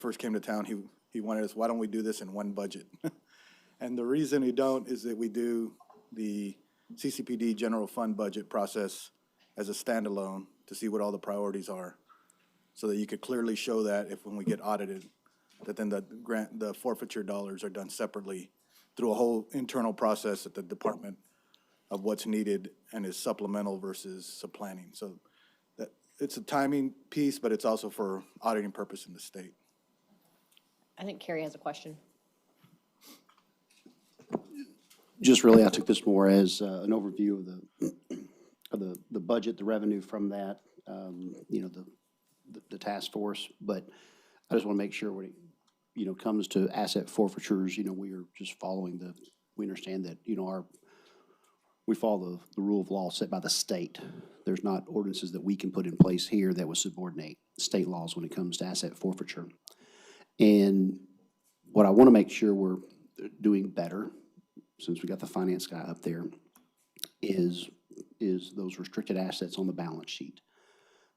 first came to town, he wanted us, why don't we do this in one budget? And the reason we don't is that we do the CCPD general fund budget process as a standalone to see what all the priorities are, so that you could clearly show that if when we get audited, that then the forfeiture dollars are done separately through a whole internal process at the department of what's needed and is supplemental versus supplanting. So that it's a timing piece, but it's also for auditing purpose in the state. I think Carrie has a question. Just really, I took this more as an overview of the budget, the revenue from that, you know, the task force. But I just want to make sure when it, you know, comes to asset forfeitures, you know, we are just following we understand that, you know, we follow the rule of law set by the state. There's not ordinances that we can put in place here that would subordinate state laws when it comes to asset forfeiture. And what I want to make sure we're doing better, since we got the finance guy up there, is those restricted assets on the balance sheet,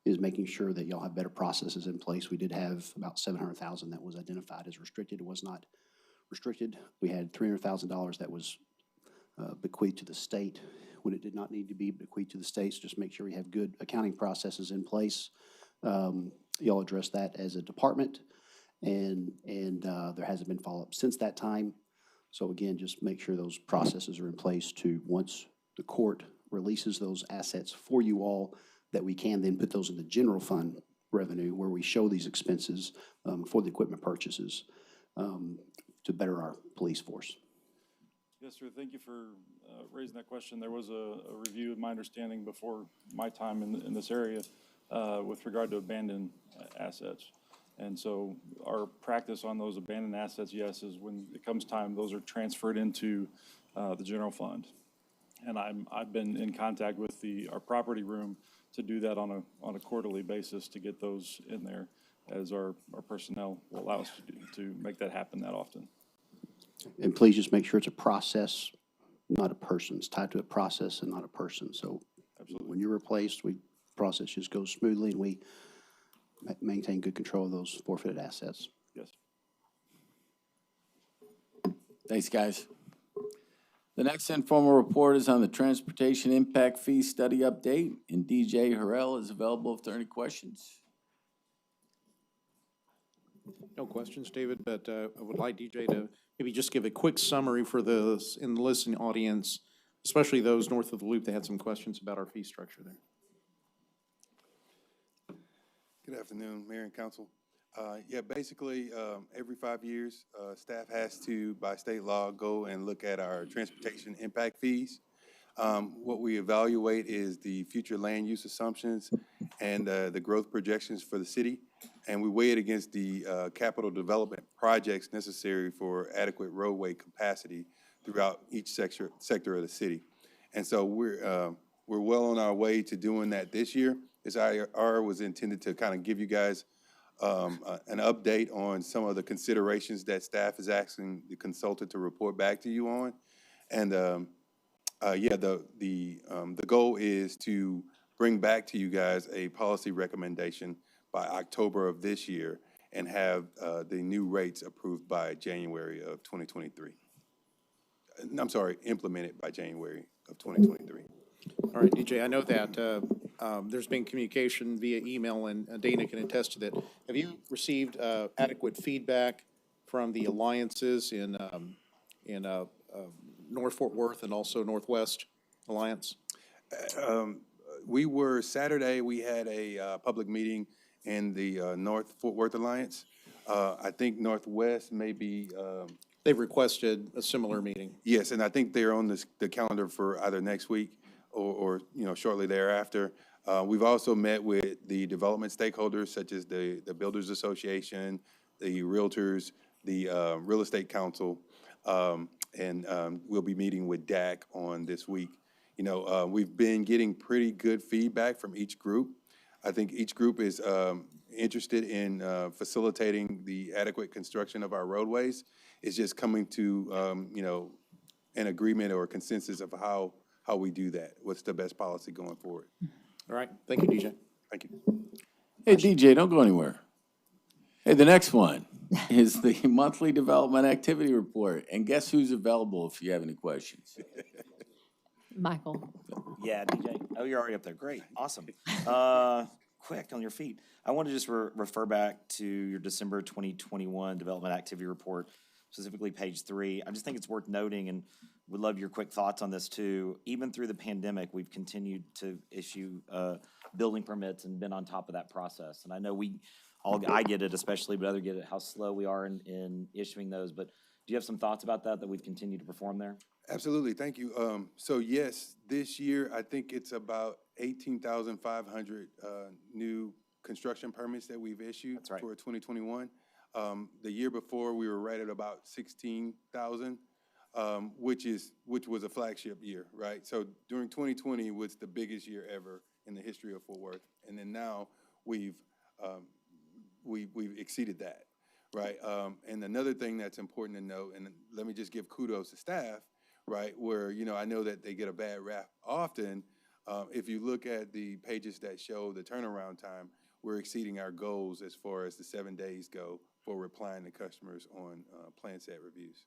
is making sure that y'all have better processes in place. We did have about $700,000 that was identified as restricted. It was not restricted. We had $300,000 that was bequeathed to the state when it did not need to be bequeathed to the states. Just make sure we have good accounting processes in place. Y'all address that as a department, and there hasn't been follow-up since that time. So again, just make sure those processes are in place to, once the court releases those assets for you all, that we can then put those in the general fund revenue where we show these expenses for the equipment purchases to better our police force. Yes, sir. Thank you for raising that question. There was a review, of my understanding, before my time in this area with regard to abandoned assets. And so our practice on those abandoned assets, yes, is when it comes time, those are transferred into the general fund. And I've been in contact with our property room to do that on a quarterly basis to get those in there, as our personnel will allow us to make that happen that often. And please just make sure it's a process, not a person. It's tied to a process and not a person. So absolutely, when you're replaced, process just goes smoothly, and we maintain good control of those forfeited assets. Yes. Thanks, guys. The next informal report is on the Transportation Impact Fee Study Update, and DJ Harrell is available if there are any questions. No questions, David, but I would like DJ to maybe just give a quick summary for those in the listening audience, especially those north of the loop that had some questions about our fee structure there. Good afternoon, Mayor and Council. Yeah, basically, every 5 years, staff has to, by state law, go and look at our transportation impact fees. What we evaluate is the future land use assumptions and the growth projections for the city, and we weigh it against the capital development projects necessary for adequate roadway capacity throughout each sector of the city. And so we're well on our way to doing that this year. This IR was intended to kind of give you guys an update on some of the considerations that staff is asking the consultant to report back to you on. And yeah, the goal is to bring back to you guys a policy recommendation by October of this year and have the new rates approved by January of 2023. I'm sorry, implemented by January of 2023. All right, DJ, I know that there's been communication via email, and Dana can attest to that. Have you received adequate feedback from the alliances in North Fort Worth and also Northwest Alliance? Saturday, we had a public meeting in the North Fort Worth Alliance. I think Northwest may be... They've requested a similar meeting. Yes, and I think they're on the calendar for either next week or you know, shortly thereafter. We've also met with the development stakeholders, such as the Builders Association, the Realtors, the Real Estate Council, and we'll be meeting with DAC on this week. You know, we've been getting pretty good feedback from each group. I think each group is interested in facilitating the adequate construction of our roadways. It's just coming to, you know, an agreement or a consensus of how we do that. What's the best policy going forward? All right. Thank you, DJ. Thank you. Hey, DJ, don't go anywhere. Hey, the next one. is the monthly development activity report. And guess who's available if you have any questions? Michael, Yeah, DJ. Oh, you're already up there. Great. Awesome. Quick on your feet. I want to just refer back to your December 2021 development activity report, specifically page 3. I just think it's worth noting, and would love your quick thoughts on this too. Even through the pandemic, we've continued to issue building permits and been on top of that process. And I know I get it especially, but others get it, how slow we are in issuing those. But do you have some thoughts about that we've continued to perform there? Absolutely, thank you. So yes, this year, I think it's about 18,500 new construction permits that we've issued. That's right. For 2021. The year before, we were right at about 16,000, which was a flagship year, right? So during 2020 was the biggest year ever in the history of Fort Worth. And then now we've exceeded that, right? And another thing that's important to note, and let me just give kudos to staff, right, where, I know that they get a bad rap often. If you look at the pages that show the turnaround time, we're exceeding our goals as far as the 7 days go for replying to customers on plan set reviews.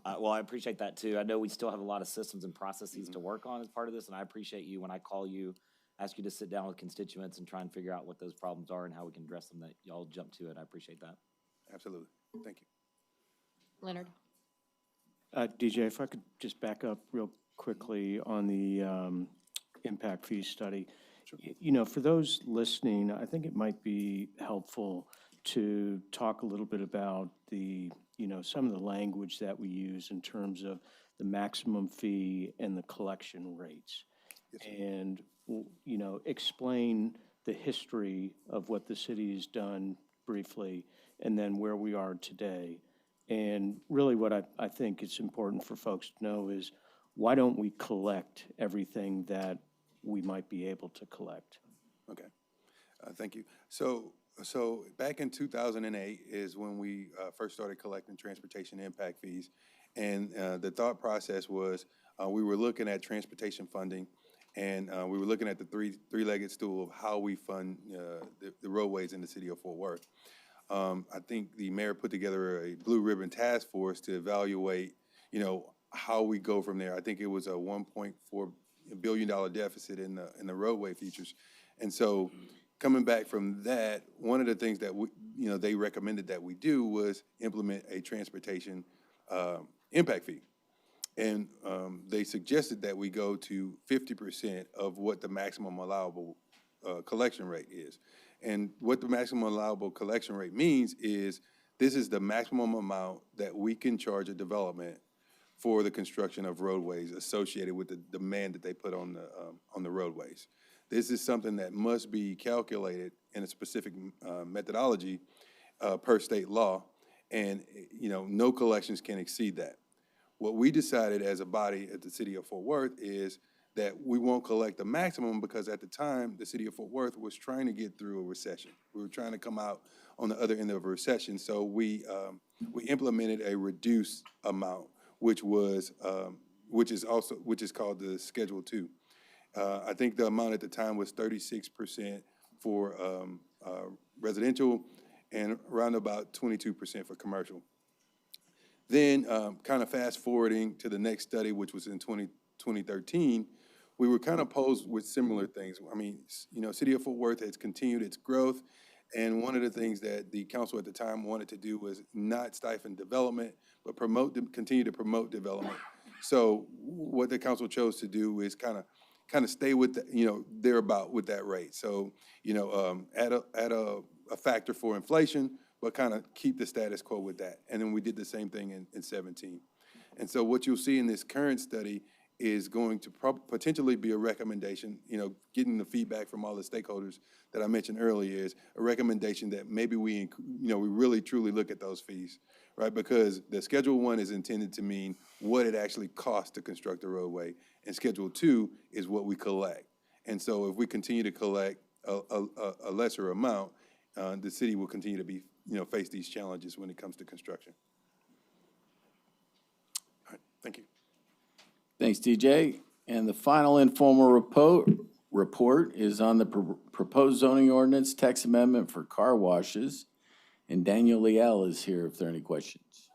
Well, I appreciate that too. I know we still have a lot of systems and processes to work on as part of this, and I appreciate you when I call you, ask you to sit down with constituents and try and figure out what those problems are and how we can address them, that y'all jump to it. I appreciate that. Absolutely, thank you. Leonard. DJ, if I could just back up real quickly on the impact fee study. For those listening, I think it might be helpful to talk a little bit about some of the language that we use in terms of the maximum fee and the collection rates. Yes, and, explain the history of what the city has done briefly and then where we are today. And really what I think it's important for folks to know is, why don't we collect everything that we might be able to collect? Okay, thank you. So back in 2008 is when we first started collecting transportation impact fees. And the thought process was we were looking at transportation funding, and we were looking at the three-legged stool of how we fund the roadways in the city of Fort Worth. I think the mayor put together a blue ribbon task force to evaluate, how we go from there. I think it was a $1.4 billion deficit in the roadway features. And so coming back from that, one of the things that they recommended that we do was implement a transportation impact fee. And they suggested that we go to 50% of what the maximum allowable collection rate is. And what the maximum allowable collection rate means is this is the maximum amount that we can charge a development for the construction of roadways associated with the demand that they put on the roadways. This is something that must be calculated in a specific methodology per state law, and no collections can exceed that. What we decided as a body at the city of Fort Worth is that we won't collect the maximum because at the time, the city of Fort Worth was trying to get through a recession. We were trying to come out on the other end of a recession, so we implemented a reduced amount, which is called the Schedule 2. I think the amount at the time was 36% for residential and around about 22% for commercial. Then kind of fast forwarding to the next study, which was in 2013, we were kind of posed with similar things. I mean, City of Fort Worth has continued its growth, and one of the things that the council at the time wanted to do was not stifle development, but continue to promote development. So what the council chose to do is kind of stay with thereabout with that rate. So add a factor for inflation, but kind of keep the status quo with that. And then we did the same thing in 17. And so what you'll see in this current study is going to potentially be a recommendation, getting the feedback from all the stakeholders that I mentioned earlier, is a recommendation that maybe we really truly look at those fees, right? Because the Schedule 1 is intended to mean what it actually costs to construct a roadway, and Schedule 2 is what we collect. And so if we continue to collect a lesser amount, the city will continue to be, face these challenges when it comes to construction. All right, thank you. Thanks, DJ. And the final informal report is on the proposed zoning ordinance text amendment for car washes. And Daniel Leal is here if there are any questions.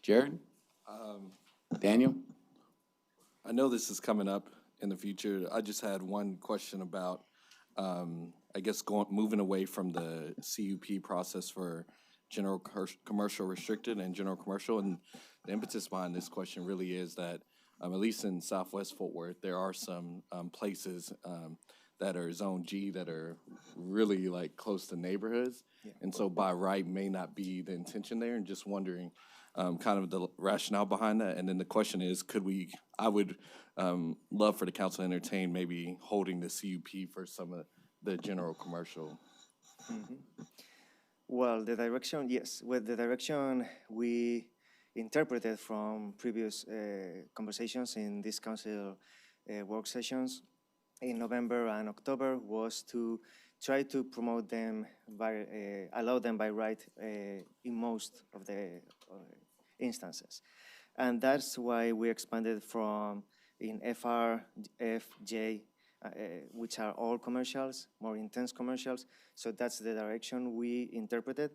Jared? Daniel? I know this is coming up in the future. I just had one question about, I guess, moving away from the CUP process for general commercial restricted and general commercial. And the impetus behind this question really is that, at least in Southwest Fort Worth, there are some places that are Zone G that are really like close to neighborhoods. And so by right may not be the intention there, and just wondering kind of the rationale behind that. And then the question is, I would love for the council to entertain maybe holding the CUP for some of the general commercial. Well, the direction, yes. Well, the direction we interpreted from previous conversations in this council work sessions in November and October was to try to promote them allow them by right in most of the instances. And that's why we expanded from in FR, F, J, which are all commercials, more intense commercials. So that's the direction we interpreted.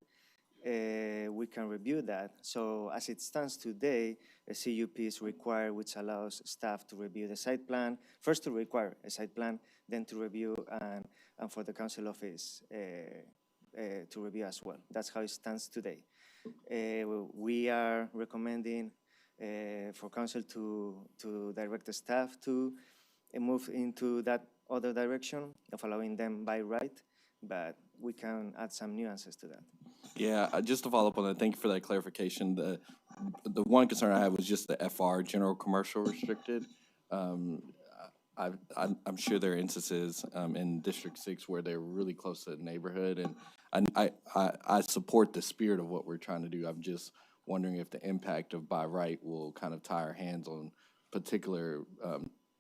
We can review that. So as it stands today, a CUP is required, which allows staff to review the site plan, first to require a site plan, then to review, and for the council office to review as well. That's how it stands today. We are recommending for council to direct the staff to move into that other direction of allowing them by right, but we can add some nuances to that. Yeah, just to follow up on that, thank you for that clarification. The one concern I had was just the FR, general commercial restricted. I'm sure there are instances in District 6 where they're really close to the neighborhood, and I support the spirit of what we're trying to do. I'm just wondering if the impact of by right will kind of tie our hands on particular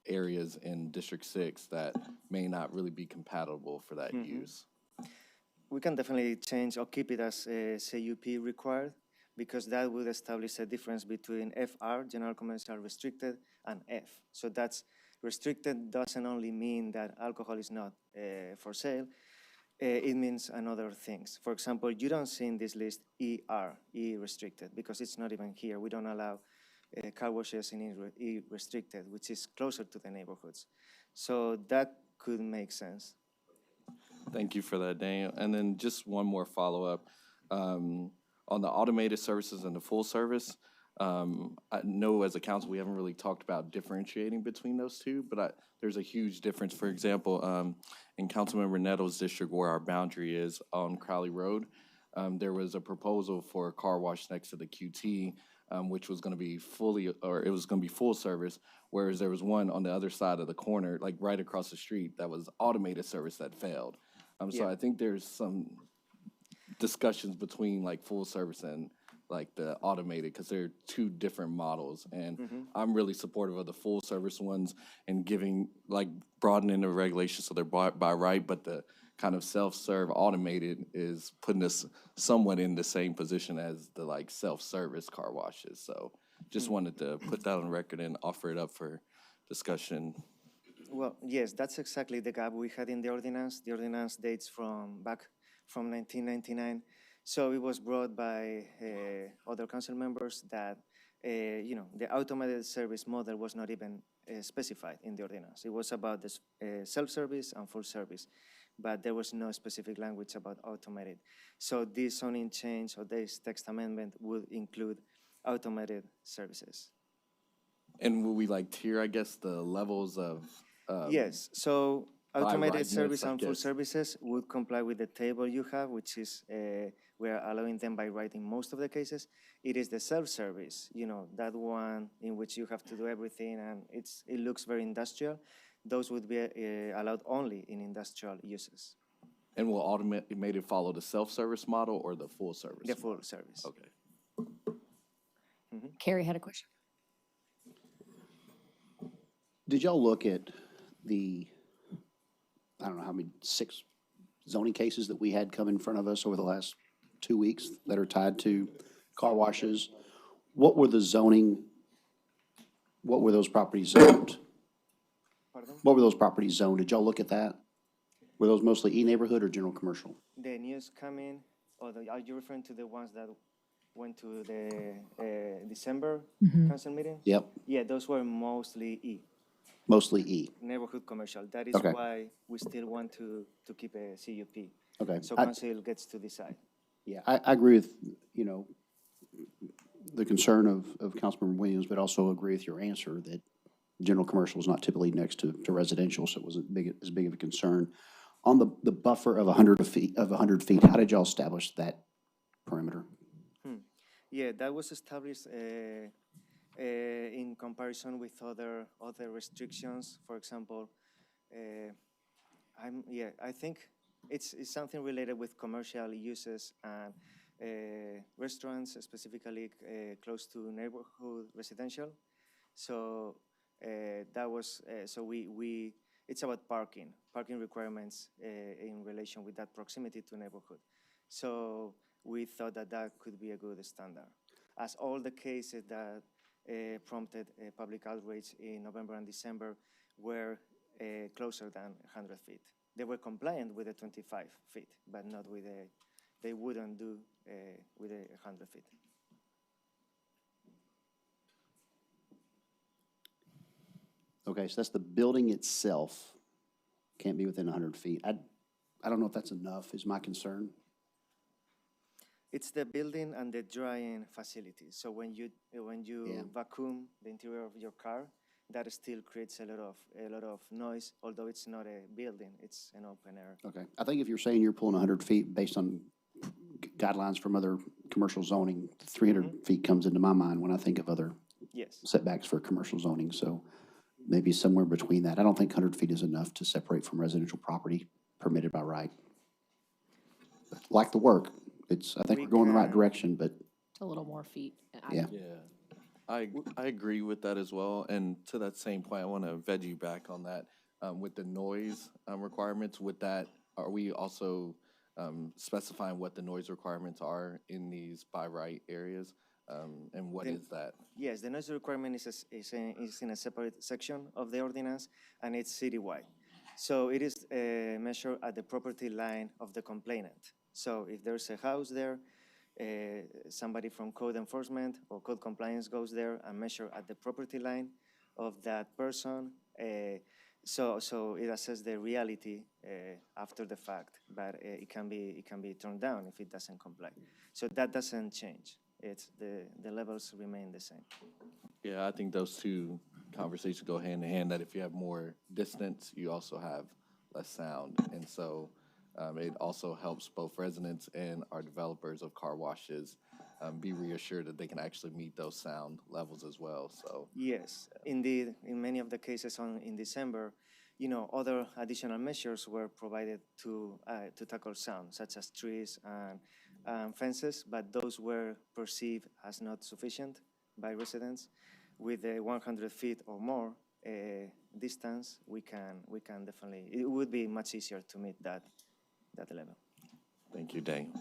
areas in District 6 that may not really be compatible for that use. We can definitely change or keep it as CUP required, because that would establish a difference between FR, general commercial restricted, and F. So that's restricted doesn't only mean that alcohol is not for sale, it means another things. For example, you don't see in this list ER, E restricted, because it's not even here. We don't allow car washes in E restricted, which is closer to the neighborhoods. So that could make sense. Thank you for that, Daniel. And then just one more follow-up. On the automated services and the full service, I know as a council, we haven't really talked about differentiating between those two, but there's a huge difference. For example, in Councilmember Nettles' district where our boundary is on Crowley Road, there was a proposal for a car wash next to the QT, which was going to be full service, whereas there was one on the other side of the corner, like right across the street, that was automated service that failed. So I think there's some discussions between like full service and like the automated, because they're two different models. And I'm really supportive of the full service ones and giving, like, broadening the regulations so they're by right, but the kind of self-serve automated is putting us somewhat in the same position as the like self-service car washes. So just wanted to put that on record and offer it up for discussion. Well, yes, that's exactly the gap we had in the ordinance. The ordinance dates from back from 1999. So it was brought by other council members that, the automated service model was not even specified in the ordinance. It was about the self-service and full service, but there was no specific language about automated. So this zoning change or this text amendment would include automated services. And will we like tier, I guess, the levels of? Yes, so automated rightness, service I and full guess. services would comply with the table you have, which is we are allowing them by right in most of the cases. It is the self-service, that one in which you have to do everything and it looks very industrial. Those would be allowed only in industrial uses. And will automated follow the self-service model or the full service? The full service. Okay. Carrie had a question. Did y'all look at the, I don't know how many, 6 zoning cases that we had come in front of us over the last 2 weeks that are tied to car washes? What were the zoning, what were those properties zoned? Pardon? What were those properties zoned? Did y'all look at that? Were those mostly E-neighborhood or general commercial? The news coming, are you referring to the ones that went to the December council meeting? Yep, Yeah, those were mostly mostly E. neighborhood commercial. That is Okay. why we still want to keep a CUP. Okay. So I- council gets to decide. Yeah, I agree with, you know, the concern of Councilmember Williams, but also agree with your answer that general commercial is not typically next to residential, so it wasn't as big of a concern. On the buffer of 100 feet, how did y'all establish that perimeter? Yeah, that was established in comparison with other restrictions. For example, I think it's something related with commercial uses and restaurants, specifically close to neighborhood residential. So that was it's about parking requirements in relation with that proximity to neighborhood. So we thought that could be a good standard. As all the cases that prompted public outrage in November and December were closer than 100 feet. They were compliant with the 25 feet, but not with they wouldn't do with 100 feet. Okay, so that's the building itself, can't be within 100 feet. I don't know if that's enough, is my concern. It's the building and the drying facility. So when you vacuum the interior of your car, that still creates a lot of noise, although it's not a building, it's an open air. Okay, I think if you're saying you're pulling 100 feet based on guidelines from other commercial zoning, 300 feet comes into my mind when I think of other Yes. setbacks for commercial zoning, so maybe somewhere between that. I don't think 100 feet is enough to separate from residential property permitted by right. Like the work, I think we're going the right direction, but It's a little more feet. yeah. Yeah, I agree with that as well. And to that same point, I want to veg you back on that. With the noise requirements, with that, are we also specifying what the noise requirements are in these by right areas? And what is that? Yes, the noise requirement is in a separate section of the ordinance, and it's citywide. So it is measured at the property line of the complainant. So if there's a house there, somebody from code enforcement or code compliance goes there and measure at the property line of that person. So it assesses the reality after the fact, but it can be turned down if it doesn't comply. So that doesn't change. It's the levels remain the same. Yeah, I think those two conversations go hand in hand, that if you have more distance, you also have less sound. And so it also helps both residents and our developers of car washes be reassured that they can actually meet those sound levels as well. So yes, indeed, in many of the cases in December, other additional measures were provided to tackle sound, such as trees and fences, but those were perceived as not sufficient by residents. With the 100 feet or more distance, we can definitely, it would be much easier to meet that level. thank you, Dane.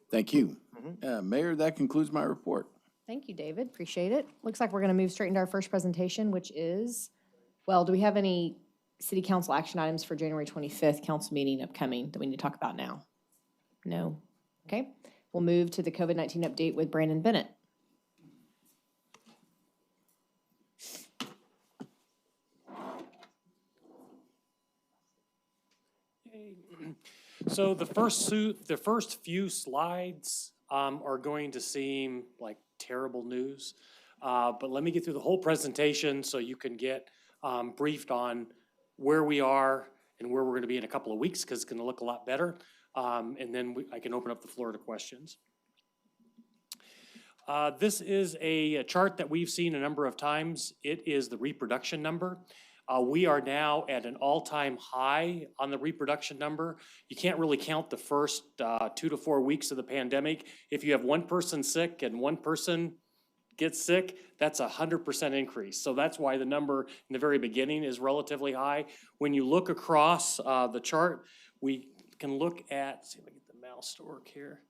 Thank you. Mayor, that concludes my report. Thank you, David. Appreciate it. Looks like we're going to move straight into our first presentation, which is, well, do we have any city council action items for January 25th council meeting upcoming that we need to talk about now? No? Okay. We'll move to the COVID-19 update with Brandon Bennett. So the first few slides are going to seem like terrible news, but let me get through the whole presentation so you can get briefed on where we are and where we're going to be in a couple of weeks, because it's going to look a lot better, and then I can open up the floor to questions. This is a chart that we've seen a number of times. It is the reproduction number. We are now at an all-time high on the reproduction number. You can't really count the first 2 to 4 weeks of the pandemic. If you have one person sick and one person gets sick, that's 100% increase. So that's why the number in the very beginning is relatively high. When you look across the chart, we can look at, see if I get the mouse to work here.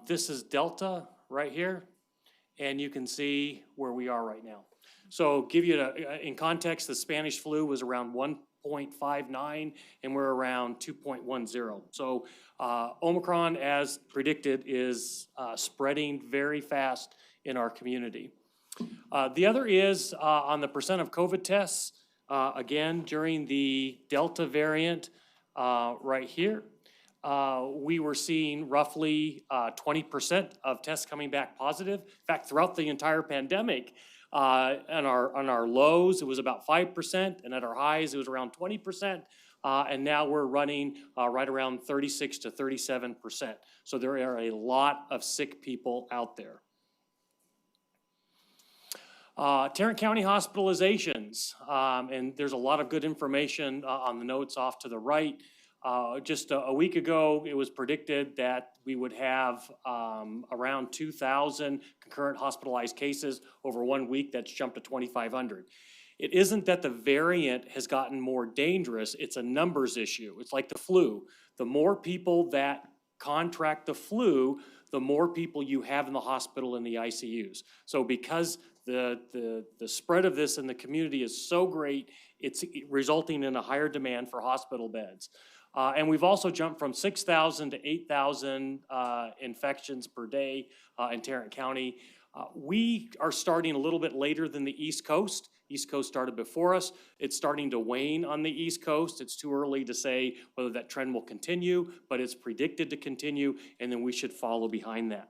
This is Delta right here, and you can see where we are right now. So give you in context, the Spanish flu was around 2.59, and we're around 2.10. So Omicron, as predicted, is spreading very fast in our community. The other is on the percent of COVID tests. Again, during the Delta variant right here, we were seeing roughly 20% of tests coming back positive. In fact, throughout the entire pandemic, on our lows, it was about 5%, and at our highs, it was around 20%. And now we're running right around 36 to 37%. So there are a lot of sick people out there. Tarrant County hospitalizations, and there's a lot of good information on the notes off to the right. Just a week ago, it was predicted that we would have around 2,000 concurrent hospitalized cases over 1 week. That's jumped to 2,500. It isn't that the variant has gotten more dangerous, it's a numbers issue. It's like the flu. The more people that contract the flu, the more people you have in the hospital and the ICUs. So because the spread of this in the community is so great, it's resulting in a higher demand for hospital beds. And we've also jumped from 6,000 to 8,000 infections per day in Tarrant County. We are starting a little bit later than the East Coast. East Coast started before us. It's starting to wane on the East Coast. It's too early to say whether that trend will continue, but it's predicted to continue, and then we should follow behind that.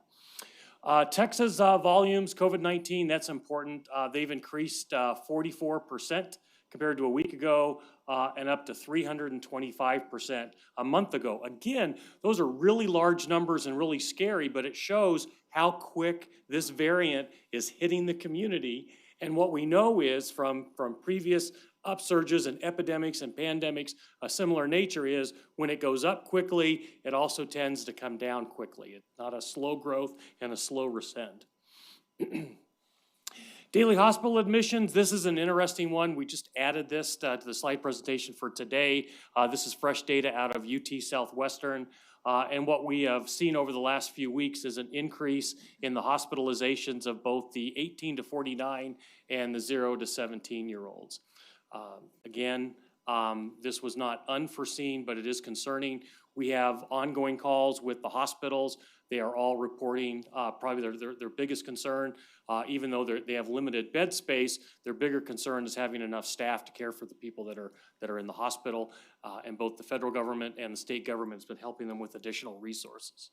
Texas volumes, COVID-19, that's important. They've increased 44% compared to a week ago, and up to 325% a month ago. Again, those are really large numbers and really scary, but it shows how quick this variant is hitting the community. And what we know is from previous upsurges and epidemics and pandemics, a similar nature is when it goes up quickly, it also tends to come down quickly. It's not a slow growth and a slow rescend. Daily hospital admissions, this is an interesting one. We just added this to the slide presentation for today. This is fresh data out of UT Southwestern. And what we have seen over the last few weeks is an increase in the hospitalizations of both the 18 to 49 and the 0 to 17-year-olds. Again, this was not unforeseen, but it is concerning. We have ongoing calls with the hospitals. They are all reporting probably their biggest concern, even though they have limited bed space, their bigger concern is having enough staff to care for the people that are in the hospital. And both the federal government and the state government has been helping them with additional resources.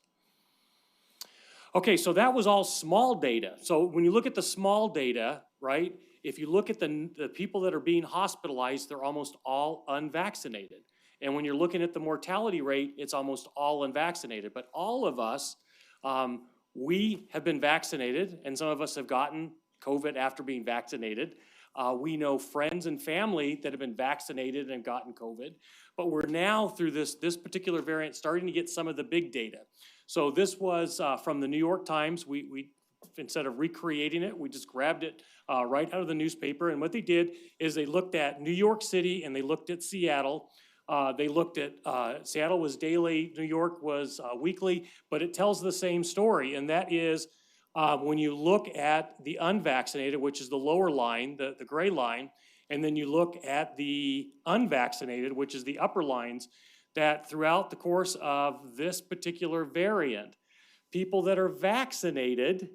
Okay, so that was all small data. So when you look at the small data, right, if you look at the people that are being hospitalized, they're almost all unvaccinated. And when you're looking at the mortality rate, it's almost all unvaccinated. But all of us, we have been vaccinated, and some of us have gotten COVID after being vaccinated. We know friends and family that have been vaccinated and gotten COVID. But we're now, through this particular variant, starting to get some of the big data. So this was from the New York Times. We instead of recreating it, we just grabbed it right out of the newspaper. And what they did is they looked at New York City and they looked at Seattle. They looked at, Seattle was daily, New York was weekly, but it tells the same story. And that is when you look at the unvaccinated, which is the lower line, the gray line, and then you look at the unvaccinated, which is the upper lines, that throughout the course of this particular variant, people that are vaccinated,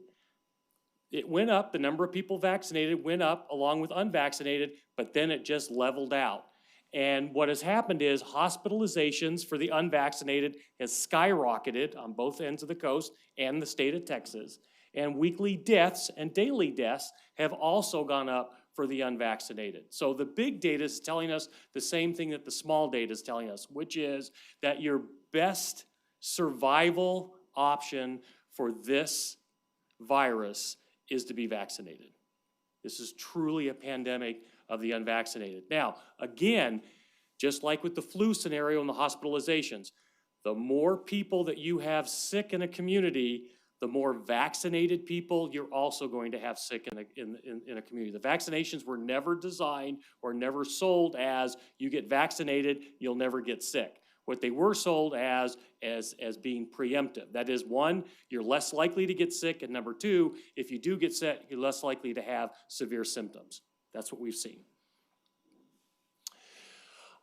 it went up, the number of people vaccinated went up along with unvaccinated, but then it just leveled out. And what has happened is hospitalizations for the unvaccinated has skyrocketed on both ends of the coast and the state of Texas. And weekly deaths and daily deaths have also gone up for the unvaccinated. So the big data is telling us the same thing that the small data is telling us, which is that your best survival option for this virus is to be vaccinated. This is truly a pandemic of the unvaccinated. Now, again, just like with the flu scenario and the hospitalizations, the more people that you have sick in a community, the more vaccinated people you're also going to have sick in a community. The vaccinations were never designed or never sold as you get vaccinated, you'll never get sick. What they were sold as being preemptive. That is, one, you're less likely to get sick, and number two, if you do get sick, you're less likely to have severe symptoms. That's what we've seen.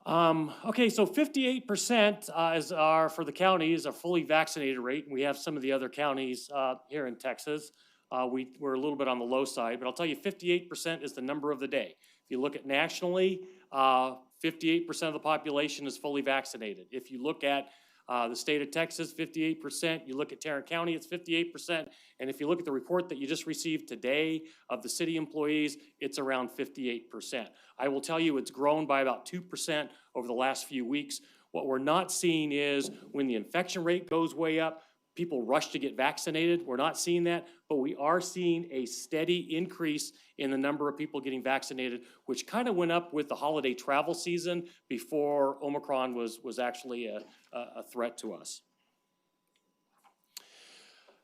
Okay, so 58% is our, for the counties, a fully vaccinated rate. And we have some of the other counties here in Texas. We're a little bit on the low side, but I'll tell you 58% is the number of the day. If you look at nationally, 58% of the population is fully vaccinated. If you look at the state of Texas, 58%. You look at Tarrant County, it's 58%. And if you look at the report that you just received today of the city employees, it's around 58%. I will tell you it's grown by about 2% over the last few weeks. What we're not seeing is when the infection rate goes way up, people rush to get vaccinated. We're not seeing that, but we are seeing a steady increase in the number of people getting vaccinated, which kind of went up with the holiday travel season before Omicron was actually a threat to us.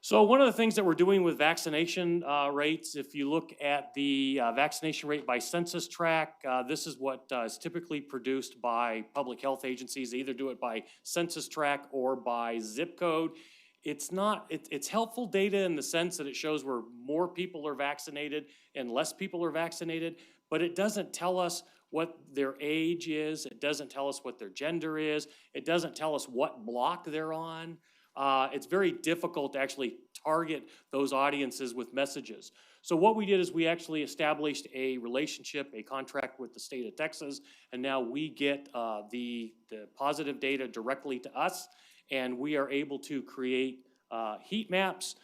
So one of the things that we're doing with vaccination rates, if you look at the vaccination rate by census tract, this is what is typically produced by public health agencies. They either do it by census tract or by zip code. It's helpful data in the sense that it shows where more people are vaccinated and less people are vaccinated, but it doesn't tell us what their age is. It doesn't tell us what their gender is. It doesn't tell us what block they're on. It's very difficult to actually target those audiences with messages. So what we did is we actually established a relationship, a contract with the state of Texas, and now we get the positive data directly to us, and we are able to create heat maps.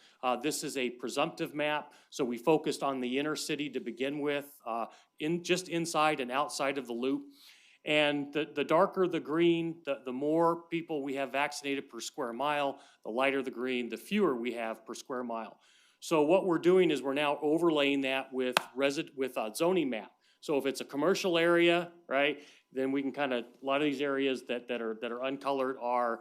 This is a presumptive map, so we focused on the inner city to begin with, just inside and outside of the loop. And the darker the green, the more people we have vaccinated per square mile, the lighter the green, the fewer we have per square mile. So what we're doing is we're now overlaying that with a zoning map. So if it's a commercial area, right, then we can kind of, a lot of these areas that are uncolored are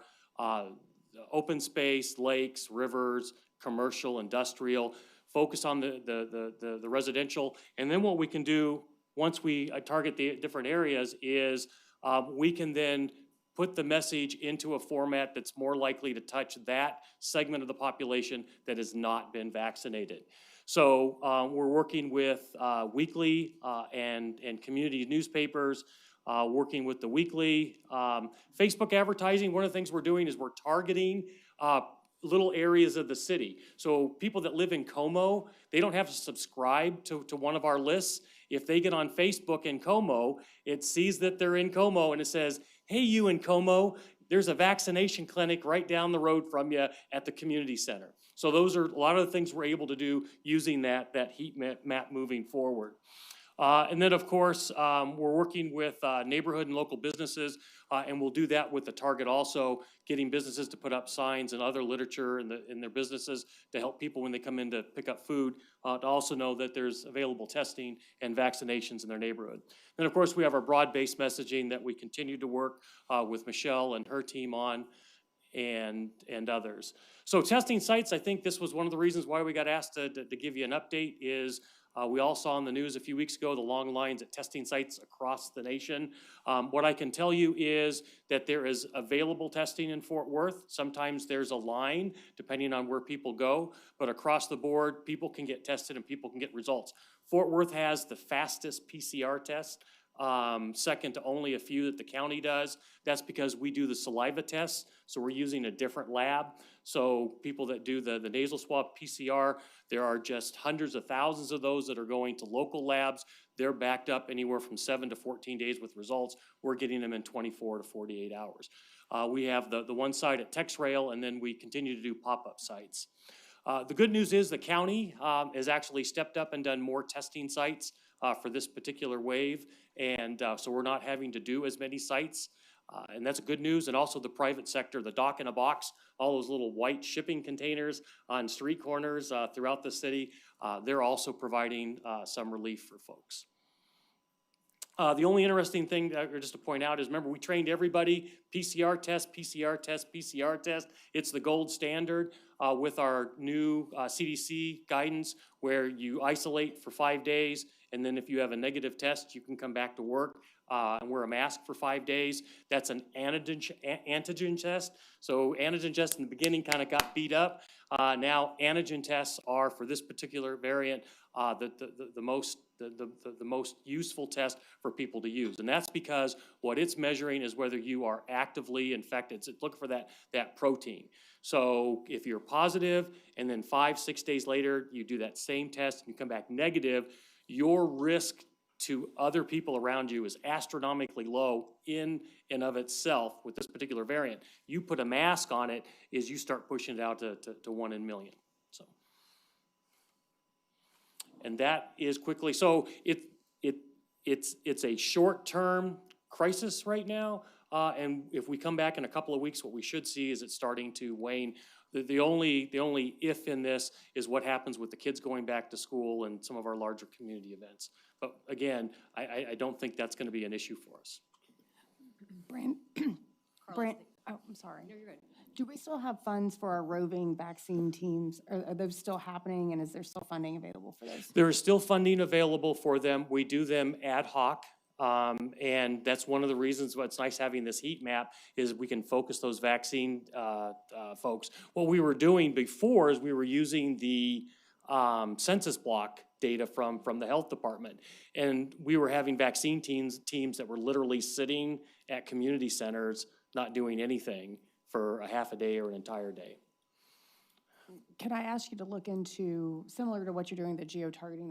open space, lakes, rivers, commercial, industrial, focus on the residential. And then what we can do once we target the different areas is we can then put the message into a format that's more likely to touch that segment of the population that has not been vaccinated. So we're working with weekly and community newspapers, working with the weekly. Facebook advertising, one of the things we're doing is we're targeting little areas of the city. So people that live in Como, they don't have to subscribe to one of our lists. If they get on Facebook in Como, it sees that they're in Como and it says, hey, you in Como, there's a vaccination clinic right down the road from you at the community center. So those are a lot of the things we're able to do using that heat map moving forward. And then, of course, we're working with neighborhood and local businesses, and we'll do that with the target also, getting businesses to put up signs and other literature in their businesses to help people when they come in to pick up food, to also know that there's available testing and vaccinations in their neighborhood. Then, of course, we have our broad-based messaging that we continue to work with Michelle and her team on, and others. So testing sites, I think this was one of the reasons why we got asked to give you an update is we all saw in the news a few weeks ago the long lines at testing sites across the nation. What I can tell you is that there is available testing in Fort Worth. Sometimes there's a line depending on where people go, but across the board, people can get tested and people can get results. Fort Worth has the fastest PCR test, second to only a few that the county does. That's because we do the saliva tests, so we're using a different lab. So people that do the nasal swab PCR, there are just hundreds of thousands of those that are going to local labs. They're backed up anywhere from 7 to 14 days with results. We're getting them in 24 to 48 hours. We have the one site at TexRail, and then we continue to do pop-up sites. The good news is the county has actually stepped up and done more testing sites for this particular wave, and so we're not having to do as many sites. And that's good news. And also the private sector, the dock in a box, all those little white shipping containers on street corners throughout the city, they're also providing some relief for folks. The only interesting thing just to point out is, remember, we trained everybody, PCR test, PCR test, PCR test. It's the gold standard with our new CDC guidance where you isolate for 5 days And then if you have a negative test, you can come back to work and wear a mask for 5 days. That's an antigen test. So antigen tests in the beginning kind of got beat up. Now antigen tests are, for this particular variant, the most useful test for people to use. And that's because what it's measuring is whether you are actively infected. So it's looking for that protein. So if you're positive and then 5-6 days later, you do that same test and you come back negative, your risk to other people around you is astronomically low in and of itself with this particular variant. You put a mask on it, is you start pushing it out to 1 in a million. So, and that is quickly, so it's a short-term crisis right now. And if we come back in a couple of weeks, what we should see is it's starting to wane. The only if in this is what happens with the kids going back to school and some of our larger community events. But again, I don't think that's going to be an issue for us. Brand, oh, I'm sorry. No, you're good. Do we still have funds for our roving vaccine teams? Are those still happening, and is there still funding available for those? There is still funding available for them. We do them ad hoc. And that's one of the reasons why it's nice having this heat map is we can focus those vaccine folks. What we were doing before is we were using the census block data from the health department. And we were having vaccine teams that were literally sitting at community centers, not doing anything for a half a day or an entire day. Can I ask you to look into, similar to what you're doing, the geo-targeting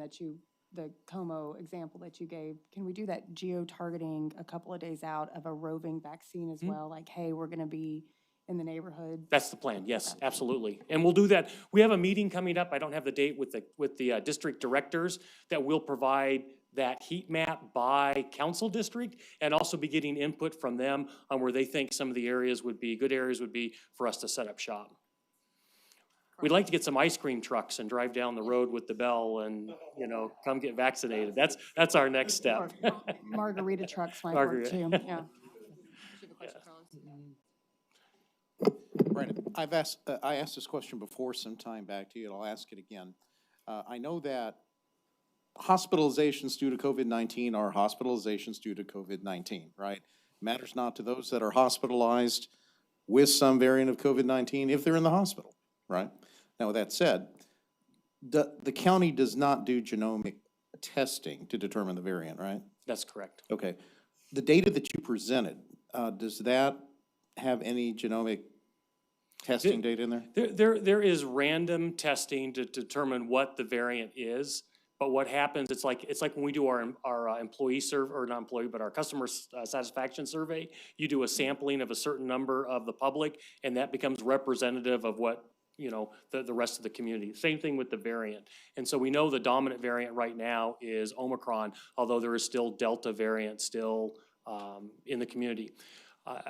the Como example that you gave, can we do that geo-targeting a couple of days out of a roving vaccine as well? Like, hey, we're gonna be in the neighborhood. That's the plan, yes, absolutely. And we'll do that. We have a meeting coming up, I don't have the date, with the district directors that will provide that heat map by council district and also be getting input from them on where they think some of the areas would be, good areas would be for us to set up shop. We'd like to get some ice cream trucks and drive down the road with the bell and, come get vaccinated. That's our next step. Margarita trucks might work too, yeah. Brandon, I asked this question before some time back to you, and I'll ask it again. I know that hospitalizations due to COVID-19 are hospitalizations due to COVID-19, right? Matters not to those that are hospitalized with some variant of COVID-19 if they're in the hospital, right? Now, with that said, the county does not do genomic testing to determine the variant, right? That's correct. Okay. The data that you presented, does that have any genomic testing data in there? There is random testing to determine what the variant is. But what happens, it's like when we do our employee survey, or not employee, but our customer satisfaction survey, you do a sampling of a certain number of the public, and that becomes representative of what, the rest of the community. Same thing with the variant. And so we know the dominant variant right now is Omicron, although there is still Delta variant still in the community.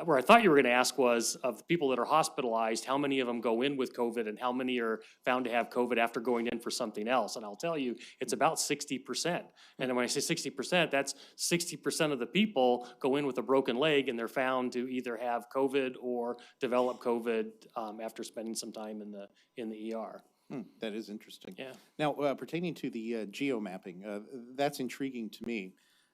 Where I thought you were going to ask was, of the people that are hospitalized, how many of them go in with COVID and how many are found to have COVID after going in for something else? And I'll tell you, it's about 60%. And when I say 60%, that's 60% of the people go in with a broken leg and they're found to either have COVID or develop COVID after spending some time in the ER. That is interesting. Yeah. Now, pertaining to the geo-mapping, that's intriguing to me.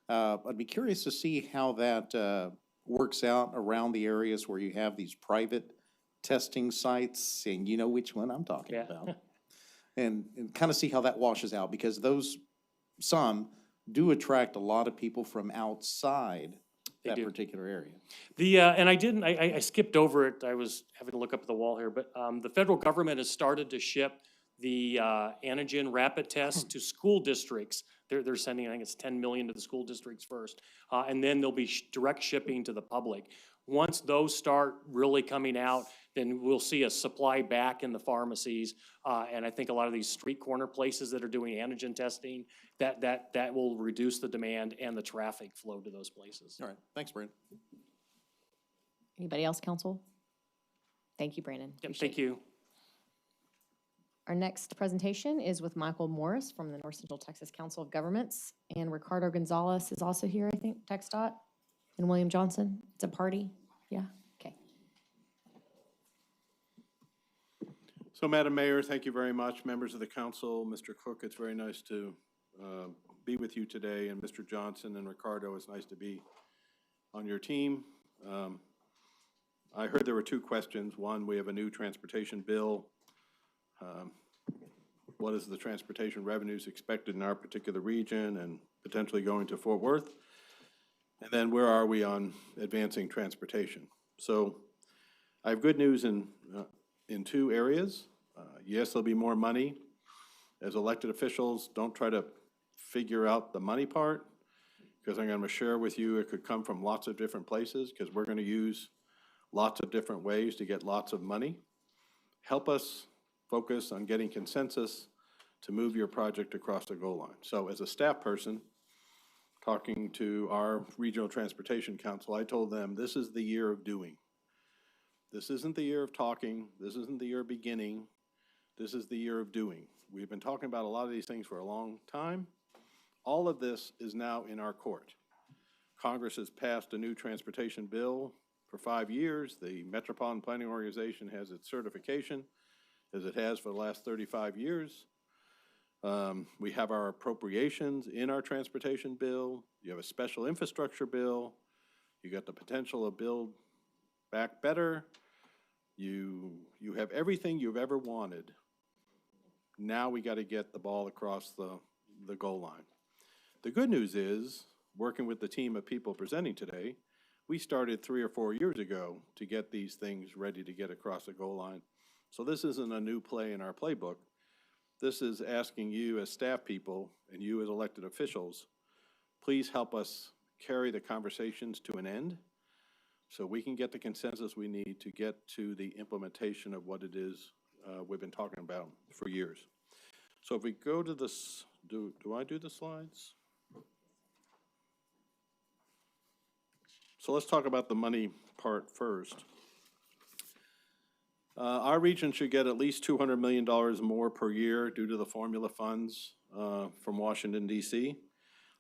I'd be curious to see how that works out around the areas where you have these private testing sites, and you know which one I'm talking about. And kind of see how that washes out, because some do attract a lot of people from outside that particular area. And I skipped over it. I was having to look up at the wall here, but the federal government has started to ship the antigen rapid tests to school districts. They're sending, I think it's 10 million to the school districts first, and then there'll be direct shipping to the public. Once those start really coming out, then we'll see a supply back in the pharmacies, and I think a lot of these street corner places that are doing antigen testing, that will reduce the demand and the traffic flow to those places. All right, thanks, Brandon. Anybody else, council? Thank you, Brandon. Yep, thank you. Our next presentation is with Michael Morris from the North Central Texas Council of Governments, and Ricardo Gonzalez is also here, I think, TxDOT, and William Johnson. It's a party, yeah, okay. So, Madam Mayor, thank you very much. Members of the council, Mr. Cook, it's very nice to be with you today, and Mr. Johnson and Ricardo, it's nice to be on your team. I heard there were two questions. One, we have a new transportation bill. What is the transportation revenues expected in our particular region and potentially going to Fort Worth? And then where are we on advancing transportation? So I have good news in two areas. Yes, there'll be more money. As elected officials, don't try to figure out the money part, because I'm going to share with you it could come from lots of different places, because we're going to use lots of different ways to get lots of money. Help us focus on getting consensus to move your project across the goal line. So as a staff person, talking to our Regional Transportation Council, I told them this is the year of doing. This isn't the year of talking. This isn't the year of beginning. This is the year of doing. We've been talking about a lot of these things for a long time. All of this is now in our court. Congress has passed a new transportation bill for 5 years. The Metropolitan Planning Organization has its certification, as it has for the last 35 years. We have our appropriations in our transportation bill. You have a special infrastructure bill. You got the potential of Build Back Better. You have everything you've ever wanted. Now we got to get the ball across the goal line. The good news is, working with the team of people presenting today, we started 3 or 4 years ago to get these things ready to get across the goal line. So this isn't a new play in our playbook. This is asking you as staff people and you as elected officials, please help us carry the conversations to an end so we can get the consensus we need to get to the implementation of what it is we've been talking about for years. So if we go to this, do I do the slides? So let's talk about the money part first. Our region should get at least $200 million more per year due to the formula funds from Washington, D.C.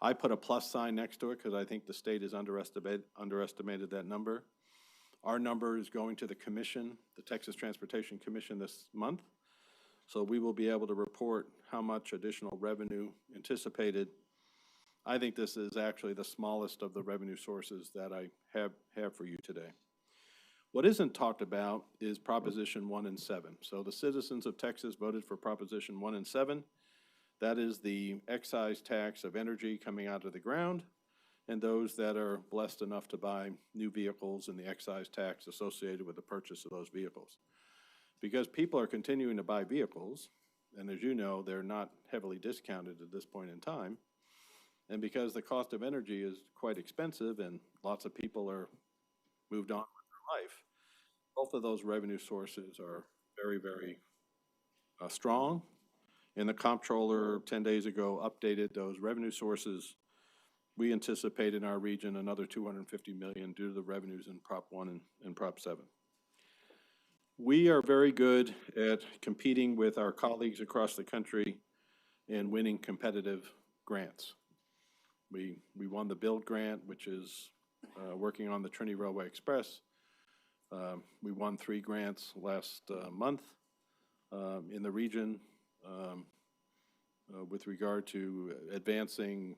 I put a plus sign next to it because I think the state has underestimated that number. Our number is going to the commission, the Texas Transportation Commission, this month. So we will be able to report how much additional revenue anticipated. I think this is actually the smallest of the revenue sources that I have for you today. What isn't talked about is Proposition 1 and 7. So the citizens of Texas voted for Proposition 1 and 7. That is the excise tax of energy coming out of the ground, and those that are blessed enough to buy new vehicles and the excise tax associated with the purchase of those vehicles. Because people are continuing to buy vehicles, and as you know, they're not heavily discounted at this point in time, and because the cost of energy is quite expensive and lots of people are moved on with their life, both of those revenue sources are very, very strong. And the comptroller 10 days ago updated those revenue sources. We anticipate in our region another $250 million due to the revenues in Prop 1 and Prop 7. We are very good at competing with our colleagues across the country and winning competitive grants. We won the Build Grant, which is working on the Trinity Railway Express. We won 3 grants last month in the region with regard to advancing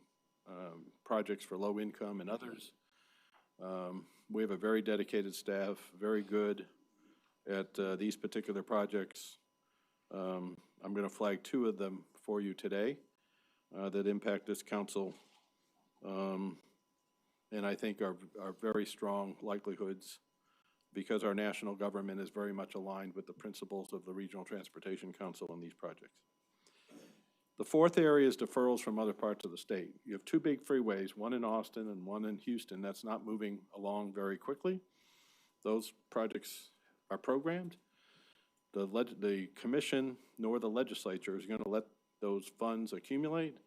projects for low income and others. We have a very dedicated staff, very good at these particular projects. I'm going to flag 2 of them for you today that impact this council and I think are very strong likelihoods because our national government is very much aligned with the principles of the Regional Transportation Council on these projects. The 4th area is deferrals from other parts of the state. You have 2 big freeways, one in Austin and one in Houston, that's not moving along very quickly. Those projects are programmed. The commission nor the legislature is going to let those funds accumulate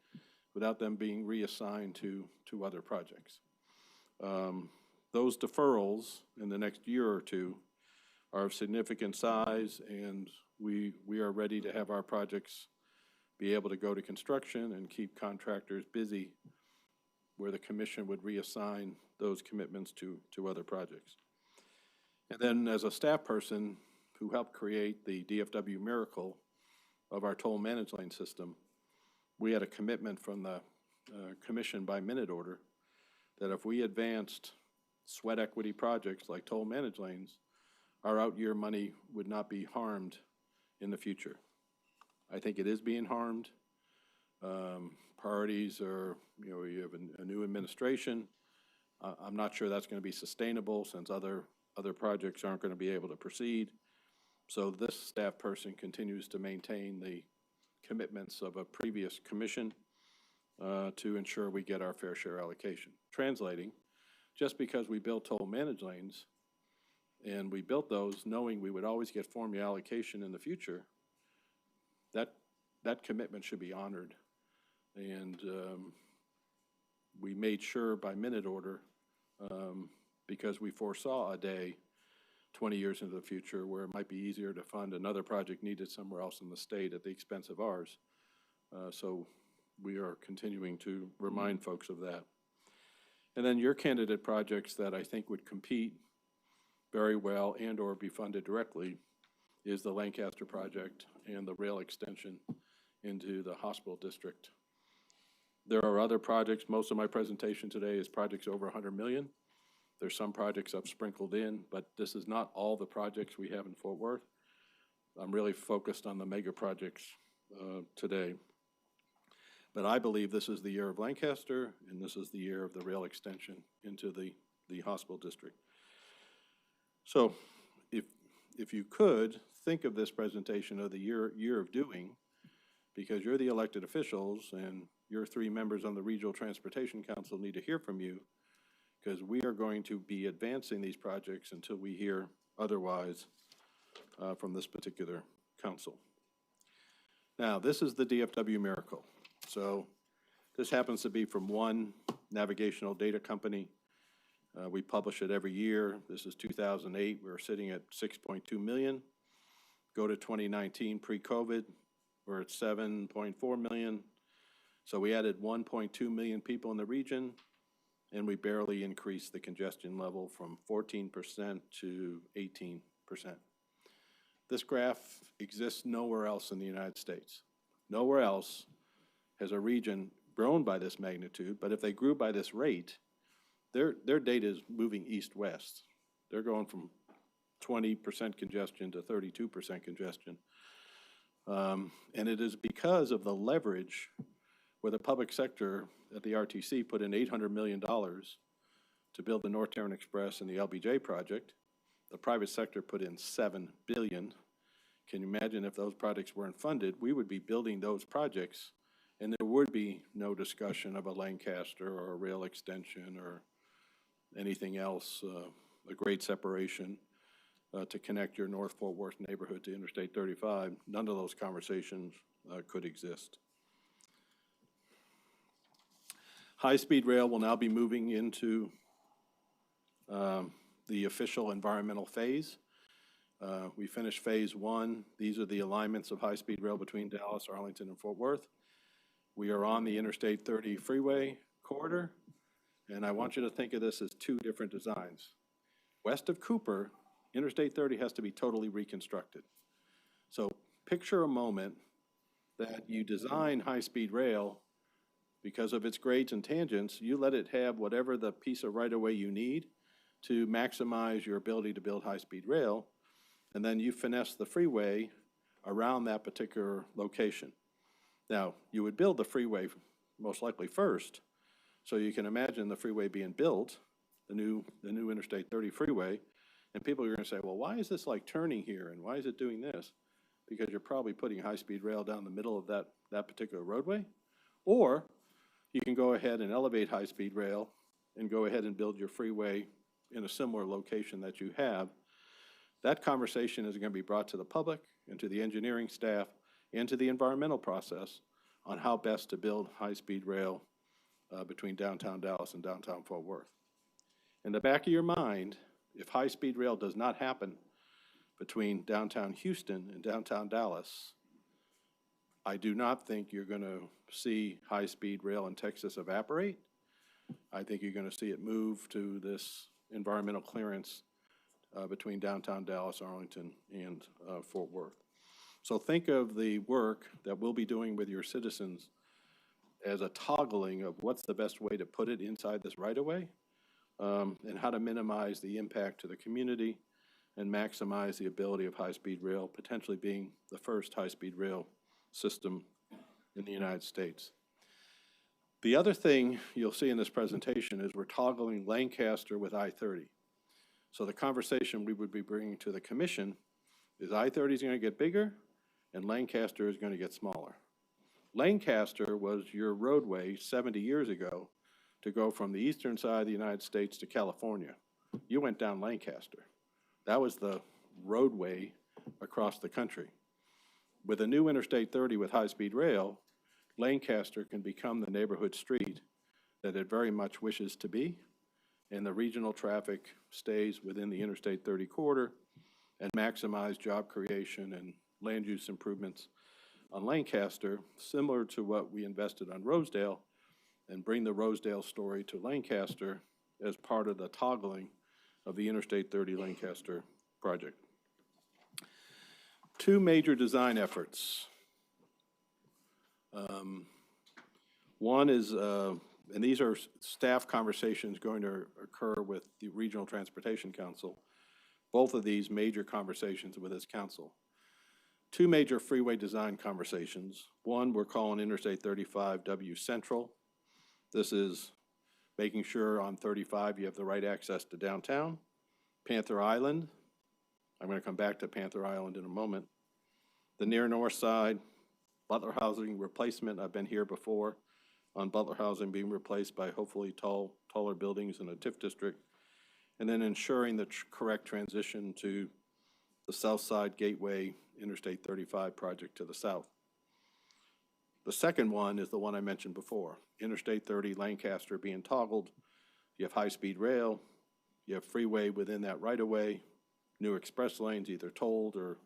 without them being reassigned to other projects. Those deferrals in the next year or 2 are of significant size, and we are ready to have our projects be able to go to construction and keep contractors busy where the commission would reassign those commitments to other projects. And then as a staff person who helped create the DFW miracle of our toll managed lane system, we had a commitment from the commission by minute order that if we advanced sweat equity projects like toll managed lanes, our out-year money would not be harmed in the future. I think it is being harmed. Priorities are, you have a new administration. I'm not sure that's going to be sustainable since other projects aren't going to be able to proceed. So this staff person continues to maintain the commitments of a previous commission to ensure we get our fair share allocation. Translating, just because we built toll managed lanes and we built those knowing we would always get formula allocation in the future, that commitment should be honored. And we made sure by minute order, because we foresaw a day 20 years into the future where it might be easier to fund another project needed somewhere else in the state at the expense of ours. So we are continuing to remind folks of that. And then your candidate projects that I think would compete very well and or be funded directly is the Lancaster project and the rail extension into the hospital district. There are other projects. Most of my presentation today is projects over 100 million. There's some projects I've sprinkled in, but this is not all the projects we have in Fort Worth. I'm really focused on the mega projects today. But I believe this is the year of Lancaster, and this is the year of the rail extension into the hospital district. So if you could think of this presentation of the year of doing, because you're the elected officials and your 3 members on the Regional Transportation Council need to hear from you, because we are going to be advancing these projects until we hear otherwise from this particular council. Now, this is the DFW miracle. So this happens to be from one navigational data company. We publish it every year. This is 2008. We're sitting at 6.2 million. Go to 2019, pre-COVID, we're at 7.4 million. So we added 1.2 million people in the region, and we barely increased the congestion level from 14% to 18%. This graph exists nowhere else in the United States. Nowhere else has a region grown by this magnitude, but if they grew by this rate, their data is moving east-west. They're going from 20% congestion to 32% congestion. And it is because of the leverage where the public sector at the RTC put in $800 million to build the North Tarrant Express and the LBJ project. The private sector put in $7 billion. Can you imagine if those projects weren't funded, we would be building those projects and there would be no discussion of a Lancaster or a rail extension or anything else, a great separation to connect your North Fort Worth neighborhood to Interstate 35. None of those conversations could exist. High-speed rail will now be moving into the official environmental phase. We finished phase 1. These are the alignments of high-speed rail between Dallas, Arlington, and Fort Worth. We are on the Interstate 30 freeway corridor, and I want you to think of this as 2 different designs. West of Cooper, Interstate 30 has to be totally reconstructed. So picture a moment that you design high-speed rail because of its grades and tangents, you let it have whatever the piece of right-of-way you need to maximize your ability to build high-speed rail, and then you finesse the freeway around that particular location. Now, you would build the freeway most likely first, so you can imagine the freeway being built, the new Interstate 30 freeway, and people are going to say, well, why is this like turning here, and why is it doing this? Because you're probably putting high-speed rail down the middle of that particular roadway, or you can go ahead and elevate high-speed rail and go ahead and build your freeway in a similar location that you have. That conversation is going to be brought to the public and to the engineering staff and to the environmental process on how best to build high-speed rail between downtown Dallas and downtown Fort Worth. In the back of your mind, if high-speed rail does not happen between downtown Houston and downtown Dallas, I do not think you're going to see high-speed rail in Texas evaporate. I think you're going to see it move to this environmental clearance between downtown Dallas, Arlington, and Fort Worth. So think of the work that we'll be doing with your citizens as a toggling of what's the best way to put it inside this right-of-way, and how to minimize the impact to the community and maximize the ability of high-speed rail, potentially being the first high-speed rail system in the United States. The other thing you'll see in this presentation is we're toggling Lancaster with I30. So the conversation we would be bringing to the commission is I30 is going to get bigger and Lancaster is going to get smaller. Lancaster was your roadway 70 years ago to go from the eastern side of the United States to California. You went down Lancaster. That was the roadway across the country. With a new Interstate 30 with high-speed rail, Lancaster can become the neighborhood street that it very much wishes to be, and the regional traffic stays within the Interstate 30 corridor and maximize job creation and land use improvements on Lancaster, similar to what we invested on Rosedale, and bring the Rosedale story to Lancaster as part of the toggling of the Interstate 30 Lancaster project. Two major design efforts. One is, and these are staff conversations going to occur with the Regional Transportation Council, both of these major conversations with this council. Two major freeway design conversations. One we're calling Interstate 35 W Central. This is making sure on 35 you have the right access to downtown. Panther Island, I'm going to come back to Panther Island in a moment. The near north side, Butler Housing replacement, I've been here before on Butler Housing being replaced by hopefully taller buildings in a TIF district, and then ensuring the correct transition to the South Side Gateway Interstate 35 project to the south. The second one is the one I mentioned before, Interstate 30 Lancaster being toggled. You have high-speed rail, you have freeway within that right-of-way, new express lanes, either tolled or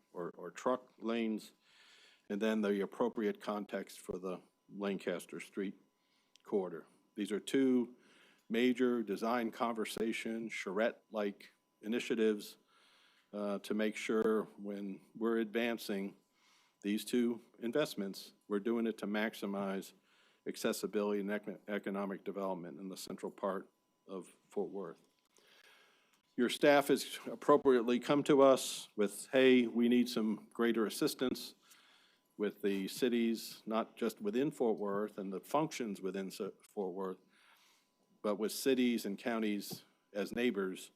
truck lanes, and then the appropriate context for the Lancaster Street corridor. These are two major design conversation, charrette-like initiatives to make sure when we're advancing these two investments, we're doing it to maximize accessibility and economic development in the central part of Fort Worth. Your staff has appropriately come to us with, hey, we need some greater assistance with the cities, not just within Fort Worth and the functions within Fort Worth, but with cities and counties as neighbors,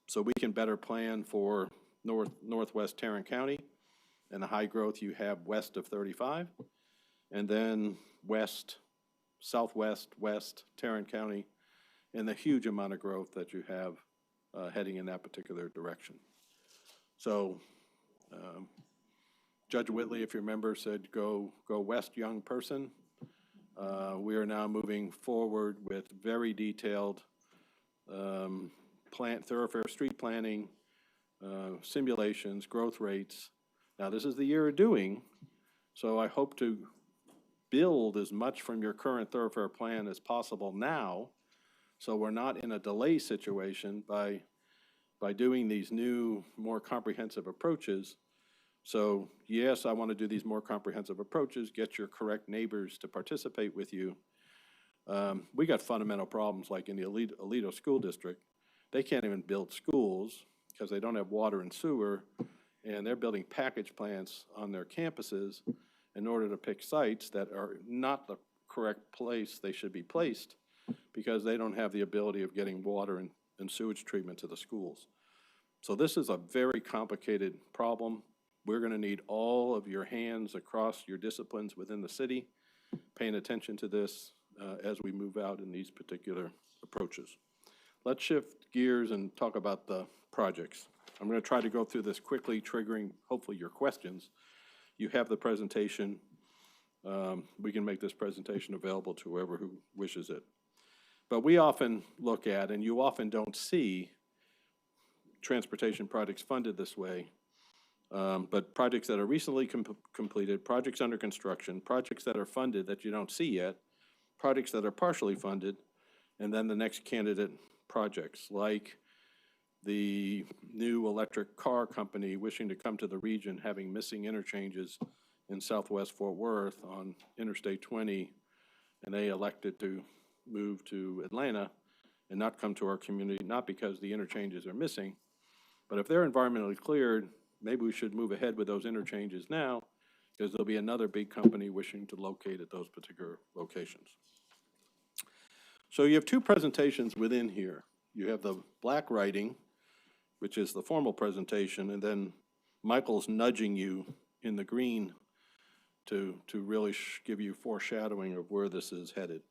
so we can better plan for northwest Tarrant County and the high growth you have west of 35, and then west, southwest, west Tarrant County, and the huge amount of growth that you have heading in that particular direction. So Judge Whitley, if you remember, said go west, young person. We are now moving forward with very detailed thoroughfare street planning, simulations, growth rates. Now, this is the year of doing, so I hope to build as much from your current thoroughfare plan as possible now, so we're not in a delay situation by doing these new, more comprehensive approaches. So yes, I want to do these more comprehensive approaches, get your correct neighbors to participate with you. We got fundamental problems like in the Aledo School District. They can't even build schools because they don't have water and sewer, and they're building package plants on their campuses in order to pick sites that are not the correct place they should be placed because they don't have the ability of getting water and sewage treatment to the schools. So this is a very complicated problem. We're going to need all of your hands across your disciplines within the city, paying attention to this as we move out in these particular approaches. Let's shift gears and talk about the projects. I'm going to try to go through this quickly, triggering hopefully your questions. You have the presentation. We can make this presentation available to whoever who wishes it. But we often look at, and you often don't see, transportation projects funded this way, but projects that are recently completed, projects under construction, projects that are funded that you don't see yet, projects that are partially funded, and then the next candidate projects, like the new electric car company wishing to come to the region, having missing interchanges in southwest Fort Worth on Interstate 20 and they elected to move to Atlanta and not come to our community, not because the interchanges are missing, but if they're environmentally cleared, maybe we should move ahead with those interchanges now, because there'll be another big company wishing to locate at those particular locations. So you have two presentations within here. You have the black writing, which is the formal presentation, and then Michael's nudging you in the green to really give you foreshadowing of where this is headed.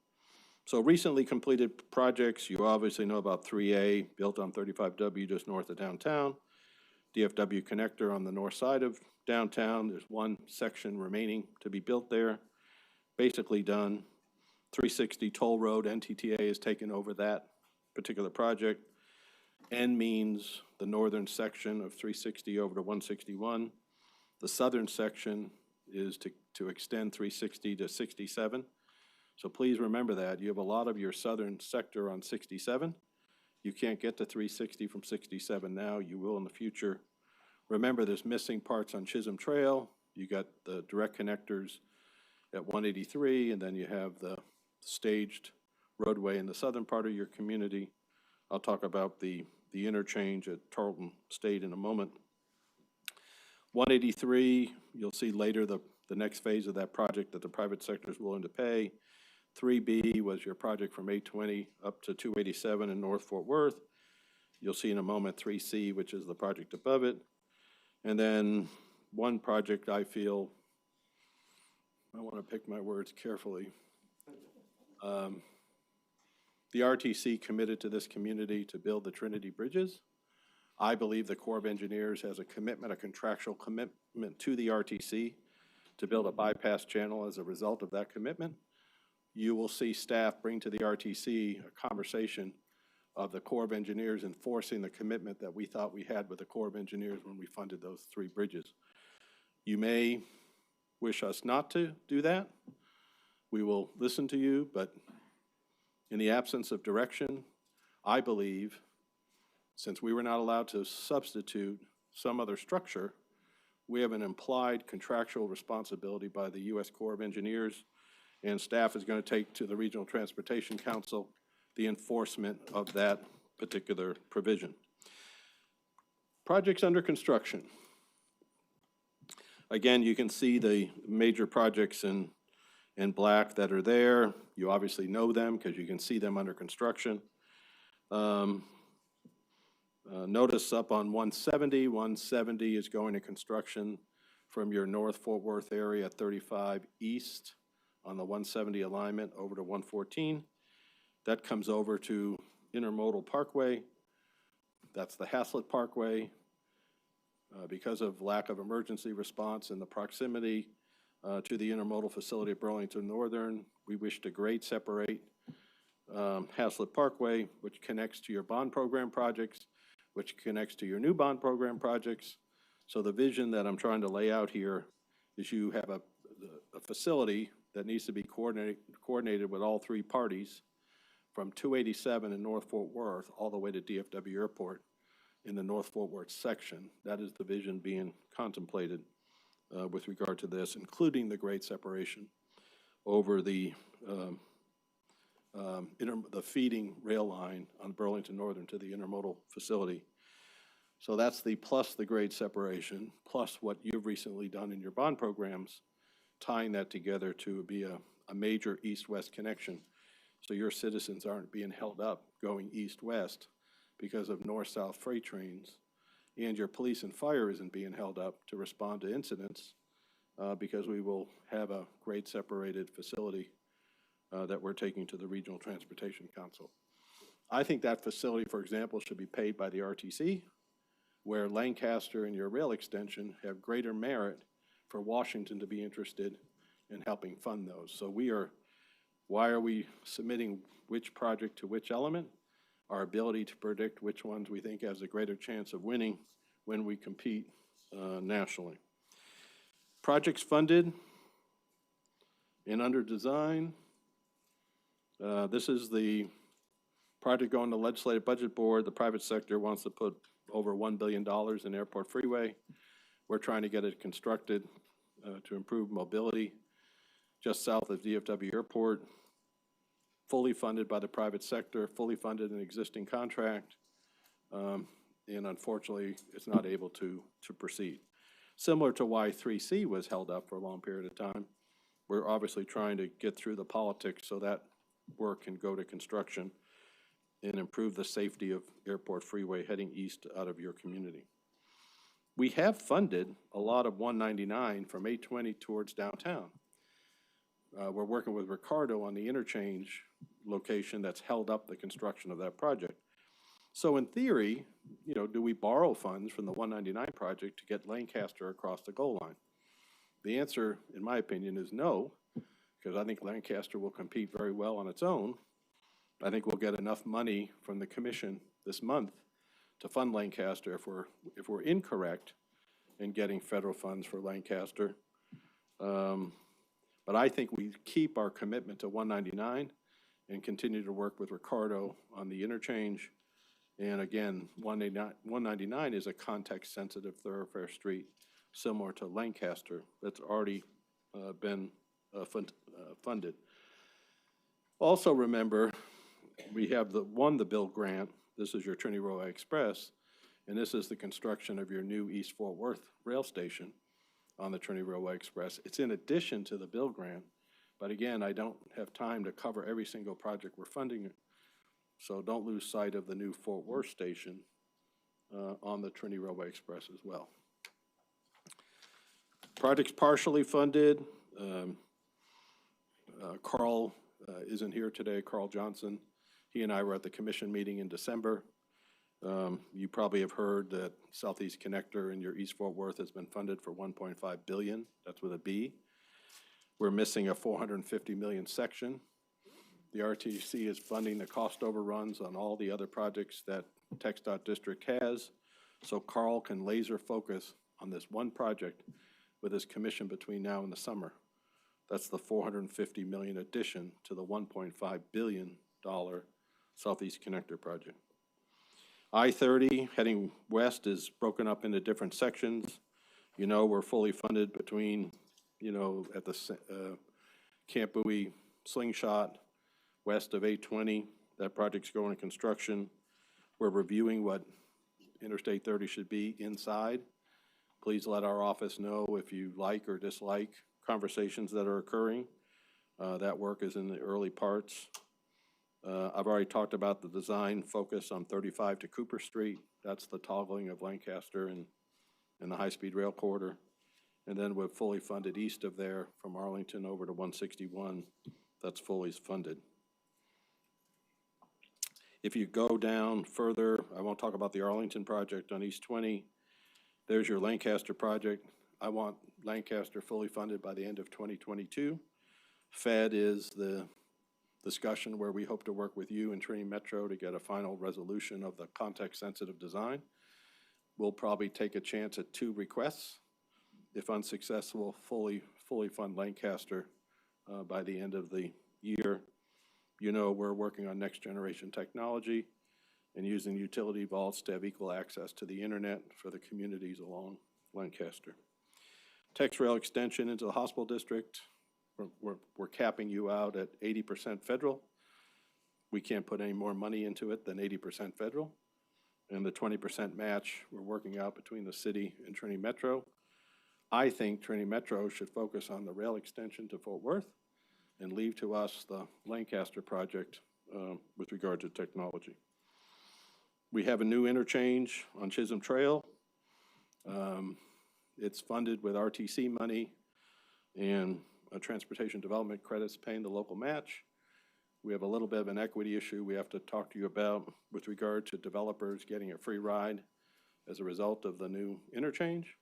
So recently completed projects, you obviously know about 3A, built on 35W just north of downtown. DFW connector on the north side of downtown. There's one section remaining to be built there, basically done. 360 toll road, NTTA has taken over that particular project. N means the northern section of 360 over to 161. The southern section is to extend 360 to 67. So please remember that. You have a lot of your southern sector on 67. You can't get to 360 from 67 now. You will in the future. Remember, there's missing parts on Chisholm Trail. You got the direct connectors at 183, and then you have the staged roadway in the southern part of your community. I'll talk about the interchange at Tarleton State in a moment. 183, you'll see later the next phase of that project that the private sector is willing to pay. 3B was your project from 820 up to 287 in North Fort Worth. You'll see in a moment 3C, which is the project above it. And then one project I feel, I want to pick my words carefully. The RTC committed to this community to build the Trinity bridges. I believe the Corps of Engineers has a commitment, a contractual commitment to the RTC to build a bypass channel as a result of that commitment. You will see staff bring to the RTC a conversation of the Corps of Engineers enforcing the commitment that we thought we had with the Corps of Engineers when we funded those three bridges. You may wish us not to do that. We will listen to you, but in the absence of direction, I believe, since we were not allowed to substitute some other structure, we have an implied contractual responsibility by the U.S. Corps of Engineers, and staff is going to take to the Regional Transportation Council the enforcement of that particular provision. Projects under construction. Again, you can see the major projects in black that are there. You obviously know them because you can see them under construction. Notice up on 170 is going to construction from your North Fort Worth area 35 east on the 170 alignment over to 114. That comes over to Intermodal Parkway. That's the Haslett Parkway. Because of lack of emergency response and the proximity to the intermodal facility at Burlington Northern, we wish to grade separate Haslett Parkway, which connects to your bond program projects, which connects to your new bond program projects. So the vision that I'm trying to lay out here is you have a facility that needs to be coordinated with all three parties from 287 in North Fort Worth all the way to DFW Airport in the North Fort Worth section. That is the vision being contemplated with regard to this, including the grade separation over the feeding rail line on Burlington Northern to the intermodal facility. So that's the plus the grade separation, plus what you've recently done in your bond programs, tying that together to be a major east-west connection. So your citizens aren't being held up going east-west because of north-south freight trains, and your police and fire isn't being held up to respond to incidents because we will have a grade separated facility that we're taking to the Regional Transportation Council. I think that facility, for example, should be paid by the RTC, where Lancaster and your rail extension have greater merit for Washington to be interested in helping fund those. So why are we submitting which project to which element? Our ability to predict which ones we think has a greater chance of winning when we compete nationally. Projects funded and under design. This is the project going to Legislative Budget Board. The private sector wants to put over $1 billion in Airport Freeway. We're trying to get it constructed to improve mobility just south of DFW Airport. fully funded by the private sector, fully funded in existing contract, and unfortunately, it's not able to proceed. Similar to why 3C was held up for a long period of time, we're obviously trying to get through the politics so that work can go to construction and improve the safety of Airport Freeway heading east out of your community. We have funded a lot of 199 from 820 towards downtown. We're working with Ricardo on the Interchange location that's held up the construction of that project. So in theory, you know, do we borrow funds from the 199 project to get Lancaster across the goal line? The answer, in my opinion, is no, because I think Lancaster will compete very well on its own. I think we'll get enough money from the commission this month to fund Lancaster if we're incorrect in getting federal funds for Lancaster. But I think we keep our commitment to 199 and continue to work with Ricardo on the interchange. And again, 199 is a context-sensitive thoroughfare street similar to Lancaster that's already been funded. Also remember, we have won the bill grant. This is your Trinity Railway Express, and this is the construction of your new East Fort Worth rail station on the Trinity Railway Express. It's in addition to the bill grant, but again, I don't have time to cover every single project we're funding, so don't lose sight of the new Fort Worth station on the Trinity Railway Express as well. Projects partially funded. Carl isn't here today, Carl Johnson. He and I were at the commission meeting in December. You probably have heard that Southeast Connector in your East Fort Worth has been funded for $1.5 billion. That's with a B. We're missing a $450 million section. The RTC is funding the cost overruns on all the other projects that TxDOT District has, so Carl can laser focus on this one project with his commission between now and the summer. That's the $450 million addition to the $1.5 billion Southeast Connector project. I30 heading west is broken up into different sections. You know, we're fully funded between, you know, at the Camp Bowie Slingshot, west of 820. That project's going to construction. We're reviewing what Interstate 30 should be inside. Please let our office know if you like or dislike conversations that are occurring. That work is in the early parts. I've already talked about the design focus on 35 to Cooper Street. That's the toggling of Lancaster and the high-speed rail corridor. And then we're fully funded east of there from Arlington over to 161. That's fully funded. If you go down further, I won't talk about the Arlington project on East 20. There's your Lancaster project. I want Lancaster fully funded by the end of 2022. Fed is the discussion where we hope to work with you and Trinity Metro to get a final resolution of the context-sensitive design. We'll probably take a chance at 2 requests. If unsuccessful, fully fund Lancaster by the end of the year. You know, we're working on next generation technology and using utility vaults to have equal access to the internet for the communities along Lancaster. Tex Rail extension into the hospital district. We're capping you out at 80% federal. We can't put any more money into it than 80% federal. And the 20% match we're working out between the city and Trinity Metro. I think Trinity Metro should focus on the rail extension to Fort Worth and leave to us the Lancaster project with regard to technology. We have a new interchange on Chisholm Trail. It's funded with RTC money and transportation development credits paying the local match. We have a little bit of an equity issue we have to talk to you about with regard to developers getting a free ride as a result of the new interchange.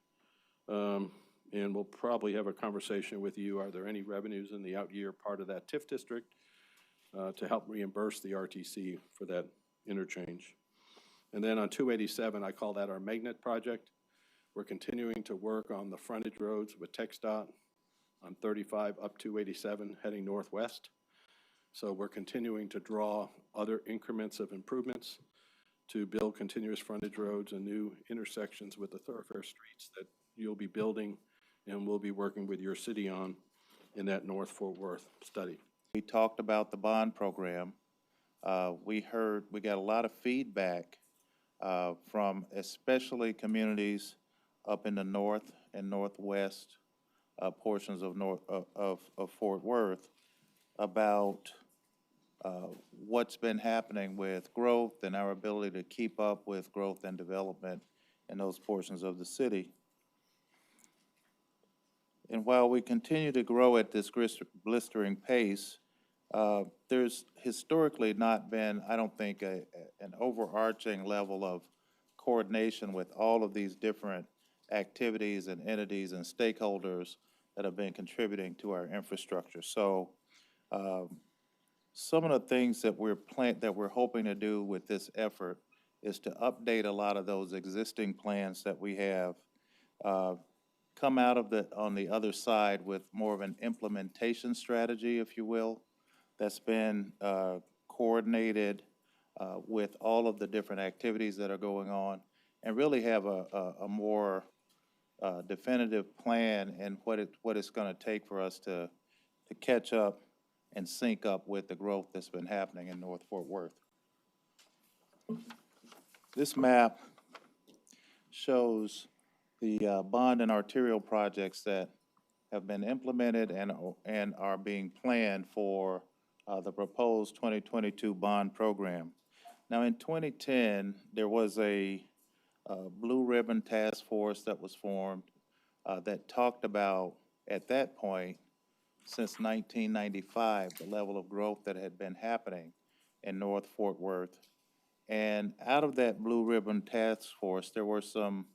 And we'll probably have a conversation with you. Are there any revenues in the out year part of that TIF district to help reimburse the RTC for that interchange? And then on 287, I call that our magnet project. We're continuing to work on the frontage roads with TxDOT on 35 up 287 heading northwest. So we're continuing to draw other increments of improvements to build continuous frontage roads and new intersections with the thoroughfare streets that you'll be building and we'll be working with your city on in that North Fort Worth study. we talked about the bond program, we got a lot of feedback from especially communities up in the north and northwest portions of of Fort Worth about what's been happening with growth and our ability to keep up with growth and development in those portions of the city. And while we continue to grow at this blistering pace, there's historically not been, I don't think, an overarching level of coordination with all of these different activities and entities and stakeholders that have been contributing to our infrastructure. So some of the things that we're hoping to do with this effort is to update a lot of those existing plans that we have, come out of on the other side with more of an implementation strategy, if you will, that's been coordinated with all of the different activities that are going on, and really have a more definitive plan and what it's going to take for us to catch up and sync up with the growth that's been happening in North Fort Worth. This map shows the bond and arterial projects that have been implemented and are being planned for the proposed 2022 bond program. Now, in 2010, there was a blue ribbon task force that was formed that talked about, at that point, since 1995, the level of growth that had been happening in North Fort Worth. And out of that blue ribbon task force, there were some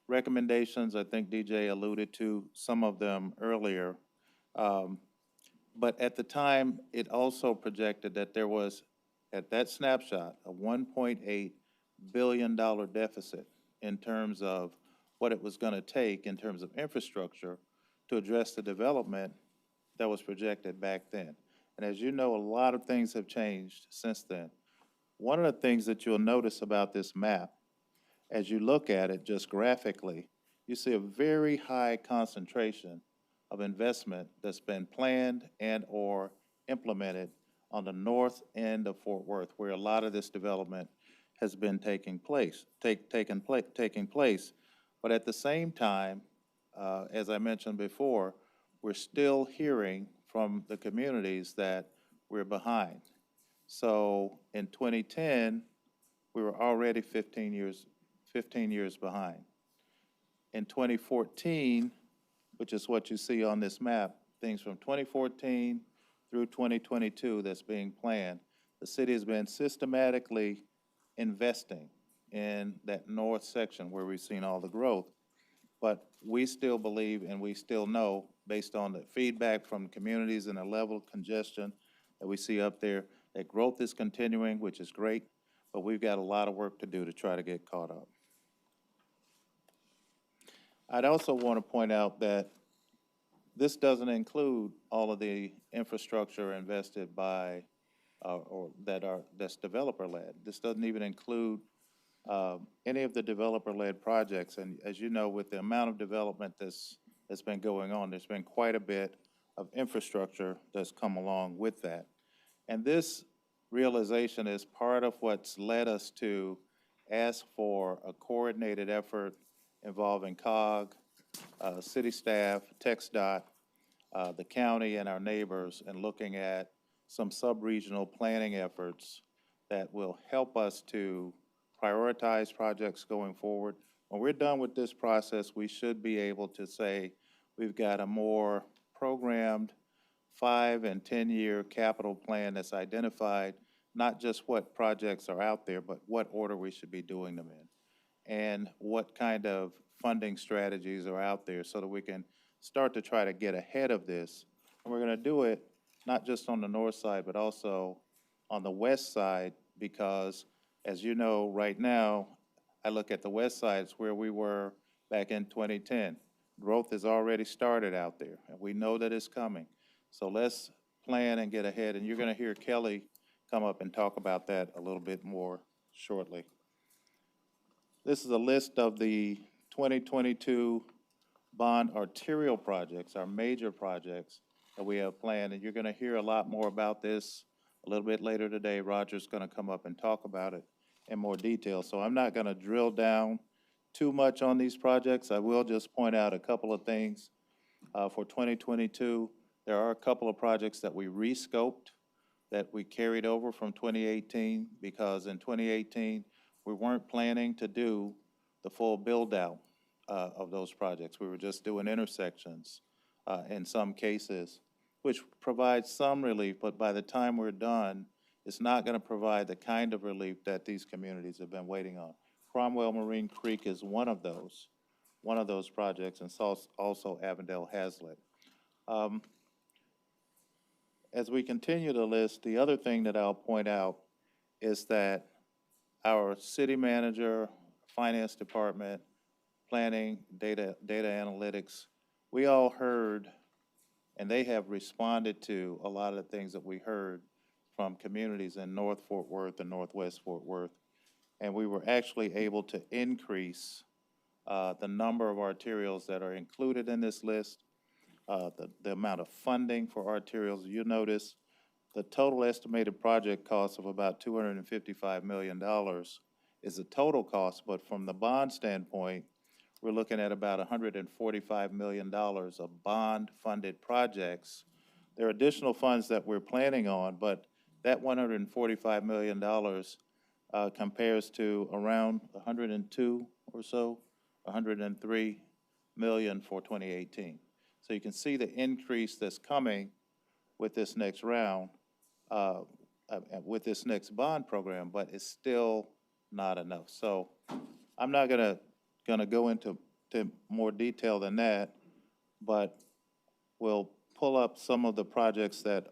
recommendations. I think DJ alluded to some of them earlier. But at the time, it also projected that there was, at that snapshot, a $1.8 billion deficit in terms of what it was going to take in terms of infrastructure to address the development that was projected back then. And as you know, a lot of things have changed since then. One of the things that you'll notice about this map, as you look at it just graphically, you see a very high concentration of investment that's been planned and or implemented on the north end of Fort Worth, where a lot of this development has been taking place. But at the same time, as I mentioned before, we're still hearing from the communities that we're behind. So in 2010, we were already 15 years behind. In 2014, which is what you see on this map, things from 2014 through 2022 that's being planned, the city has been systematically investing in that north section where we've seen all the growth. But we still believe and we still know, based on the feedback from communities and the level of congestion that we see up there, that growth is continuing, which is great, but we've got a lot of work to do to try to get caught up. I'd also want to point out that this doesn't include all of the infrastructure invested by, that's developer-led. This doesn't even include any of the developer-led projects. And as you know, with the amount of development that's been going on, there's been quite a bit of infrastructure that's come along with that. And this realization is part of what's led us to ask for a coordinated effort involving COG, city staff, TxDOT, the county, and our neighbors, and looking at some sub-regional planning efforts that will help us to prioritize projects going forward. When we're done with this process, we should be able to say we've got a more programmed 5- and 10-year capital plan that's identified not just what projects are out there, but what order we should be doing them in, and what kind of funding strategies are out there so that we can start to try to get ahead of this. And we're going to do it not just on the north side, but also on the west side, because as you know, right now, I look at the west side, it's where we were back in 2010. Growth has already started out there, and we know that it's coming. So let's plan and get ahead, and you're going to hear Kelly come up and talk about that a little bit more shortly. This is a list of the 2022 bond arterial projects, our major projects, that we have planned, and you're gonna hear a lot more about this a little bit later today. Roger's gonna come up and talk about it in more detail, so I'm not gonna drill down too much on these projects. I will just point out a couple of things. For 2022, there are a couple of projects that we rescoped, that we carried over from 2018, because in 2018, we weren't planning to do the full build-out of those projects. We were just doing intersections in some cases, which provides some relief, but by the time we're done, it's not going to provide the kind of relief that these communities have been waiting on. Cromwell Marine Creek is one of those projects, and also Avondale Hazlet. As we continue the list, the other thing that I'll point out is that our city manager, finance department, planning, data analytics, we all heard, and they have responded to a lot of the things that we heard from communities in North Fort Worth and Northwest Fort Worth. And we were actually able to increase the number of arterials that are included in this list, the amount of funding for arterials. You notice the total estimated project cost of about $255 million is the total cost, but from the bond standpoint, we're looking at about $145 million of bond-funded projects. There are additional funds that we're planning on, but that $145 million compares to around 102 or so, 103 million for 2018. So you can see the increase that's coming with this next round, with this next bond program, but it's still not enough. So I'm not gonna go into more detail than that, but we'll pull up some of the projects that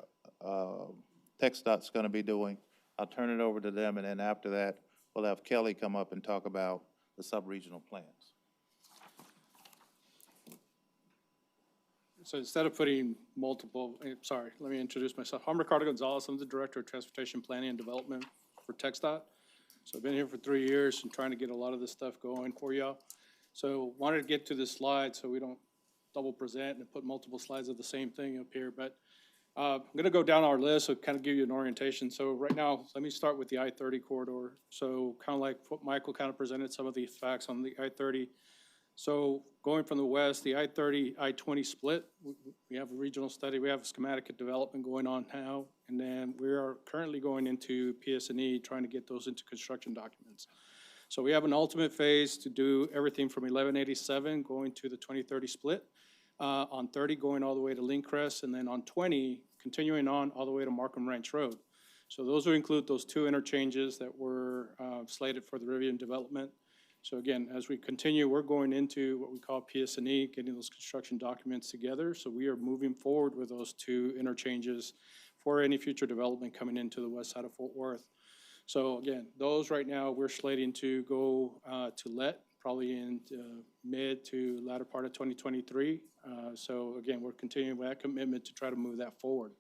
TxDOT's gonna be doing. I'll turn it over to them, and then after that, we'll have Kelly come up and talk about the sub-regional plans. So instead of putting multiple, sorry, let me introduce myself. I'm Ricardo Gonzalez. I'm the Director of Transportation Planning and Development for TxDOT. So I've been here for 3 years and trying to get a lot of this stuff going for y'all. So wanted to get to this slide so we don't double present and put multiple slides of the same thing up here. But I'm going to go down our list so kind of give you an orientation. So right now, let me start with the I30 corridor. So kind of like what Michael kind of presented some of the facts on the I30. So going from the west, the I30, I20 split, we have a regional study, we have a schematic development going on now, and then we are currently going into PS&E, trying to get those into construction documents. So we have an ultimate phase to do everything from 1187 going to the 2030 split, on 30 going all the way to Lincrest, and then on 20 continuing on all the way to Markham Ranch Road. So those will include those two interchanges that were slated for the Rivian development. So again, as we continue, we're going into what we call PS&E, getting those construction documents together. So we are moving forward with those two interchanges for any future development coming into the west side of Fort Worth. So again, those right now we're slating to go to let probably in mid to latter part of 2023. So again, we're continuing with that commitment to try to move that forward.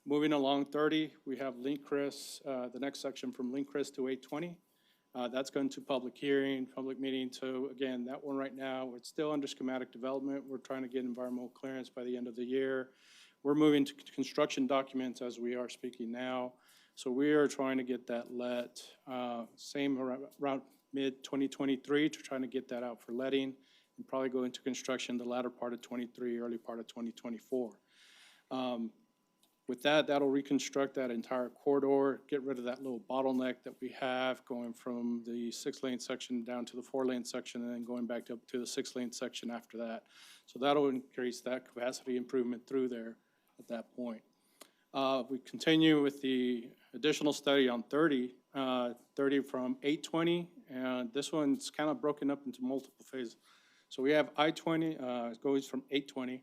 Moving along 30, we have Lincrest, the next section from Lincrest to 820. That's going to public hearing, public meeting. So again, that one right now, it's still under schematic development. We're trying to get environmental clearance by the end of the year. We're moving to construction documents as we are speaking now. So we are trying to get that let, same around mid-2023 to trying to get that out for letting and probably go into construction the latter part of 23, early part of 2024. With that, that'll reconstruct that entire corridor, get rid of that little bottleneck that we have going from the 6-lane section down to the 4-lane section and then going back up to the 6-lane section after that. So that'll increase that capacity improvement through there at that point. We continue with the additional study on 30 from 820, and this one's kind of broken up into multiple phases. So we have I-20, it goes from 820.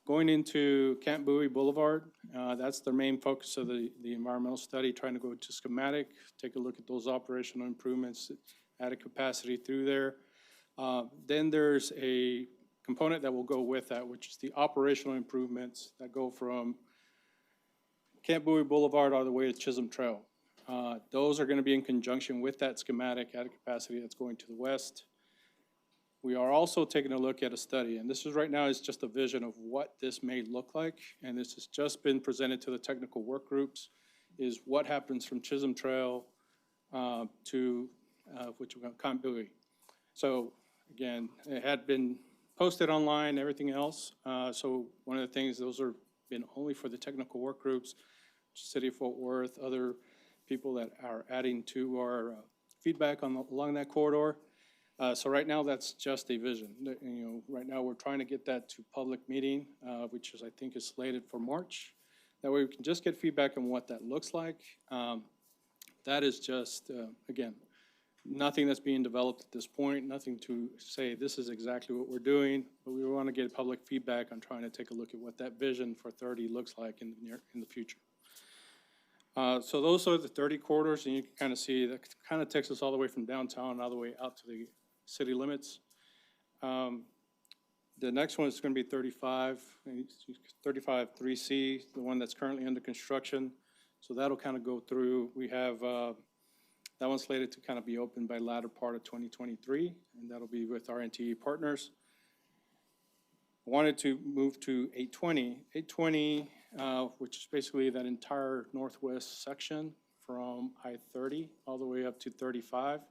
Going into Camp Bowie Boulevard, that's the main focus of the environmental study, trying to go to schematic, take a look at those operational improvements, added capacity through there. Then there's a component that will go with that, which is the operational improvements that go from Camp Bowie Boulevard all the way to Chisholm Trail. Those are going to be in conjunction with that schematic added capacity that's going to the west. We are also taking a look at a study, and this is right now is just a vision of what this may look like, and this has just been presented to the technical work groups, is what happens from Chisholm Trail to which we're going to continuity. So again, it had been posted online, everything else. So one of the things, those are been only for the technical work groups, City of Fort Worth, other people that are adding to our feedback along that corridor. So right now, that's just a vision. Right now, we're trying to get that to public meeting, which is, I think, is slated for March. That way we can just get feedback on what that looks like. That is just, again, nothing that's being developed at this point, nothing to say this is exactly what we're doing, but we want to get public feedback on trying to take a look at what that vision for 30 looks like in the future. So those are the 30 corridors, and you can kind of see that kind of takes us all the way from downtown all the way out to the city limits. The next one is going to be 35 3C, the one that's currently under construction. So that'll kind of go through. We have that one's slated to kind of be open by latter part of 2023, and that'll be with our NTE partners. I wanted to move to 820. 820, which is basically that entire northwest section from I30 all the way up to 35.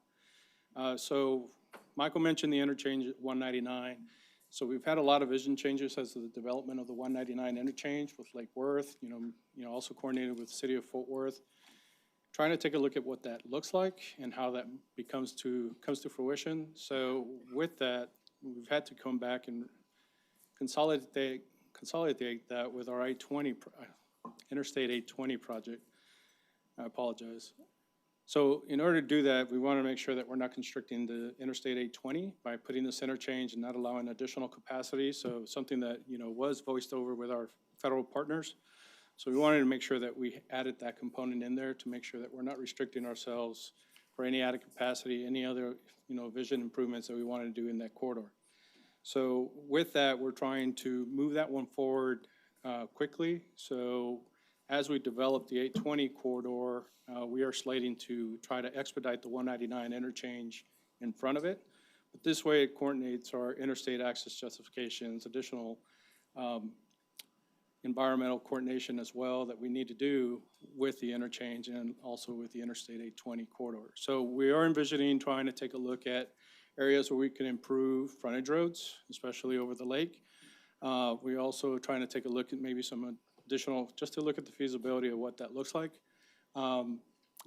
So Michael mentioned the interchange at 199. So we've had a lot of vision changes as to the development of the 199 interchange with Lake Worth, also coordinated with the City of Fort Worth, trying to take a look at what that looks like and how that comes to fruition. So with that, we've had to come back and consolidate that with our I-20, Interstate 820 project. I apologize. So in order to do that, we want to make sure that we're not constricting the Interstate 820 by putting this interchange and not allowing additional capacity. So something that, was voiced over with our federal partners. So we wanted to make sure that we added that component in there to make sure that we're not restricting ourselves for any added capacity, any other, vision improvements that we want to do in that corridor. So with that, we're trying to move that one forward quickly. So as we develop the 820 corridor, we are slating to try to expedite the 199 interchange in front of it. But this way it coordinates our interstate access justifications, additional environmental coordination as well that we need to do with the interchange and also with the Interstate 820 corridor. So we are envisioning trying to take a look at areas where we can improve frontage roads, especially over the lake. We also trying to take a look at maybe some additional, just to look at the feasibility of what that looks like.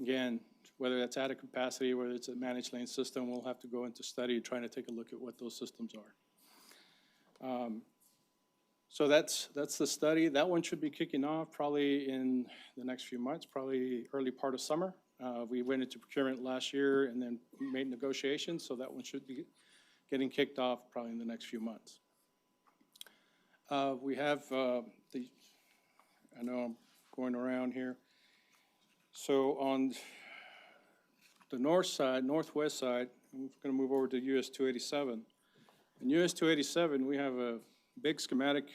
Again, whether that's added capacity, whether it's a managed lane system, we'll have to go into study trying to take a look at what those systems are. So that's the study. That one should be kicking off probably in the next few months, probably early part of summer. We went into procurement last year and then made negotiations, so that one should be getting kicked off probably in the next few months. We have I know I'm going around here. So on the north side, northwest side, I'm going to move over to US 287. In US 287, we have a big schematic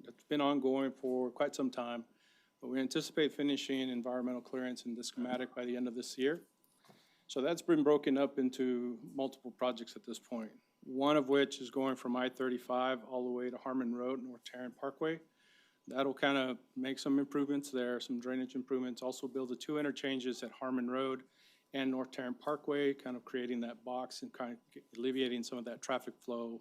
that's been ongoing for quite some time, but we anticipate finishing environmental clearance in the schematic by the end of this year. So that's been broken up into multiple projects at this point, one of which is going from I-35 all the way to Harmon Road, North Tarrant Parkway. That'll kind of make some improvements there, some drainage improvements, also build the two interchanges at Harmon Road and North Tarrant Parkway, kind of creating that box and kind of alleviating some of that traffic flow.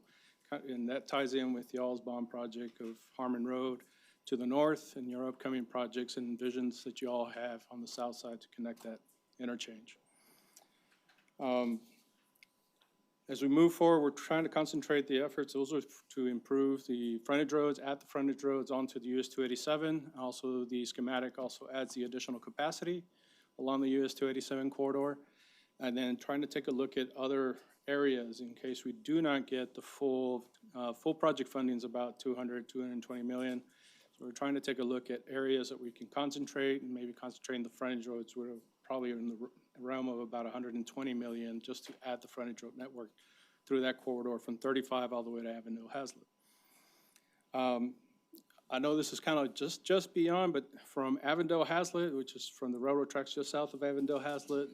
And that ties in with the Allsbaum project of Harmon Road to the north and your upcoming projects and visions that you all have on the south side to connect that interchange. As we move forward, we're trying to concentrate the efforts also to improve the frontage roads, at the frontage roads onto the US 287. Also, the schematic also adds the additional capacity along the US 287 corridor. And then trying to take a look at other areas in case we do not get the full project funding is about 220 million. So we're trying to take a look at areas that we can concentrate and maybe concentrate in the frontage roads. We're probably in the realm of about 120 million just to add the frontage road network through that corridor from 35 all the way to Avondale Hazlet. I know this is kind of just beyond, but from Avondale Hazlet, which is from the railroad tracks just south of Avondale Hazlet,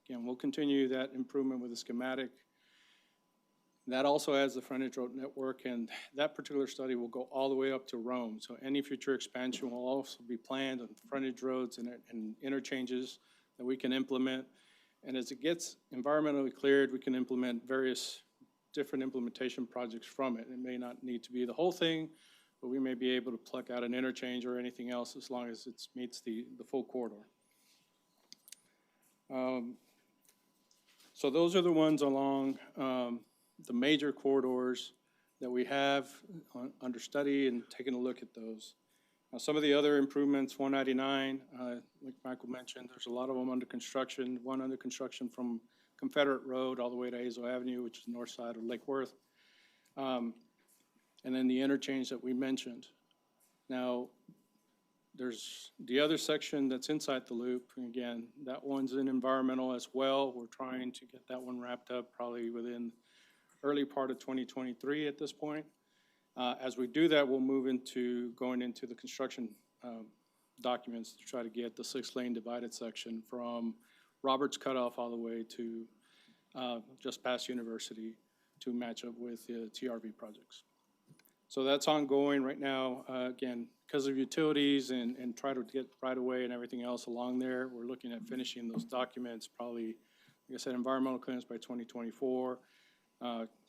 again, we'll continue that improvement with the schematic. That also adds the frontage road network, and that particular study will go all the way up to Rome. So any future expansion will also be planned on frontage roads and interchanges that we can implement. And as it gets environmentally cleared, we can implement various different implementation projects from it. It may not need to be the whole thing, but we may be able to pluck out an interchange or anything else as long as it meets the full corridor. So those are the ones along the major corridors that we have under study and taking a look at those. Now, some of the other improvements, 199, like Michael mentioned, there's a lot of them under construction. One under construction from Confederate Road all the way to Hazel Avenue, which is the north side of Lake Worth. And then the interchange that we mentioned. Now, there's the other section that's inside the loop. And again, that one's in environmental as well. We're trying to get that one wrapped up probably within early part of 2023 at this point. As we do that, we'll move into going into the construction documents to try to get the 6-lane divided section from Roberts Cutoff all the way to just past University to match up with the TRV projects. So that's ongoing right now. Again, because of utilities and try to get right away and everything else along there, we're looking at finishing those documents probably, like I said, environmental clearance by 2024.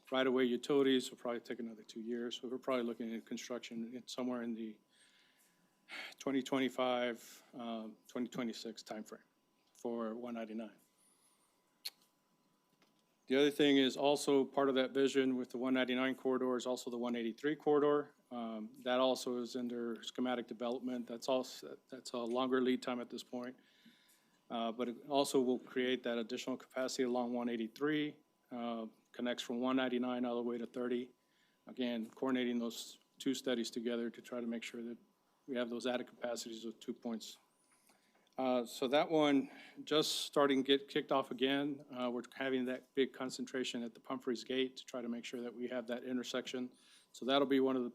Right-of-way utilities will probably take another 2 years. So we're probably looking at construction somewhere in the 2025, 2026 timeframe for 199. The other thing is also part of that vision with the 199 corridor is also the 183 corridor. That also is under schematic development. That's a longer lead time at this point. But it also will create that additional capacity along 183. Connects from 199 all the way to 30. Again, coordinating those two studies together to try to make sure that we have those added capacities of 2 points. So that one just starting to get kicked off again. We're having that big concentration at the Pumphrey's Gate to try to make sure that we have that intersection. So that'll be one of the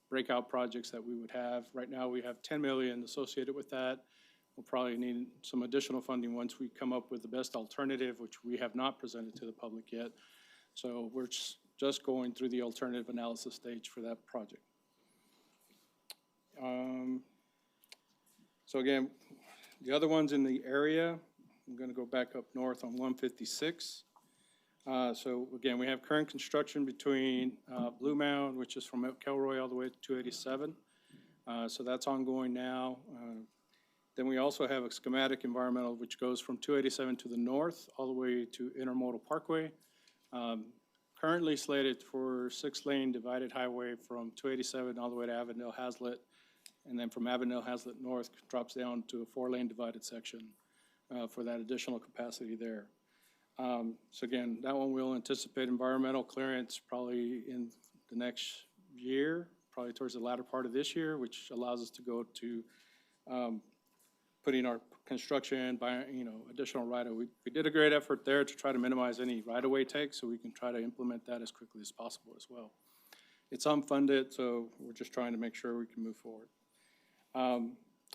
breakout projects that we would have. Right now we have 10 million associated with that. We'll probably need some additional funding once we come up with the best alternative, which we have not presented to the public yet. So we're just going through the alternative analysis stage for that project. So again, the other ones in the area, I'm going to go back up north on 156. So again, we have current construction between Blue Mound, which is from Kelroy all the way to 287. So that's ongoing now. Then we also have a schematic environmental, which goes from 287 to the north all the way to Intermodal Parkway. Currently slated for 6-lane divided highway from 287 all the way to Avondale Hazlitt, and then from Avondale Hazlitt North drops down to a 4-lane divided section for that additional capacity there. So again, that one we'll anticipate environmental clearance probably in the next year, probably towards the latter part of this year, which allows us to go to putting our construction by, additional right-of-way. We did a great effort there to try to minimize any right-of-way takes, so we can try to implement that as quickly as possible as well. It's unfunded, so we're just trying to make sure we can move forward.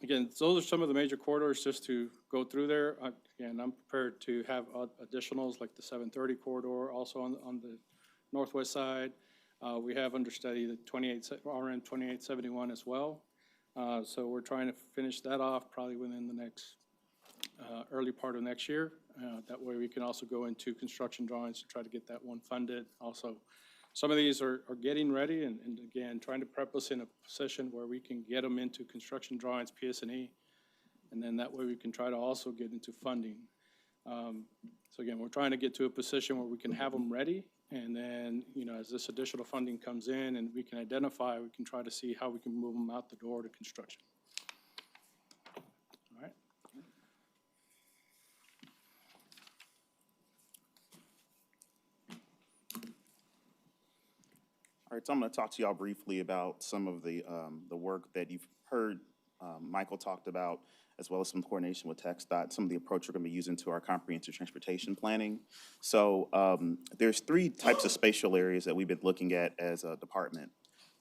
Again, those are some of the major corridors just to go through there. Again, I'm prepared to have additionals like the 730 corridor, also on the northwest side. We have under study the RN 2871 as well. So we're trying to finish that off probably within the next early part of next year. That way we can also go into construction drawings to try to get that one funded. Also, some of these are getting ready and again, trying to prep us in a position where we can get them into construction drawings, PS&E, and then that way we can try to also get into funding. So again, we're trying to get to a position where we can have them ready, and then, as this additional funding comes in and we can identify, we can try to see how we can move them out the door to construction. All right. All right, so I'm going to talk to y'all briefly about some of the work that you've heard Michael talked about, as well as some coordination with TxDOT, some of the approach we're going to be using to our comprehensive transportation planning. So there's 3 types of spatial areas that we've been looking at as a department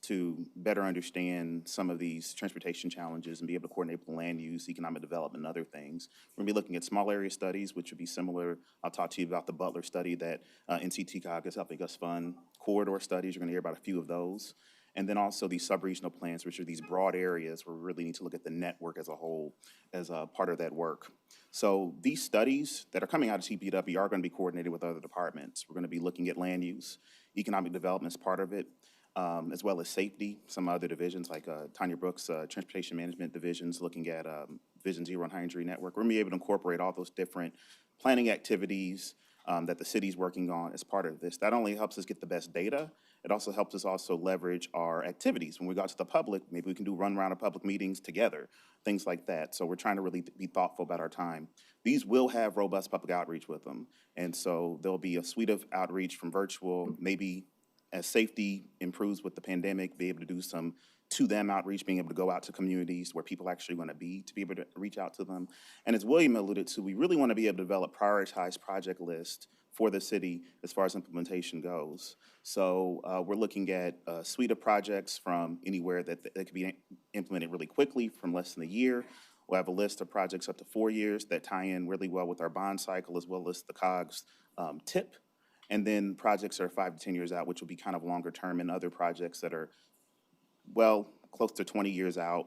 to better understand some of these transportation challenges and be able to coordinate with the land use, economic development, and other things. We're gonna be looking at small area studies, which would be similar. I'll talk to you about the Butler study that NCTCOG is helping us fund. Corridor studies, you're gonna hear about a few of those. And then also these sub-regional plans, which are these broad areas where we really need to look at the network as a whole as a part of that work. So these studies that are coming out of TPW are gonna be coordinated with other departments. We're gonna be looking at land use, economic development is part of it, as well as safety, some other divisions like Tanya Brooks' Transportation Management Divisions, looking at Vision Zero and High Injury Network. We're gonna be able to incorporate all those different planning activities that the city's working on as part of this. That only helps us get the best data, it also helps us also leverage our activities. When we go out to the public, maybe we can do run around of public meetings together, things like that. So we're trying to really be thoughtful about our time. These will have robust public outreach with them. And so there'll be a suite of outreach from virtual, maybe as safety improves with the pandemic, be able to do some to them outreach, being able to go out to communities where people actually want to be to able to reach out to them. And as William alluded to, we really want to be able to develop prioritized project lists for the city as far as implementation goes. So we're looking at a suite of projects from anywhere that could be implemented really quickly from less than a year. We'll have a list of projects up to 4 years that tie in really well with our bond cycle as well as the COGS tip. And then projects that are 5 to 10 years out, which will be kind of longer term, and other projects that are, well, close to 20 years out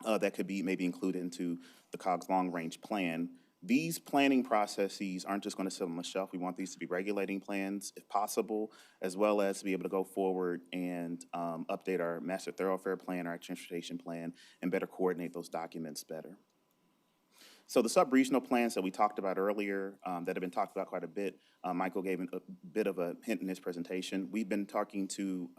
that could be maybe included into the COGS long-range plan. These planning processes aren't just going to sit on the shelf. We want these to be regulating plans, if possible, as well as to be able to go forward and update our master thoroughfare plan, our transportation plan, and better coordinate those documents better. So the sub-regional plans that we talked about earlier, that have been talked about quite a bit, Michael gave a bit of a hint in his presentation. We've been talking to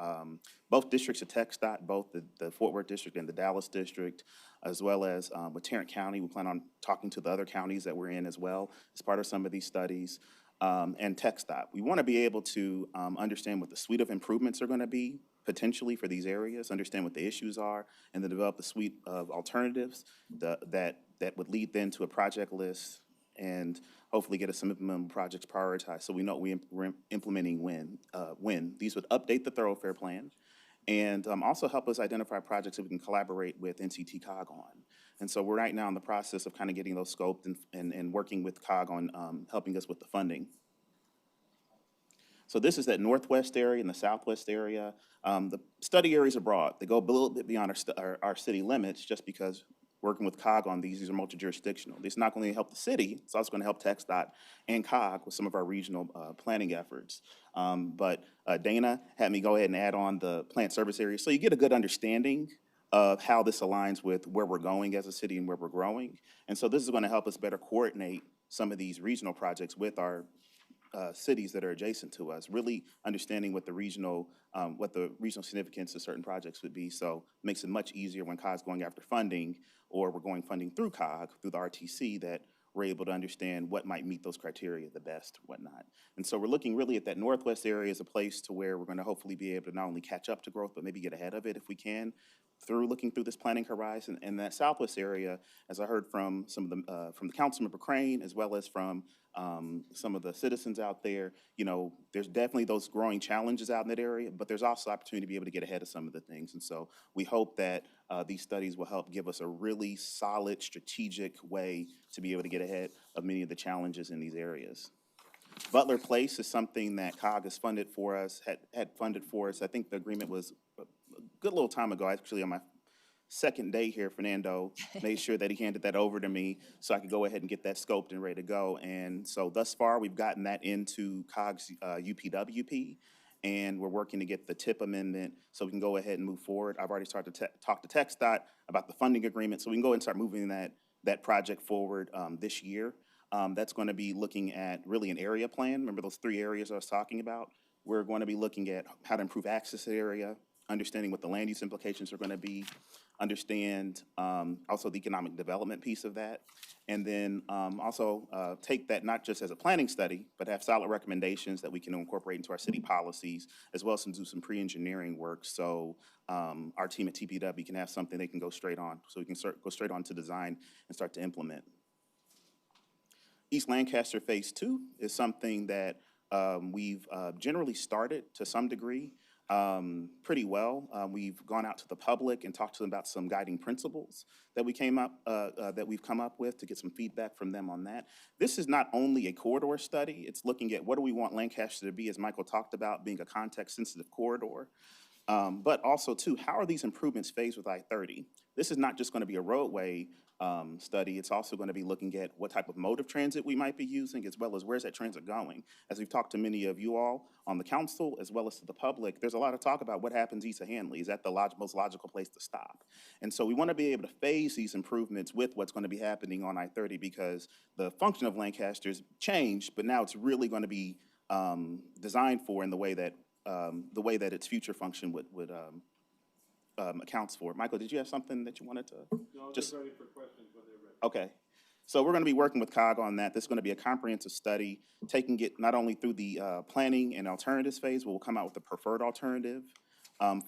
both districts of TxDOT, both the Fort Worth District and the Dallas District, as well as with Tarrant County. We plan on talking to the other counties that we're in as well as part of some of these studies, and TxDOT. We want to be able to understand what the suite of improvements are going to be potentially for these areas, understand what the issues are, and then develop a suite of alternatives that would lead then to a project list and hopefully get us some implementable projects prioritized so we know we're implementing when. These would update the thoroughfare plan and also help us identify projects that we can collaborate with NCT-COG on. And so we're right now in the process of kind of getting those scoped and working with COG on helping us with the funding. So this is that northwest area and the southwest area. The study areas are broad. They go a little bit beyond our city limits just because working with COG on these are multi-jurisdictional. It's not going to help the city, it's also going to help TxDOT and COG with some of our regional planning efforts. But Dana had me go ahead and add on the plant service area so you get a good understanding of how this aligns with where we're going as a city and where we're growing. And so this is going to help us better coordinate some of these regional projects with our cities that are adjacent to us, really understanding what the regional significance of certain projects would be. So it makes it much easier when COG's going after funding or we're going funding through COG, through the RTC, that we're able to understand what might meet those criteria the best, whatnot. And so we're looking really at that northwest area as a place to where we're going to hopefully be able to not only catch up to growth, but maybe get ahead of it if we can, through looking through this planning horizon. And that southwest area, as I heard from some of the from the Councilmember Crane, as well as from some of the citizens out there, you know, there's definitely those growing challenges out in that area, but there's also opportunity to be able to get ahead of some of the things. And so we hope that these studies will help give us a really solid strategic way to be able to get ahead of many of the challenges in these areas. Butler Place is something that COG has funded for us, had funded for us. I think the agreement was a good little time ago, actually on my second day here. Fernando made sure that he handed that over to me so I could go ahead and get that scoped and ready to go. And so thus far, we've gotten that into COG's UPWP, and we're working to get the TIP amendment so we can go ahead and move forward. I've already started to talk to TxDOT about the funding agreement, so we can go ahead and start moving that project forward this year. That's going to be looking at really an area plan. Remember those 3 areas I was talking about? We're going to be looking at how to improve access to the area, understanding what the land use implications are going to be, understand also the economic development piece of that, and then also take that not just as a planning study, but have solid recommendations that we can incorporate into our city policies, as well as do some pre-engineering work so our team at TPW can have something they can go straight on, so we can go straight on to design and start to implement. East Lancaster Phase 2 is something that we've generally started to some degree. pretty well. We've gone out to the public and talked to them about some guiding principles that we've come up with to get some feedback from them on that. This is not only a corridor study, it's looking at what do we want Lancaster to be, as Michael talked about, being a context-sensitive corridor. But also, too, how are these improvements phased with I30? This is not just going to be a roadway study. It's also going to be looking at what type of mode of transit we might be using, as well as where's that transit going. As we've talked to many of you all on the council, as well as to the public, there's a lot of talk about what happens east of Hanley. Is that the most logical place to stop? And so we want to be able to phase these improvements with what's going to be happening on I30, because the function of Lancaster's changed, but now it's really going to be designed for in the way that its future function would accounts for. Michael, did you have something that you wanted to? No, just ready for questions when they're ready. Okay. So we're going to be working with COG on that. This is going to be a comprehensive study, taking it not only through the planning and alternatives phase, but we'll come out with the preferred alternative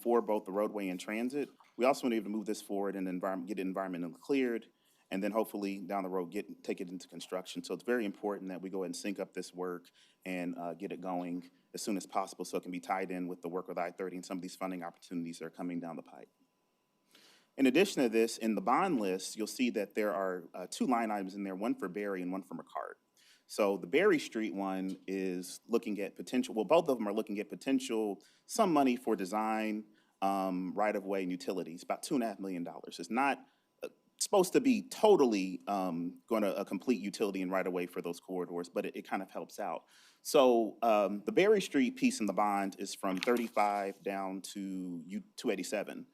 for both the roadway and transit. We also want to be able to move this forward and get it environmentally cleared, and then hopefully down the road take it into construction. So it's very important that we go ahead and sync up this work and get it going as soon as possible so it can be tied in with the work with I30 and some of these funding opportunities that are coming down the pipe. In addition to this, in the bond list, you'll see that there are 2 line items in there, one for Berry and one for Ricardo. So the Berry Street one is looking at potential, well, both of them are looking at potential, some money for design, right-of-way and utilities, about $2.5 million. It's not supposed to be totally going to complete utility and right-of-way for those corridors, but it kind of helps out. So the Berry Street piece in the bond is from 35 down to 287.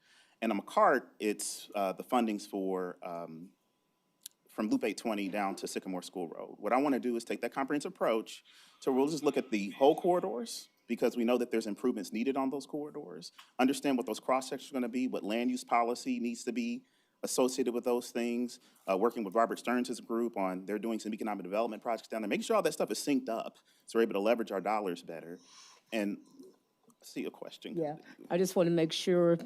And on McCart, it's the funding's for from Loop 820 down to Sycamore School Road. What I want to do is take that comprehensive approach, so we'll just look at the whole corridors, because we know that there's improvements needed on those corridors, understand what those cross-sections are going to be, what land use policy needs to be associated with those things, working with Robert Stearns' group on, they're doing some economic development projects down there, making sure all that stuff is synced up so we're able to leverage our dollars better. And I see a question. Yeah, I just want to make sure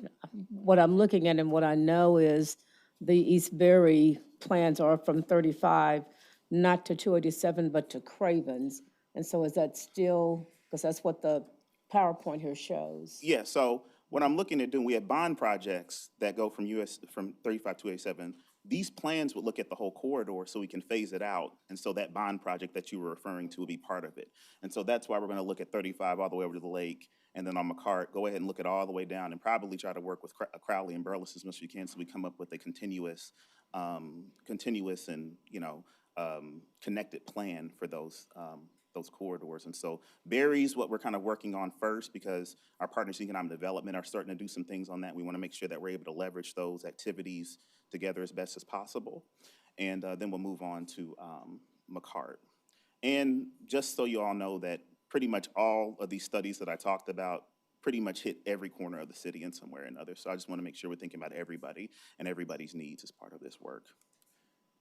what I'm looking at and what I know is the East Berry plans are from 35, not to 287, but to Cravens. And so is that still, because that's what the PowerPoint here shows. Yeah, so what I'm looking at doing, we have bond projects that go from 35 to 287. These plans would look at the whole corridor so we can phase it out. And so that bond project that you were referring to will be part of it. And so that's why we're going to look at 35 all the way over to the lake. And then on McCart, go ahead and look at all the way down and probably try to work with Crowley and Burles as much as you can so we come up with a continuous and, connected plan for those corridors. And so Berry's what we're kind of working on first, because our partners in economic development are starting to do some things on that. We want to make sure that we're able to leverage those activities together as best as possible. And then we'll move on to McCart. And just so you all know that pretty much all of these studies that I talked about pretty much hit every corner of the city in some way or another. So I just want to make sure we're thinking about everybody and everybody's needs as part of this work.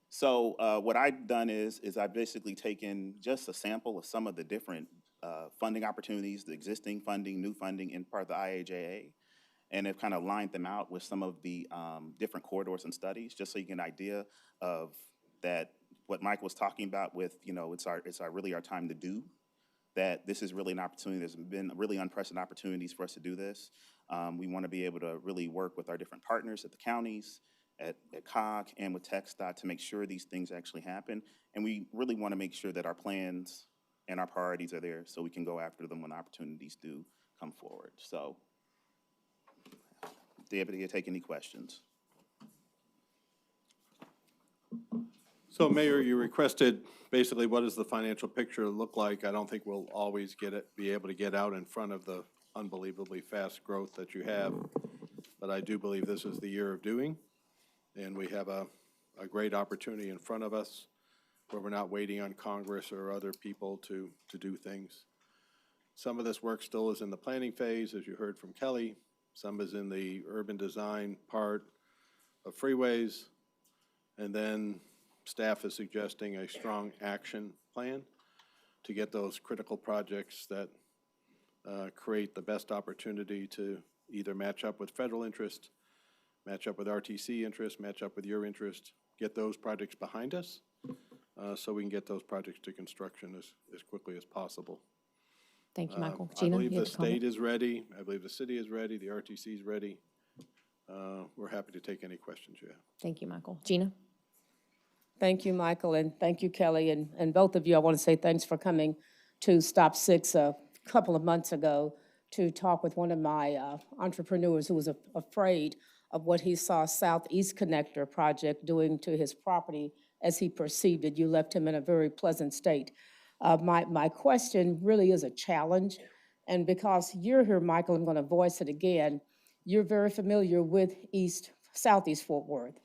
So what I've done is I've basically taken just a sample of some of the different funding opportunities, the existing funding, new funding in part of the IAJA, and have kind of lined them out with some of the different corridors and studies, just so you get an idea of that, what Mike was talking about with, it's really our time to do, that this is really an opportunity. There's been really unprecedented opportunities for us to do this. We want to be able to really work with our different partners at the counties, at COG, and with TxDOT to make sure these things actually happen. And we really want to make sure that our plans and our priorities are there so we can go after them when opportunities do come forward. So, David, do you take any questions? So, Mayor, you requested basically what does the financial picture look like? I don't think we'll always be able to get out in front of the unbelievably fast growth that you have, but I do believe this is the year of doing, and we have a great opportunity in front of us where we're not waiting on Congress or other people to do things. Some of this work still is in the planning phase, as you heard from Kelly. Some is in the urban design part of freeways, and then staff is suggesting a strong action plan to get those critical projects that create the best opportunity to either match up with federal interest, match up with RTC interest, match up with your interest, get those projects behind us so we can get those projects to construction as quickly as possible. Thank you, Michael. I Gina, believe you the have a comment? state is ready. I believe the city is ready. The RTC is ready. We're happy to take any questions you have. Thank you, Michael. Gina? Thank you, Michael, and thank you, Kelly, and both of you. I want to say thanks for coming to Stop Six a couple of months ago to talk with one of my entrepreneurs who was afraid of what he saw Southeast Connector project doing to his property as he perceived it. You left him in a very pleasant state. My question really is a challenge, and because you're here, Michael, I'm going to voice it again. You're very familiar with Southeast Fort Worth.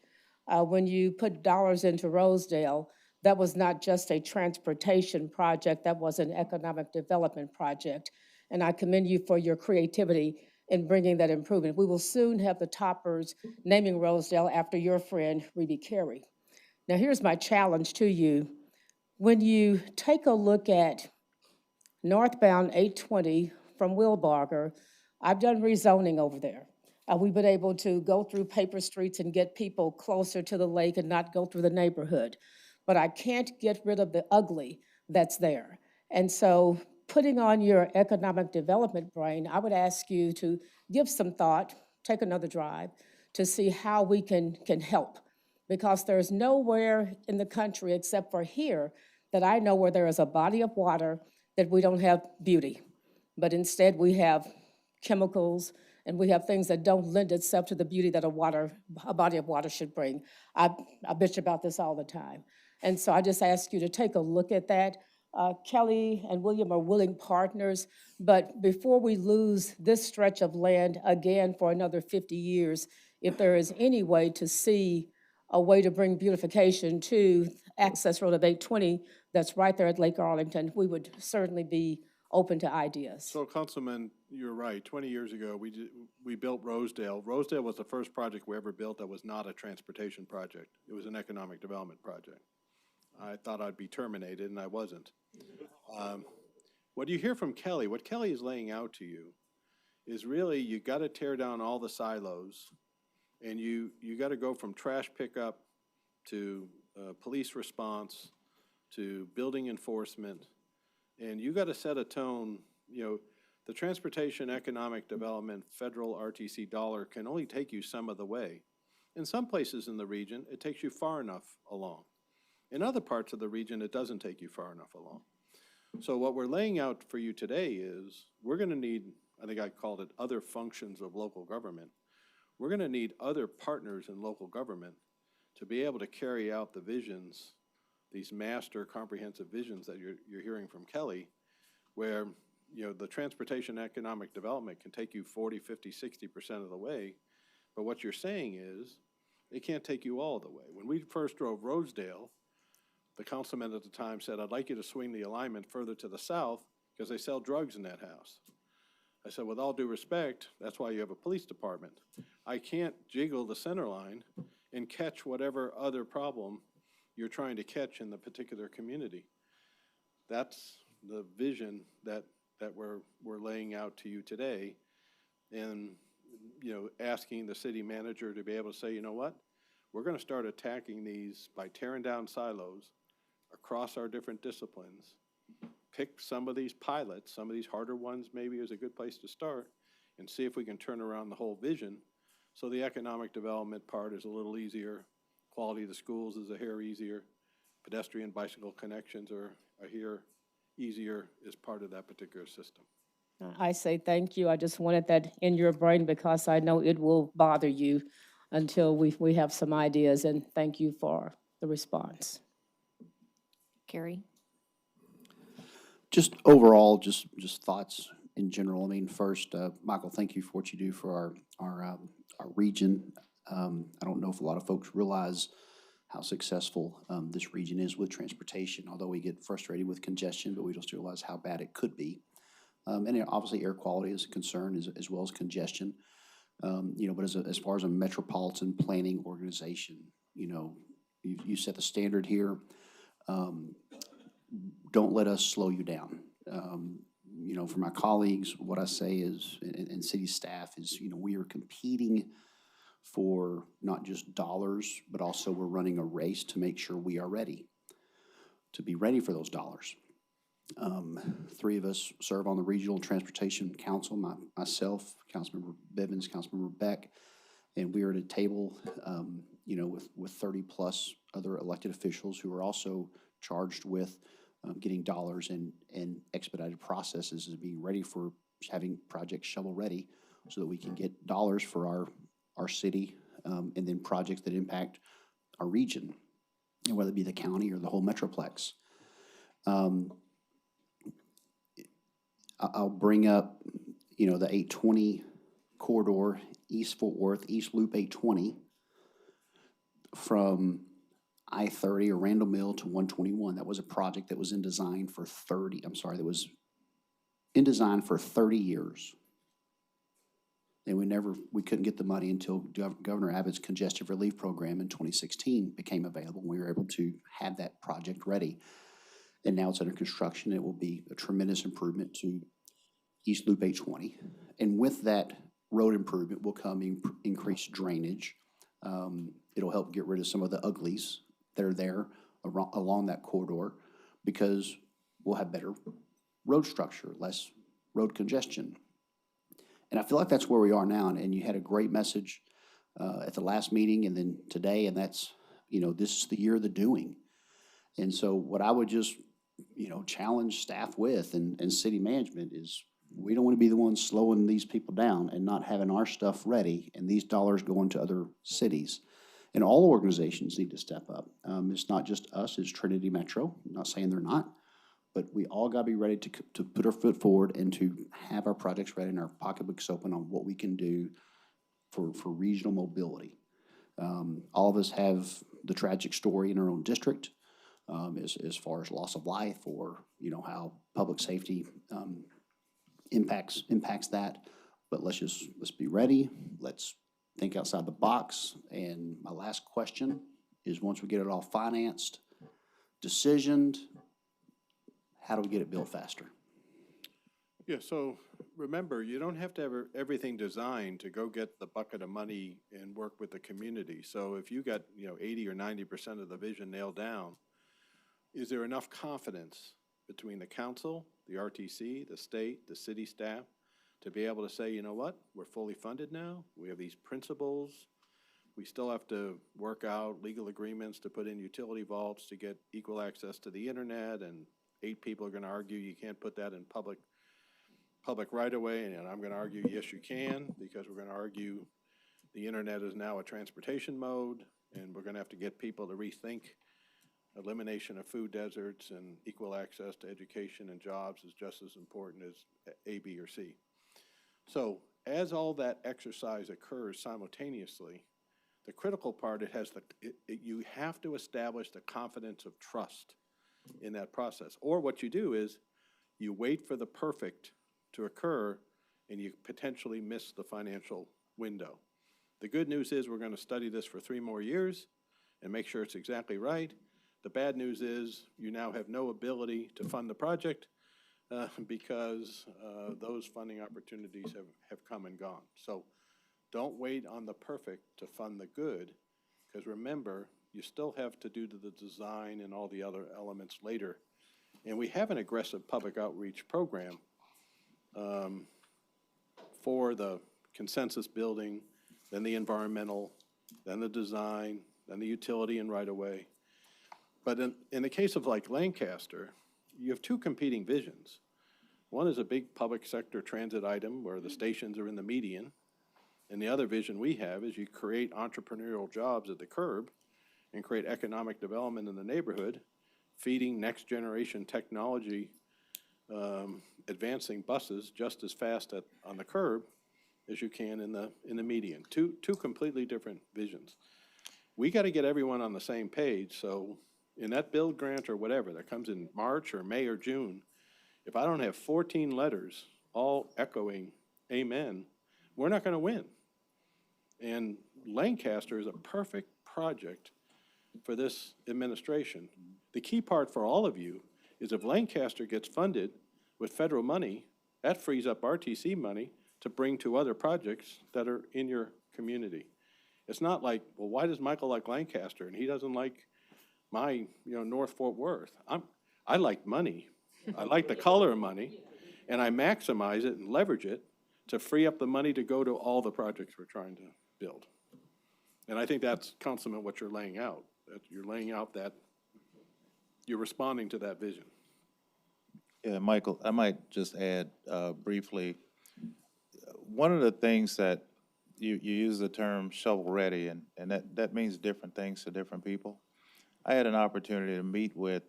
When you put dollars into Rosedale, that was not just a transportation project, that was an economic development project. And I commend you for your creativity in bringing that improvement. We will soon have the toppers naming Rosedale after your friend, Reby Carey. Now, here's my challenge to you. When you take a look at northbound 820 from Wilbarger, I've done rezoning over there. We've been able to go through paper streets and get people closer to the lake and not go through the neighborhood. But I can't get rid of the ugly that's there. And so putting on your economic development brain, I would ask you to give some thought, take another drive, to see how we can help. Because there's nowhere in the country except for here that I know where there is a body of water that we don't have beauty. But instead we have chemicals, and we have things that don't lend itself to the beauty that a body of water should bring. I bitch about this all the time. And so I just ask you to take a look at that. Kelly and William are willing partners, but before we lose this stretch of land again for another 50 years, if there is any way to see a way to bring beautification to access road of 820 that's right there at Lake Arlington, we would certainly be open to ideas. So, Councilman, you're right. 20 years ago, we built Rosedale. Rosedale was the first project we ever built that was not a transportation project. It was an economic development project. I thought I'd be terminated, and I wasn't. What you hear from Kelly, what Kelly is laying out to you is really you got to tear down all the silos, and you got to go from trash pickup to police response to building enforcement. And you got to set a tone. The transportation economic development federal RTC dollar can only take you some of the way. In some places in the region, it takes you far enough along. In other parts of the region, it doesn't take you far enough along. So what we're laying out for you today is we're going to need, I think I called it other functions of local government. We're going to need other partners in local government to be able to carry out the visions, these master comprehensive visions that you're hearing from Kelly, where the transportation economic development can take you 40, 50, 60% of the way, but what you're saying is it can't take you all the way. When we first drove Rosedale, the councilman at the time said, I'd like you to swing the alignment further to the south because they sell drugs in that house. I said, with all due respect, that's why you have a police department. I can't jiggle the center line and catch whatever other problem you're trying to catch in the particular community. That's the vision that we're laying out to you today, and asking the city manager to be able to say, you know what, we're going to start attacking these by tearing down silos across our different disciplines. Pick some of these pilots, some of these harder ones maybe is a good place to start, and see if we can turn around the whole vision so the economic development part is a little easier. Quality of the schools is a hair easier. Pedestrian bicycle connections are here easier as part of that particular system. I say thank you. I just wanted that in your brain because I know it will bother you until we have some ideas, and thank you for the response. Carrie? Just overall, just thoughts in general. I mean, first, Michael, thank you for what you do for our region. I don't know if a lot of folks realize how successful this region is with transportation, although we get frustrated with congestion, but we don't realize how bad it could be. And obviously air quality is a concern as well as congestion. But as far as a metropolitan planning organization, you set the standard here. Don't let us slow you down. For my colleagues, what I say is, and city staff is, we are competing for not just dollars, but also we're running a race to make sure we are ready, to be ready for those dollars. Three of us serve on the Regional Transportation Council, myself, Councilmember Bivens, Councilmember Beck, and we are at a table, with 30-plus other elected officials who are also charged with getting dollars and expedited processes and being ready for having projects shovel-ready so that we can get dollars for our city, and then projects that impact our region, and whether it be the county or the whole metroplex. I'll bring up, the 820 corridor, East Fort Worth, East Loop 820, from I30 or Randall Mill to 121. That was a project that was in design for 30 years. And we couldn't get the money until Governor Abbott's congestion relief program in 2016 became available. We were able to have that project ready. And now it's under construction. It will be a tremendous improvement to East Loop 820. And with that road improvement will come increased drainage. It'll help get rid of some of the uglies that are there along that corridor, because we'll have better road structure, less road congestion. And I feel like that's where we are now. And you had a great message at the last meeting and then today, and that's, this is the year of the doing. And so what I would just, challenge staff with and city management is, we don't want to be the ones slowing these people down and not having our stuff ready and these dollars going to other cities. And all organizations need to step up. It's not just us, it's Trinity Metro. I'm not saying they're not, but we all got to be ready to put our foot forward and to have our projects ready and our pocketbooks open on what we can do for regional mobility. All of us have the tragic story in our own district, as far as loss of life or, how public safety impacts that. But let's be ready. Let's think outside the box. And my last question is, once we get it all financed, decisioned, how do we get it built faster? Yeah, so remember, you don't have to have everything designed to go get the bucket of money and work with the community. So if you got, 80 or 90% of the vision nailed down, is there enough confidence between the council, the RTC, the state, the city staff, to be able to say, you know what, we're fully funded now, we have these principles, we still have to work out legal agreements to put in utility vaults to get equal access to the internet, and 8 people are gonna argue you can't put that in public right away, and I'm gonna argue, yes, you can, because we're gonna argue the internet is now a transportation mode, and we're gonna have to get people to rethink elimination of food deserts and equal access to education and jobs is just as important as A, B, or C. So as all that exercise occurs simultaneously, the critical part, you have to establish the confidence of trust in that process. Or what you do is you wait for the perfect to occur and you potentially miss the financial window. The good news is we're going to study this for 3 more years and make sure it's exactly right. The bad news is you now have no ability to fund the project because those funding opportunities have come and gone. So don't wait on the perfect to fund the good, because remember, you still have to do the design and all the other elements later. And we have an aggressive public outreach program for the consensus building, then the environmental, then the design, then the utility and right-of-way. But in the case of like Lancaster, you have 2 competing visions. One is a big public sector transit item where the stations are in the median. And the other vision we have is you create entrepreneurial jobs at the curb and create economic development in the neighborhood, feeding next generation technology, advancing buses just as fast on the curb as you can in the median. Two completely different visions. We got to get everyone on the same page. So in that build grant or whatever that comes in March or May or June, if I don't have 14 letters all echoing amen, we're not going to win. And Lancaster is a perfect project for this administration. The key part for all of you is if Lancaster gets funded with federal money, that frees up RTC money to bring to other projects that are in your community. It's not like, well, why does Michael like Lancaster and he doesn't like my, North Fort Worth? I like money, I like the color of money, and I maximize it and leverage it to free up the money to go to all the projects we're trying to build. And I think that's, Councilman, what you're laying out. That you're laying out that you're responding to that vision. Yeah, Michael, I might just add briefly, one of the things that you use the term shovel-ready, and that means different things to different people. I had an opportunity to meet with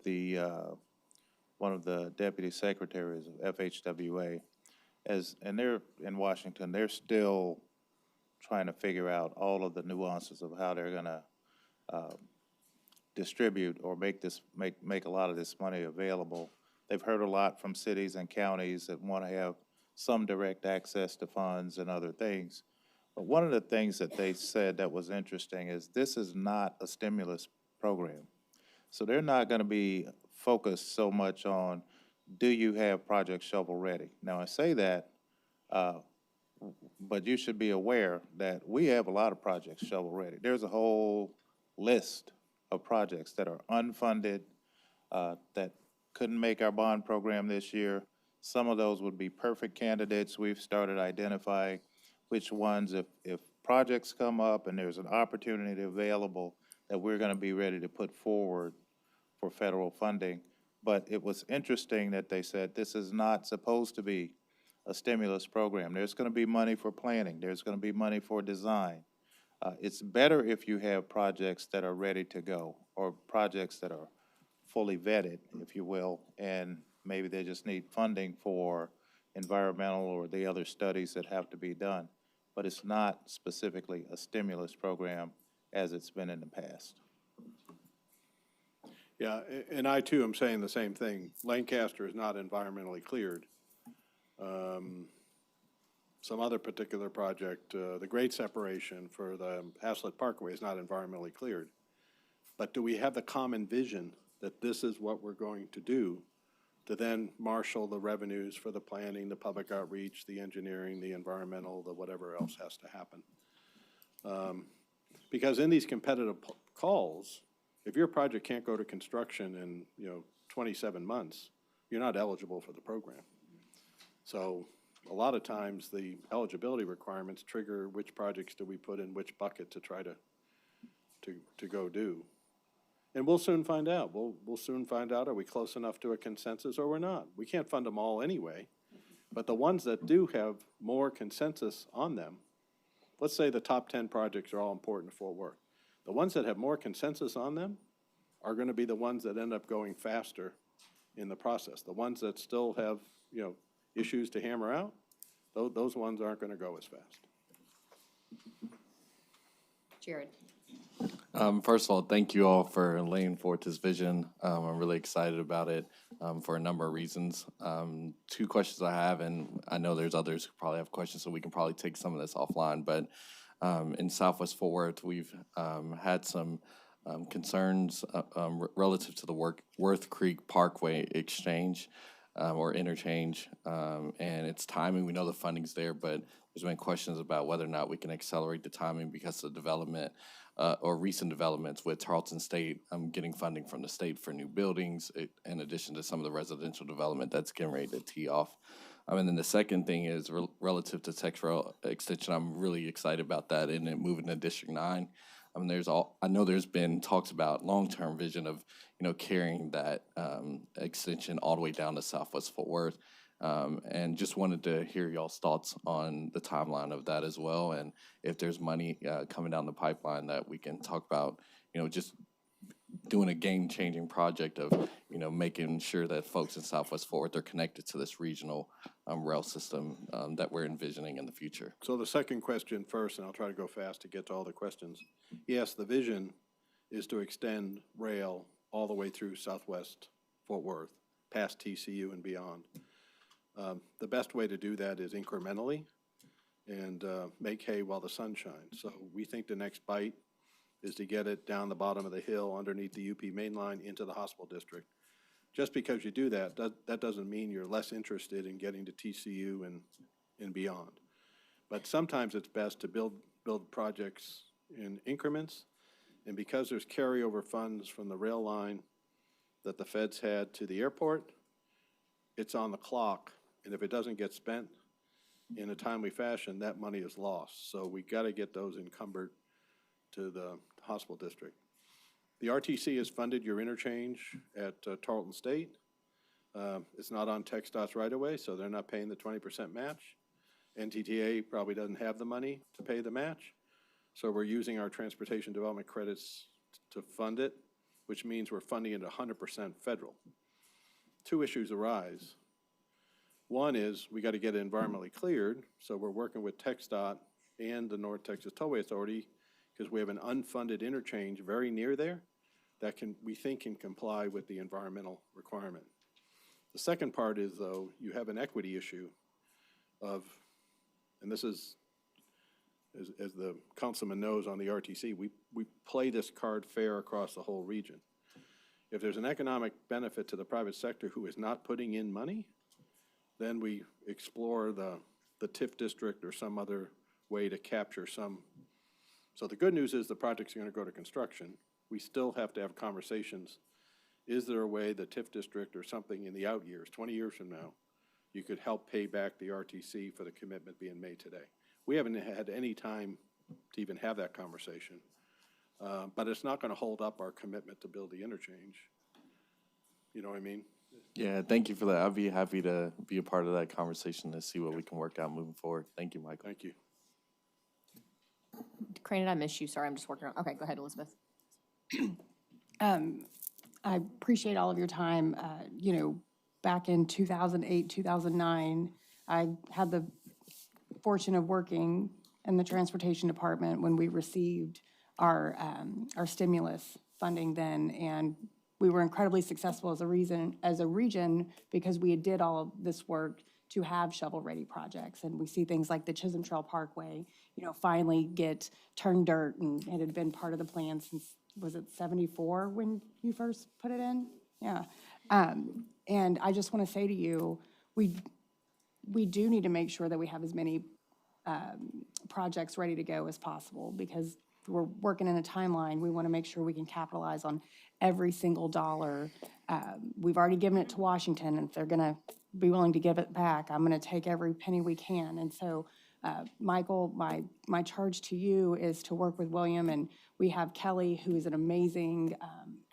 one of the deputy secretaries of FHWA, and they're in Washington. They're still trying to figure out all of the nuances of how they're gonna distribute or make a lot of this money available. They've heard a lot from cities and counties that want to have some direct access to funds and other things. But one of the things that they said that was interesting is this is not a stimulus program. So they're not going to be focused so much on, do you have projects shovel ready? Now I say that, but you should be aware that we have a lot of projects shovel ready. There's a whole list of projects that are unfunded, that couldn't make our bond program this year. Some of those would be perfect candidates. We've started identifying which ones, if projects come up and there's an opportunity available, that we're going to be ready to put forward for federal funding. But it was interesting that they said this is not supposed to be a stimulus program. There's going to be money for planning. There's going to be money for design. It's better if you have projects that are ready to go, or projects that are fully vetted, if you will, and maybe they just need funding for environmental or the other studies that have to be done. But it's not specifically a stimulus program as it's been in the past. Yeah, and I too am saying the same thing. Lancaster is not environmentally cleared. Some other particular project, the grade separation for the Haslett Parkway is not environmentally cleared. But do we have the common vision that this is what we're going to do to then marshal the revenues for the planning, the public outreach, the engineering, the environmental, the whatever else has to happen? Because in these competitive calls, if your project can't go to construction in 27 months, you're not eligible for the program. So a lot of times the eligibility requirements trigger which projects do we put in which bucket to try to go do. And we'll soon find out. We'll soon find out, are we close enough to a consensus or we're not? We can't fund them all anyway. But the ones that do have more consensus on them, let's say the top 10 projects are all important to Fort Worth. The ones that have more consensus on them are going to be the ones that end up going faster in the process. The ones that still have, issues to hammer out, those ones aren't going to go as fast. Jared. First of all, thank you all for laying forth this vision. I'm really excited about it for a number of reasons. Two questions I have, and I know there's others who probably have questions, so we can probably take some of this offline. But in Southwest Fort Worth, we've had some concerns relative to the Worth Creek Parkway exchange or interchange and its timing. We know the funding's there, but there's been questions about whether or not we can accelerate the timing because of development or recent developments with Tarleton State getting funding from the state for new buildings, in addition to some of the residential development that's getting ready to tee off. And then the second thing is relative to Texas extension. I'm really excited about that and it moving to District 9. I know there's been talks about long-term vision of, carrying that extension all the way down to Southwest Fort Worth. And just wanted to hear y'all's thoughts on the timeline of that as well. And if there's money coming down the pipeline that we can talk about, just doing a game-changing project of, making sure that folks in Southwest Fort Worth are connected to this regional rail system that we're envisioning in the future. So the second question first, and I'll try to go fast to get to all the questions. Yes, the vision is to extend rail all the way through Southwest Fort Worth, past TCU and beyond. The best way to do that is incrementally and make hay while the sun shines. So we think the next bite is to get it down the bottom of the hill underneath the UP main line into the hospital district. Just because you do that, that doesn't mean you're less interested in getting to TCU and beyond. But sometimes it's best to build projects in increments. And because there's carryover funds from the rail line that the feds had to the airport, it's on the clock, and if it doesn't get spent in a timely fashion, that money is lost. So we got to get those encumbered to the hospital district. The RTC has funded your interchange at Tarleton State. It's not on TxDOT's right away, so they're not paying the 20% match. NTTA probably doesn't have the money to pay the match. So we're using our transportation development credits to fund it, which means we're funding it 100% federal. Two issues arise. One is we got to get it environmentally cleared, so we're working with TxDOT and the North Texas Tollway Authority because we have an unfunded interchange very near there that we think can comply with the environmental requirement. The second part is, though, you have an equity issue of, and this is, as the councilman knows on the RTC, we play this card fair across the whole region. If there's an economic benefit to the private sector who is not putting in money, then we explore the TIF district or some other way to capture some. So the good news is the project's going to go to construction. We still have to have conversations. Is there a way the TIF district or something in the out years, 20 years from now, you could help pay back the RTC for the commitment being made today? We haven't had any time to even have that conversation, but it's not going to hold up our commitment to build the interchange. You know what I mean? Yeah, thank you for that. I'd be happy to be a part of that conversation to see what we can work out moving forward. Thank you, Michael. Thank you. Crane, did I miss you? Sorry, I'm just working on, okay, go ahead, Elizabeth. I appreciate all of your time. You know, back in 2008, 2009, I had the fortune of working in the transportation department when we received our stimulus funding then, and we were incredibly successful as a region because we did all of this work to have shovel-ready projects. And we see things like the Chisholm Trail Parkway, you know, finally get turned dirt, and it had been part of the plan since, was it 74 when you first put it in? Yeah. And I just want to say to you, we do need to make sure that we have as many projects ready to go as possible, because we're working in a timeline. We want to make sure we can capitalize on every single dollar. We've already given it to Washington, and if they're going to be willing to give it back, I'm going to take every penny we can. And so, Michael, my charge to you is to work with William, and we have Kelly, who is an amazing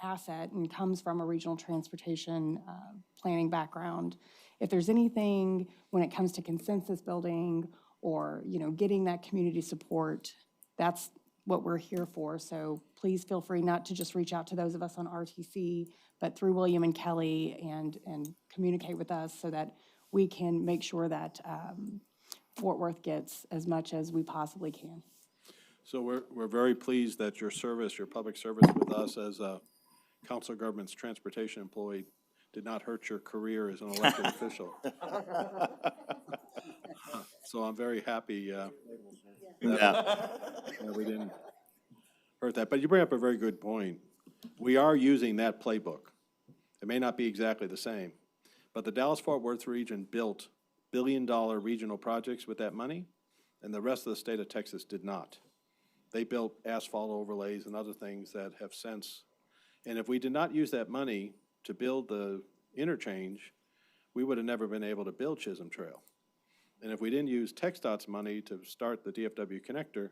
asset and comes from a regional transportation planning background. If there's anything when it comes to consensus building or, you know, getting that community support, that's what we're here for. So please feel free not to just reach out to those of us on RTC, but through William and Kelly, and communicate with us so that we can make sure that Fort Worth gets as much as we possibly can. So we're very pleased that your service, your public service with us as a council government's transportation employee did not hurt your career as an elected official. So I'm very happy that we didn't hurt that. But you bring up a very good point. We are using that playbook. It may not be exactly the same, but the Dallas-Fort Worth region built billion-dollar regional projects with that money, and the rest of the state of Texas did not. They built asphalt overlays and other things that have since. And if we did not use that money to build the interchange, we would have never been able to build Chisholm Trail. And if we didn't use TxDOT's money to start the DFW connector,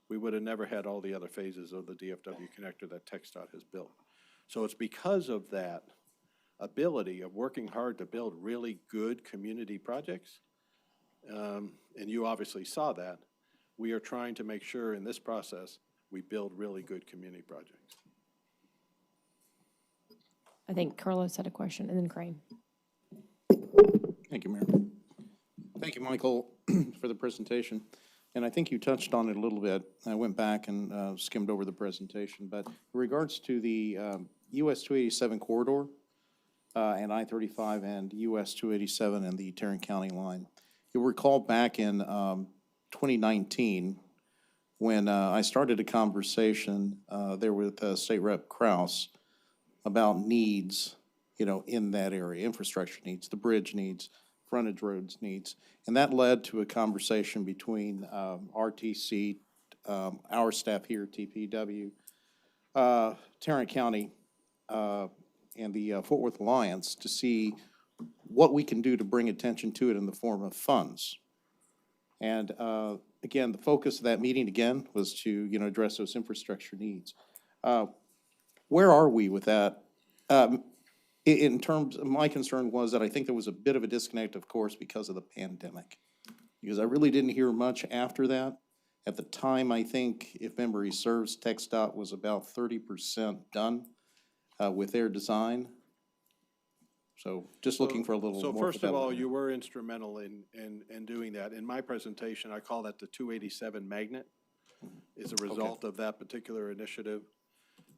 we would have never had all the other phases of the DFW connector that TxDOT has built. So it's because of that ability of working hard to build really good community projects, and you obviously saw that, we are trying to make sure in this process we build really good community projects. I think Carlos had a question, and then Crane. Thank you, Mayor. Thank you, Michael, for the presentation. And I think you touched on it a little bit. I went back and skimmed over the presentation. But in regards to the US 287 corridor and I-35 and US 287 and the Tarrant County line, you'll recall back in 2019 when I started a conversation there with State Rep Kraus about needs, you know, in that area, infrastructure needs, the bridge needs, frontage roads needs. And that led to a conversation between RTC, our staff here at TPW, Tarrant County, and the Fort Worth Alliance to see what we can do to bring attention to it in the form of funds. And again, the focus of that meeting, again, was to, you know, address those infrastructure needs. Where are we with that? In terms, my concern was that I think there was a bit of a disconnect, of course, because of the pandemic. Because I really didn't hear much after that. At the time, I think, if memory serves, TxDOT was about 30% done with their design. So just looking for a little more. So first of all, you were instrumental in doing that. In my presentation, I call that the 287 magnet, is a result of that particular initiative.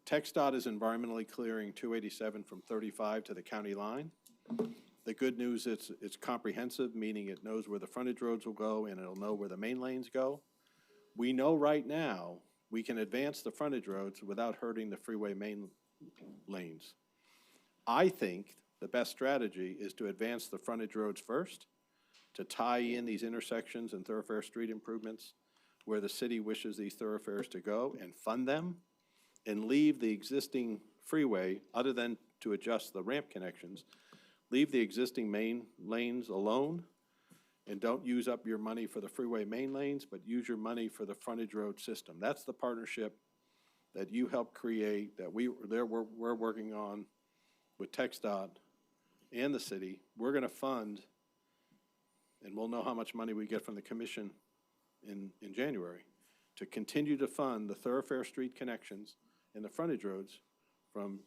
TxDOT is environmentally clearing 287 from 35 to the county line. The good news is it's comprehensive, meaning it knows where the frontage roads will go and it'll know where the main lanes go. We know right now we can advance the frontage roads without hurting the freeway main lanes. I think the best strategy is to advance the frontage roads first, to tie in these intersections and thoroughfare street improvements where the city wishes these thoroughfares to go and fund them, and leave the existing freeway, other than to adjust the ramp connections, leave the existing main lanes alone, and don't use up your money for the freeway main lanes, but use your money for the frontage road system. That's the partnership that you helped create, that we're working on with TxDOT and the city. We're gonna fund, and we'll know how much money we get from the commission in January, to continue to fund the thoroughfare street connections and the frontage roads from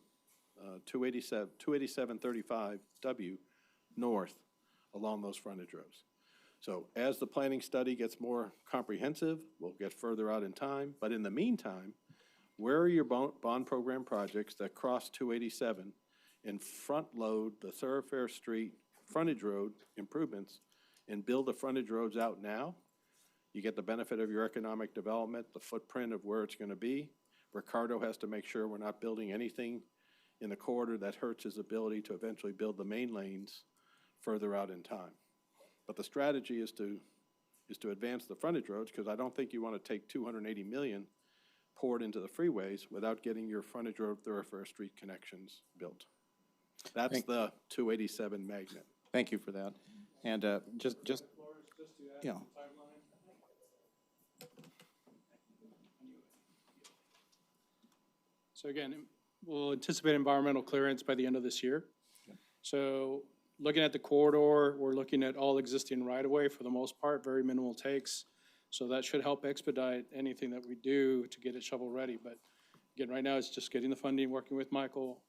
287-35W north along those frontage roads. So as the planning study gets more comprehensive, we'll get further out in time. But in the meantime, where are your bond program projects that cross 287 and front load the thoroughfare street frontage road improvements and build the frontage roads out now? You get the benefit of your economic development, the footprint of where it's gonna be. Ricardo has to make sure we're not building anything in the corridor that hurts his ability to eventually build the main lanes further out in time. But the strategy is to advance the frontage roads, because I don't think you want to take 280 million poured into the freeways without getting your frontage road thoroughfare street connections built. That's the 287 magnet. Thank you for that. And just you know. So again, we'll anticipate environmental clearance by the end of this year. So looking at the corridor, we're looking at all existing right-of-way for the most part, very minimal takes. So that should help expedite anything that we do to get it shovel-ready. But again, right now it's just getting the funding, working with Michael,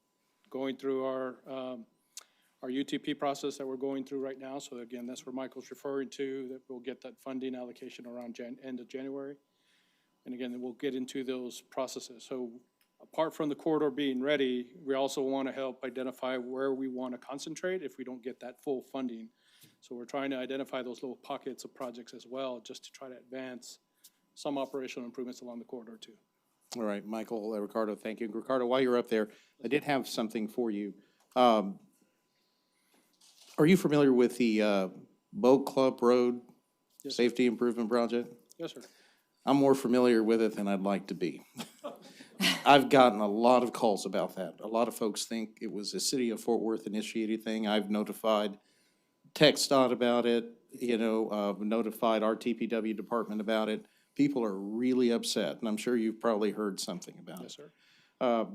going through our UTP process that we're going through right now. So again, that's where Michael's referring to, that we'll get that funding allocation around end of January. And again, then we'll get into those processes. So apart from the corridor being ready, we also want to help identify where we want to concentrate if we don't get that full funding. So we're trying to identify those little pockets of projects as well, just to try to advance some operational improvements along the corridor too. All right, Michael, Ricardo, thank you. Ricardo, while you're up there, I did have something for you. Are you familiar with the Boat Club Road Safety Improvement Project? Yes, sir. I'm more familiar with it than I'd like to be. I've gotten a lot of calls about that. A lot of folks think it was a city of Fort Worth initiated thing. I've notified TxDOT about it, notified our TPW department about it. People are really upset, and I'm sure you've probably heard something about it. Yes, sir.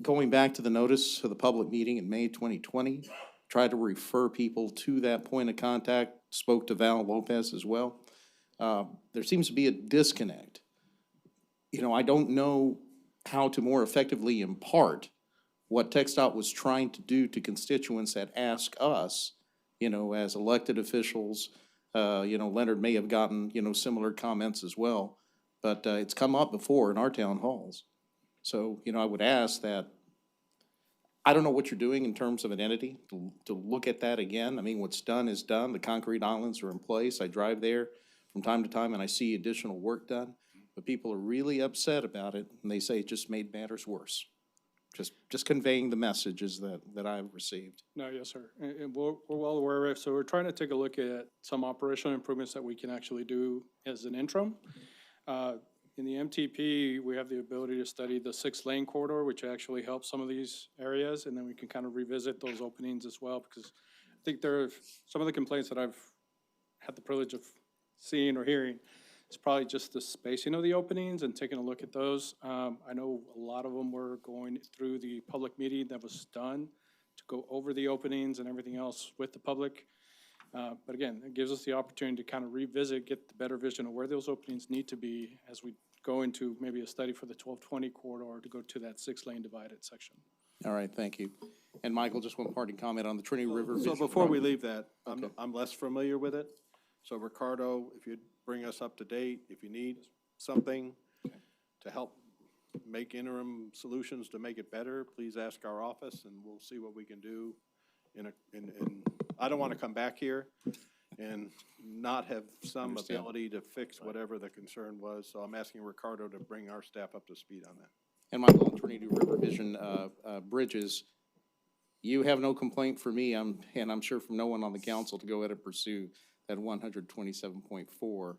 Going back to the notice of the public meeting in May 2020, tried to refer people to that point of contact, spoke to Val Lopez as well. There seems to be a disconnect. I don't know how to more effectively impart what TxDOT was trying to do to constituents that ask us, as elected officials. Leonard may have gotten, similar comments as well, but it's come up before in our town halls. So, I would ask that, I don't know what you're doing in terms of an entity to look at that again. I mean, what's done is done. The concrete islands are in place. I drive there from time to time and I see additional work done. But people are really upset about it, and they say it just made matters worse. Just conveying the messages that I've received. No, yes, sir. And we're well aware of it. So we're trying to take a look at some operational improvements that we can actually do as an interim. In the MTP, we have the ability to study the 6-lane corridor, which actually helps some of these areas, and then we can kind of revisit those openings as well, because think there are some of the complaints that I've had the privilege of seeing or hearing. It's probably just the spacing of the openings and taking a look at those. I know a lot of them were going through the public meeting that was done to go over the openings and everything else with the public. But again, it gives us the opportunity to kind of revisit, get the better vision of where those openings need to be as we go into maybe a study for the 1220 corridor to go to that 6-lane divided section. All right, thank you. And Michael, just one parting comment on the Trinity River. So Vision before we Road. leave that, Okay. I'm less familiar with it. So Ricardo, if you'd bring us up to date, if you need something to help make interim solutions to make it better, please ask our office and we'll see what we can do I don't want to come back here and not have some ability to fix whatever the concern was. So I'm asking Ricardo to bring our staff up to speed on that. And Michael, on Trinity River Vision bridges, you have no complaint for me, and I'm sure from no one on the council, to go ahead and pursue that $127.4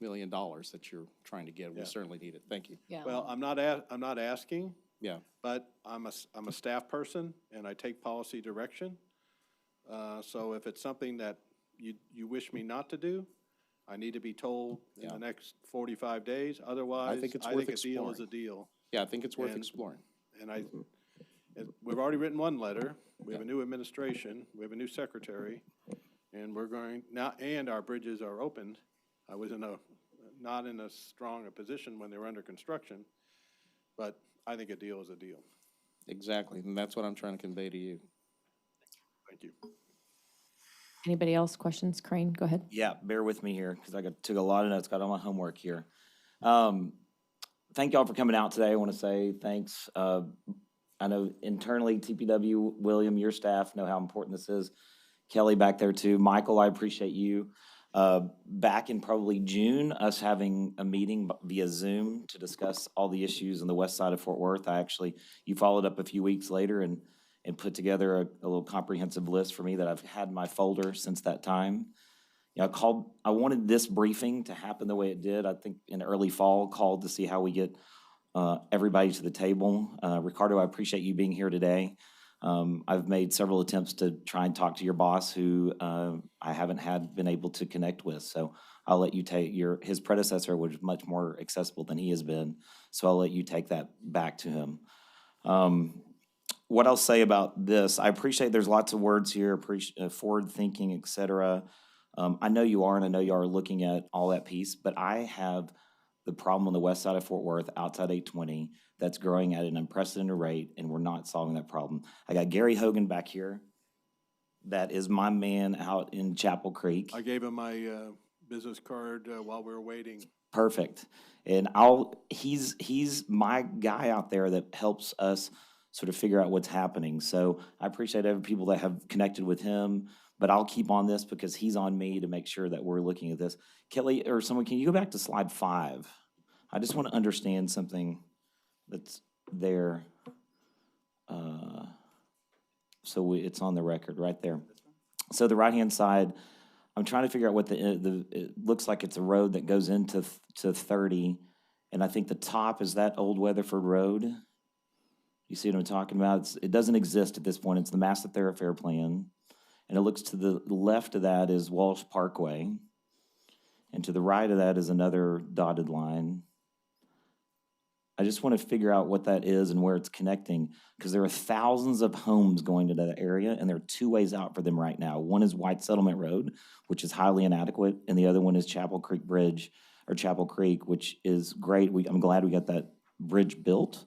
million that you're trying to get. We Yeah. certainly need it. Thank you. Yeah. Well, I'm not asking, Yeah. but I'm a staff person and I take policy direction. So if it's something that you wish me not to do, I need to be told in the next 45 days. Otherwise, I think it's I worth think a deal is exploring. a deal. Yeah, I think it's worth And- exploring. And we've already written one letter. We have a new administration. We have a new secretary. And we're going, now, and our bridges are opened. I was not in as strong a position when they were under construction, but I think a deal is a deal. Exactly, and that's what I'm trying to convey to you. Thank you. Anybody else? Questions? Crane, go ahead. Yeah, bear with me here, because took a lot of notes, got all my homework here. Thank y'all for coming out today. I want to say thanks. I know internally, TPW, William, your staff know how important this is. Kelly back there too. Michael, I appreciate you. Back in probably June, us having a meeting via Zoom to discuss all the issues on the west side of Fort Worth. You followed up a few weeks later and put together a little comprehensive list for me that I've had in my folder since that time. You know, I wanted this briefing to happen the way it did. I think in early fall, called to see how we get everybody to the table. Ricardo, I appreciate you being here today. I've made several attempts to try and talk to your boss, who I haven't been able to connect with. So I'll let you take his predecessor was much more accessible than he has been. So I'll let you take that back to him. What I'll say about this, I appreciate there's lots of words here, forward thinking, et cetera. I know you are, and I know you are looking at all that piece, but I have the problem on the west side of Fort Worth, outside 820, that's growing at an unprecedented rate, and we're not solving that problem. I got Gary Hogan back here. That is my man out in Chapel Creek. I gave him my business card while we were waiting. Perfect. And he's my guy out there that helps us sort of figure out what's happening. So I appreciate every people that have connected with him, but I'll keep on this because he's on me to make sure that we're looking at this. Kelly, or someone, can you go back to slide 5? I just want to understand something that's there. It's on the record right there. So the right-hand side, I'm trying to figure out what it looks like. It's a road that goes into 30, and I think the top is that old Weatherford Road. You see what I'm talking about? It doesn't exist at this point. It's the master thoroughfare plan. And it looks to the left of that is Walsh Parkway. And to the right of that is another dotted line. I just want to figure out what that is and where it's connecting, because there are thousands of homes going to that area, and there are 2 ways out for them right now. One is White Settlement Road, which is highly inadequate, and the other one is Chapel Creek Bridge, or Chapel Creek, which is great. I'm glad we got that bridge built,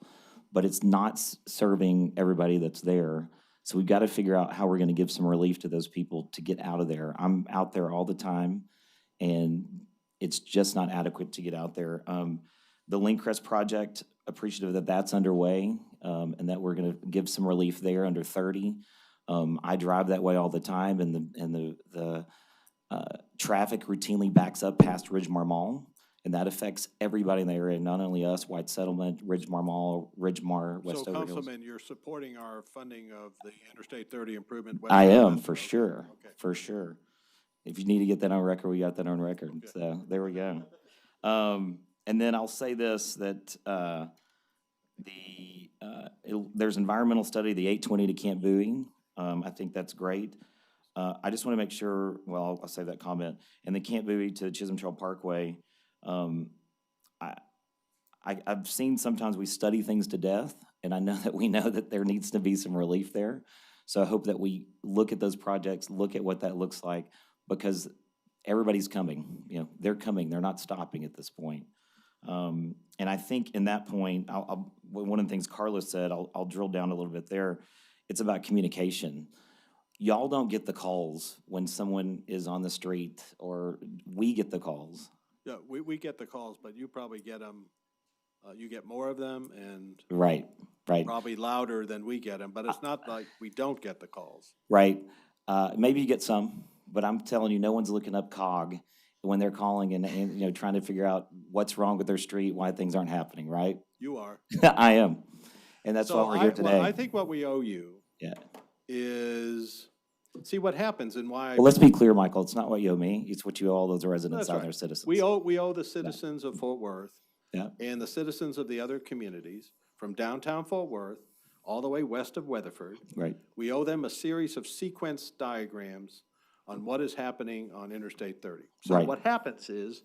but it's not serving everybody that's there. So we've got to figure out how we're going to give some relief to those people to get out of there. I'm out there all the time, and it's just not adequate to get out there. The Linkcrest project, appreciative that that's underway, and that we're going to give some relief there under 30. I drive that way all the time, and the traffic routinely backs up past Ridgemar Mall. And that affects everybody in the area, not only us, White Settlement, Ridgemar Mall, Ridgemar, West So, Overhills. Councilman, you're supporting our funding of the Interstate 30 improvement? I am, West- for sure, Okay. for sure. If you need to get that on record, we got that on record. Okay. So there we go. And then I'll say this, that there's environmental study, the 820 to Camp Bowie. I think that's great. I just want to make sure, well, I'll save that comment. And the Camp Bowie to Chisholm Trail Parkway, I've seen sometimes we study things to death, and I know that we know that there needs to be some relief there. So I hope that we look at those projects, look at what that looks like, because everybody's coming. You know, they're coming. They're not stopping at this point. And I think in that point, one of the things Carlos said, I'll drill down a little bit there. It's about communication. Y'all don't get the calls when someone is on the street, or we get the calls. Yeah, we get the calls, but you probably get them, you get more of them and Right. probably louder than we get them, but it's not like we don't get the calls. Right. Maybe you get some, but I'm telling you, no one's looking up COG when they're calling and you know, trying to figure out what's wrong with their street, why things aren't happening, right? You are. I am. And that's why we're here today. I think what we owe you is, see what happens and why. Well, let's be clear, Michael, it's not what you owe me, it's what you owe all those residents out there, citizens. We owe the citizens of Fort Worth Yeah. and the citizens of the other communities from downtown Fort Worth all the way west of Weatherford. Right. We owe them a series of sequence diagrams on what is happening on Interstate 30. So Right. what happens is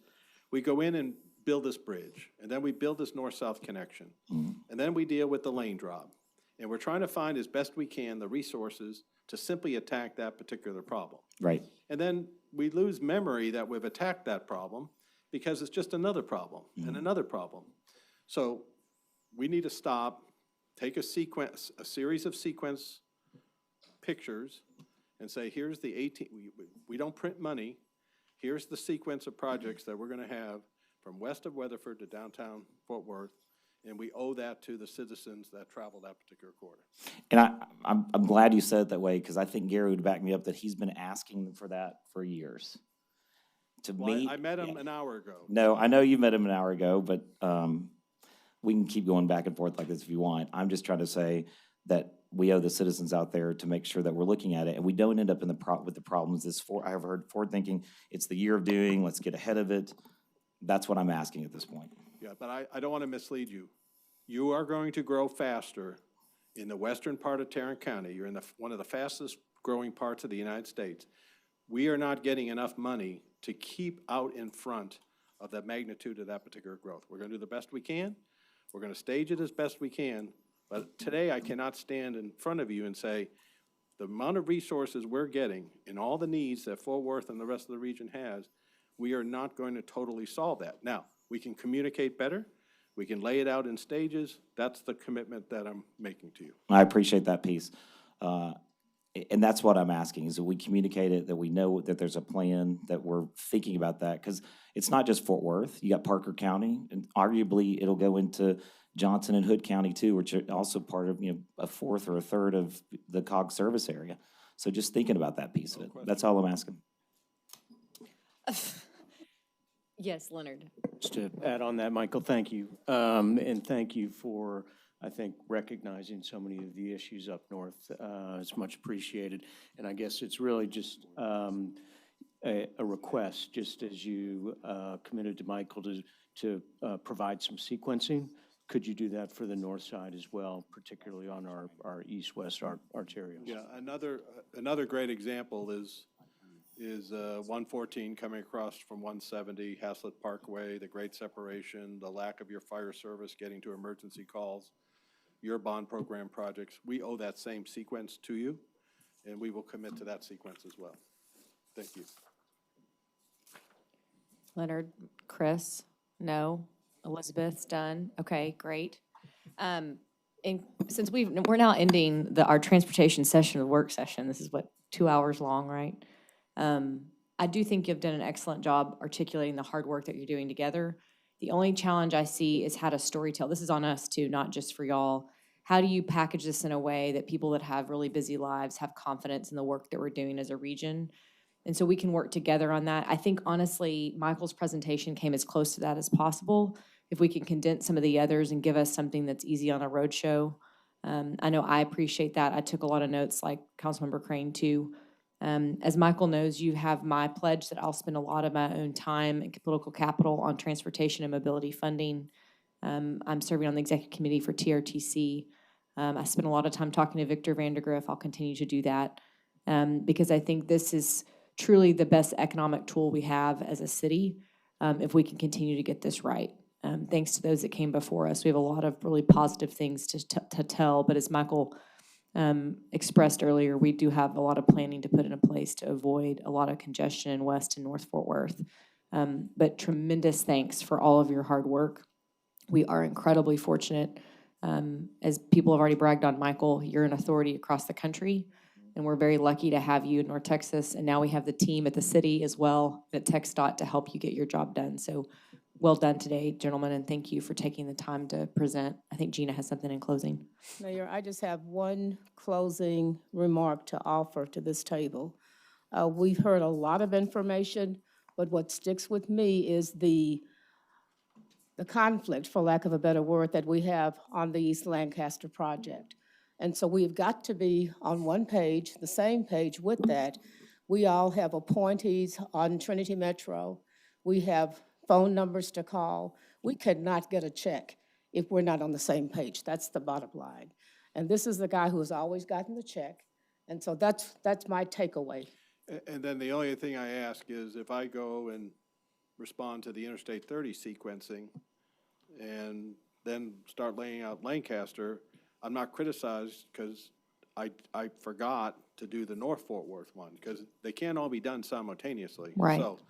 we go in and build this bridge, and then we build this north-south connection, and then we deal with the lane drop. And we're trying to find as best we can the resources to simply attack that particular problem. Right. And then we lose memory that we've attacked that problem because it's just another problem and another problem. So we need to stop, take a series of sequence pictures and say, here's the 18, we don't print money. Here's the sequence of projects that we're going to have from west of Weatherford to downtown Fort Worth. And we owe that to the citizens that travel that particular corridor. And I'm glad you said it that way, because I think Gary would back me up that he's been asking for that for years. To me, I met him an hour ago. No, I know you met him an hour ago, but we can keep going back and forth like this if you want. I'm just trying to say that we owe the citizens out there to make sure that we're looking at it, and we don't end up in with the problems. I have heard Ford thinking it's the year of doing, let's get ahead of it. That's what I'm asking at this point. Yeah, but I don't want to mislead you. You are going to grow faster in the western part of Tarrant County. You're in one of the fastest growing parts of the United States. We are not getting enough money to keep out in front of the magnitude of that particular growth. We're going to do the best we can. We're going to stage it as best we can. But today I cannot stand in front of you and say the amount of resources we're getting and all the needs that Fort Worth and the rest of the region has, we are not going to totally solve that. Now, we can communicate better. We can lay it out in stages. That's the commitment that I'm making to you. I appreciate that piece. And that's what I'm asking, is that we communicate it, that we know that there's a plan, that we're thinking about that. Because it's not just Fort Worth. You got Parker County, and arguably it'll go into Johnson and Hood County too, which are also part of, a fourth or a third of the COG service area. So just thinking about that piece of it. That's all I'm asking. Yes, Leonard. Just to add on that, Michael, thank you. And thank you for, I think, recognizing so many of the issues up north. It's much appreciated. And I guess it's really just a request, just as you committed to Michael to provide some sequencing. Could you do that for the north side as well, particularly on our east-west arterials? Yeah, another great example is 114 coming across from 170, Haslett Parkway, the great separation, the lack of your fire service getting to emergency calls, your bond program projects. We owe that same sequence to you, and we will commit to that sequence as well. Thank you. Leonard, Chris, no. Elizabeth's done. Okay, great. And since we're now ending our transportation session, the work session, this is 2 hours long, right? I do think you've done an excellent job articulating the hard work that you're doing together. The only challenge I see is how to storytell. This is on us too, not just for y'all. How do you package this in a way that people that have really busy lives have confidence in the work that we're doing as a region? And so we can work together on that. I think honestly, Michael's presentation came as close to that as possible. If we can condense some of the others and give us something that's easy on a roadshow. I know I appreciate that. I took a lot of notes like Councilmember Crane too. As Michael knows, you have my pledge that I'll spend a lot of my own time and political capital on transportation and mobility funding. I'm serving on the executive committee for TRTC. I spent a lot of time talking to Victor Vandergriff. I'll continue to do that. because I think this is truly the best economic tool we have as a city, if we can continue to get this right. Thanks to those that came before us. We have a lot of really positive things to tell, but as Michael expressed earlier, we do have a lot of planning to put into place to avoid a lot of congestion in West and North Fort Worth. But tremendous thanks for all of your hard work. We are incredibly fortunate. As people have already bragged on, Michael, you're an authority across the country, and we're very lucky to have you in North Texas. And now we have the team at the city as well at TxDOT to help you get your job done. So well done today, gentlemen, and thank you for taking the time to present. I think Gina has something in closing. Mayor, I just have one closing remark to offer to this table. We've heard a lot of information, but what sticks with me is the conflict, for lack of a better word, that we have on the East Lancaster project. And so we've got to be on one page, the same page with that. We all have appointees on Trinity Metro. We have phone numbers to call. We could not get a check if we're not on the same page. That's the bottom line. And this is the guy who has always gotten the check. And so that's my takeaway. And then the only thing I ask is if I go and respond to the Interstate 30 sequencing and then start laying out Lancaster, I'm not criticized because I forgot to do the North Fort Worth one because they can't all be done simultaneously. Right. So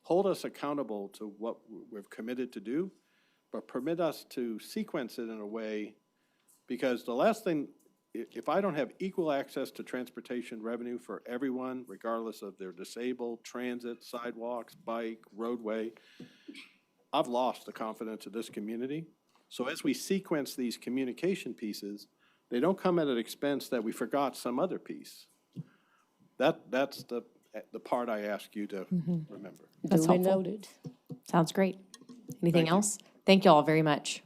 hold us accountable to what we've committed to do, but permit us to sequence it in a way, because the last thing, if I don't have equal access to transportation revenue for everyone, regardless of their disabled, transit, sidewalks, bike, roadway, I've lost the confidence of this community. So as we sequence these communication pieces, they don't come at an expense that we forgot some other piece. That's the part I ask you to remember. That's Duly helpful. noted. Sounds great. Anything Thank you. else? Thank you all very much.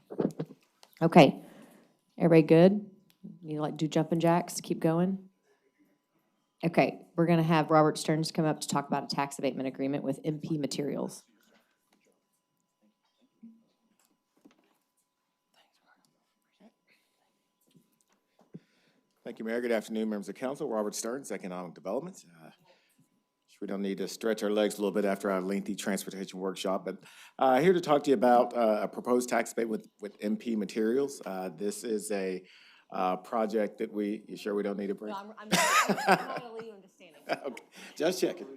Okay, everybody good? You like do jumping jacks, keep going? Okay, we're gonna have Robert Stearns come up to talk about a tax abatement agreement with MP Materials. Thank you, Mayor. Good afternoon, members of council. Robert Stearns, Economic Development. We don't need to stretch our legs a little bit after our lengthy transportation workshop, but here to talk to you about a proposed tax abatement with MP Materials. This is a project that you sure we don't need a break? No, I'm not gonna leave you understanding. Okay, just checking.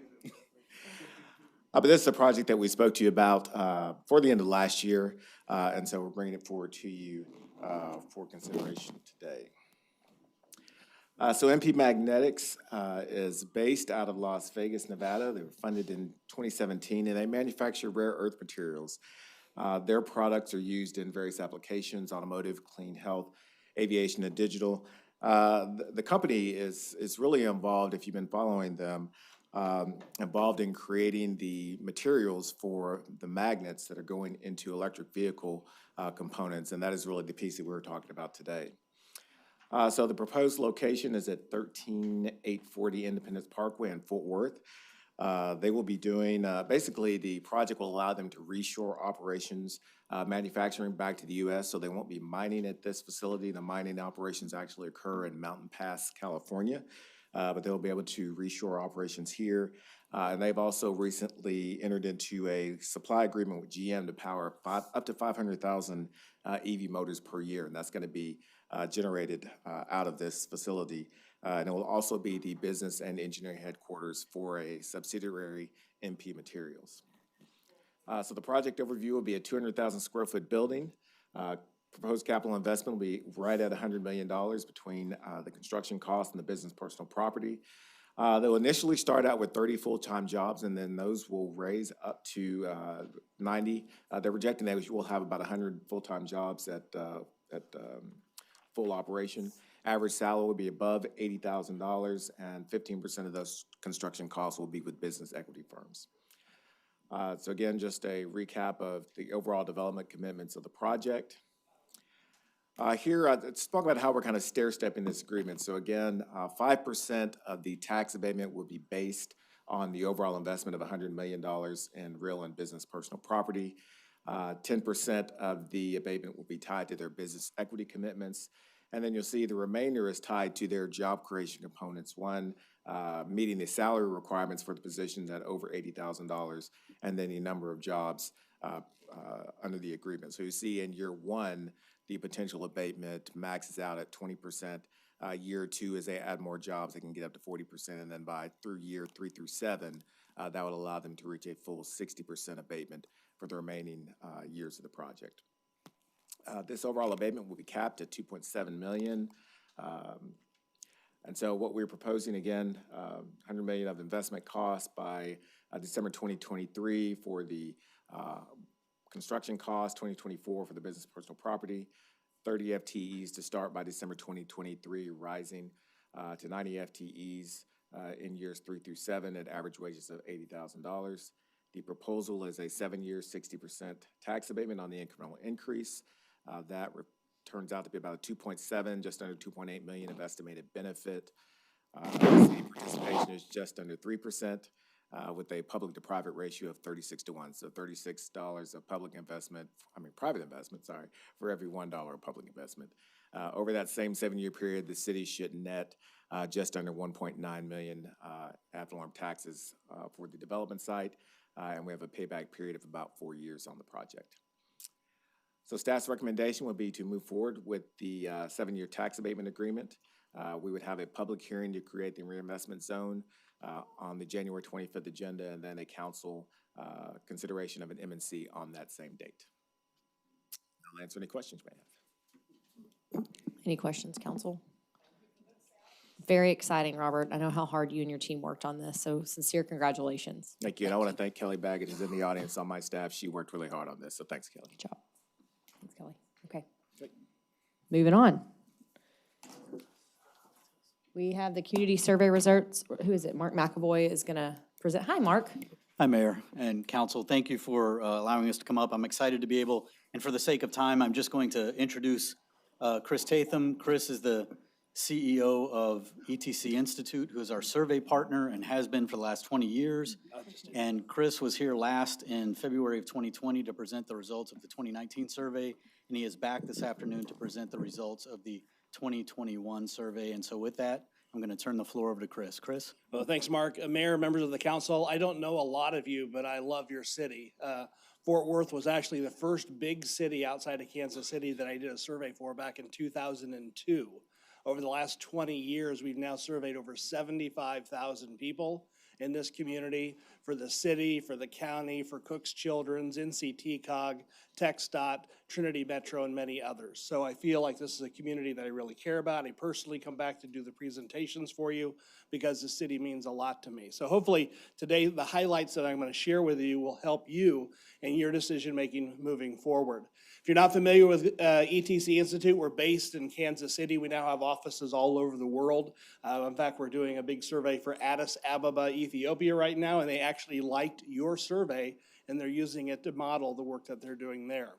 But this is a project that we spoke to you about for the end of last year, and so we're bringing it forward to you for consideration today. So MP Magnetics is based out of Las Vegas, Nevada. They were funded in 2017, and they manufacture rare earth materials. Their products are used in various applications: automotive, clean health, aviation, and digital. The company is really involved, if you've been following them, involved in creating the materials for the magnets that are going into electric vehicle components, and that is really the piece that we're talking about today. So the proposed location is at 13840 Independence Parkway in Fort Worth. They will be doing, basically the project will allow them to reshore operations, manufacturing back to the U.S., so they won't be mining at this facility. The mining operations actually occur in Mountain Pass, California, but they'll be able to reshore operations here. And they've also recently entered into a supply agreement with GM to power up to 500,000 EV motors per year, and that's going to be generated out of this facility. And it will also be the business and engineering headquarters for a subsidiary, MP Materials. So the project overview will be a 200,000 square foot building. Proposed capital investment will be right at $100 million between the construction cost and the business personal property. They'll initially start out with 30 full-time jobs, and then those will raise up to 90. They're projecting that we'll have about 100 full-time jobs at full operation. Average salary will be above $80,000, and 15% of those construction costs will be with business equity firms. So again, just a recap of the overall development commitments of the project. Here, let's talk about how we're kind of stair-stepping this agreement. So again, 5% of the tax abatement will be based on the overall investment of $100 million in real and business personal property. 10% of the abatement will be tied to their business equity commitments. And then you'll see the remainder is tied to their job creation components. One, meeting the salary requirements for the positions at over $80,000, and then the number of jobs under the agreement. So you see in year one, the potential abatement maxes out at 20%. Year two, as they add more jobs, they can get up to 40%, and then through year 3 through 7, that would allow them to reach a full 60% abatement for the remaining years of the project. This overall abatement will be capped at $2.7 million. And so what we're proposing, again, $100 million of investment costs by December 2023 for the construction costs, 2024 for the business personal property, 30 FTEs to start by December 2023, rising to 90 FTEs in years 3 through 7 at average wages of $80,000. The proposal is a 7-year, 60% tax abatement on the incremental increase. That turns out to be about a 2.7, just under 2.8 million of estimated benefit. City participation is just under 3%, with a public to private ratio of 36-1. So $36 of private investment, for every $1 of public investment. Over that same 7-year period, the city should net just under 1.9 million ad valorem taxes for the development site, and we have a payback period of about 4 years on the project. So staff's recommendation would be to move forward with the 7-year tax abatement agreement. We would have a public hearing to create the reinvestment zone on the January 25th agenda, and then a council consideration of an M&C on that same date. I'll answer any questions you may have. Any questions, council? Very exciting, Robert. I know how hard you and your team worked on this, so sincere congratulations. Thank you, and I want to thank Kelly Baggett, who's in the audience on my staff. She worked really hard on this, so thanks, Kelly. Good job. Thanks, Kelly. Okay. Moving on. We have the community survey results. Who is it? Mark McAvoy is going to present. Hi, Mark. Hi, Mayor and Council. Thank you for allowing us to come up. I'm excited to be able, and for the sake of time, I'm just going to introduce Chris Tatham. Chris is the CEO of ETC Institute, who is our survey partner and has been for the last 20 years. And Chris was here last in February of 2020 to present the results of the 2019 survey, and he is back this afternoon to present the results of the 2021 survey. And so with that, I'm going to turn the floor over to Chris. Chris? Well, thanks, Mark. Mayor, members of the council, I don't know a lot of you, but I love your city. Fort Worth was actually the first big city outside of Kansas City that I did a survey for back in 2002. Over the last 20 years, we've now surveyed over 75,000 people in this community for the city, for the county, for Cook's Children's, NCTCOG, TxDOT, Trinity Metro, and many others. So I feel like this is a community that I really care about. I personally come back to do the presentations for you because the city means a lot to me. So hopefully today the highlights that I'm going to share with you will help you in your decision-making moving forward. If you're not familiar with ETC Institute, we're based in Kansas City. We now have offices all over the world. In fact, we're doing a big survey for Addis Ababa, Ethiopia right now, and they actually liked your survey, and they're using it to model the work that they're doing there.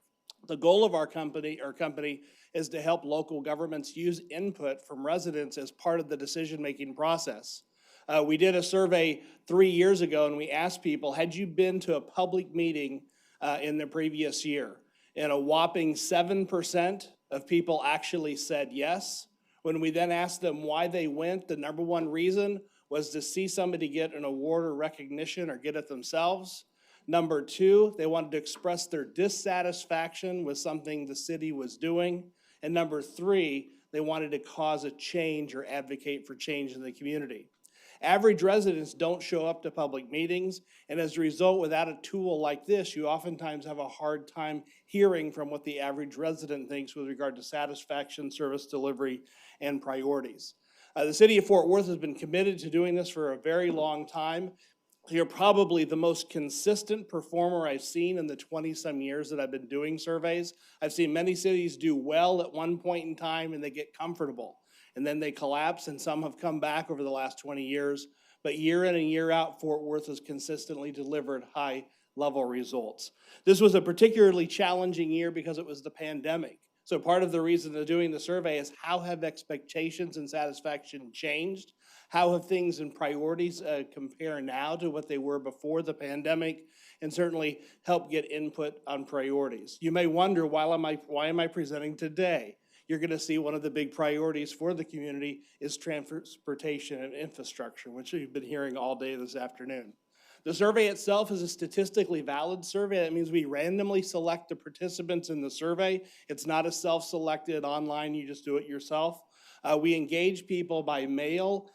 The goal of our company is to help local governments use input from residents as part of the decision-making process. We did a survey 3 years ago, and we asked people, had you been to a public meeting in the previous year? And a whopping 7% of people actually said yes. When we then asked them why they went, the number one reason was to see somebody get an award or recognition or get it themselves. Number two, they wanted to express their dissatisfaction with something the city was doing. And number three, they wanted to cause a change or advocate for change in the community. Average residents don't show up to public meetings, and as a result, without a tool like this, you oftentimes have a hard time hearing from what the average resident thinks with regard to satisfaction, service delivery, and priorities. The city of Fort Worth has been committed to doing this for a very long time. You're probably the most consistent performer I've seen in the 20-some years that I've been doing surveys. I've seen many cities do well at one point in time and they get comfortable. And then they collapse, and some have come back over the last 20 years. But year in and year out, Fort Worth has consistently delivered high-level results. This was a particularly challenging year because it was the pandemic. So part of the reason of doing the survey is how have expectations and satisfaction changed? How have things and priorities compare now to what they were before the pandemic? And certainly help get input on priorities. You may wonder, why am I presenting today? you're going to see one of the big priorities for the community is transportation and infrastructure, which we've been hearing all day this afternoon. The survey itself is a statistically valid survey. That means we randomly select the participants in the survey. It's not a self-selected online, you just do it yourself. We engage people by mail,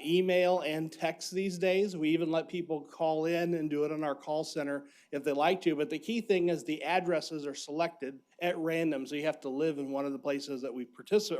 email, and text these days. We even let people call in and do it on our call center if they like to. But the key thing is the addresses are selected at random, so you have to live in one of the places that we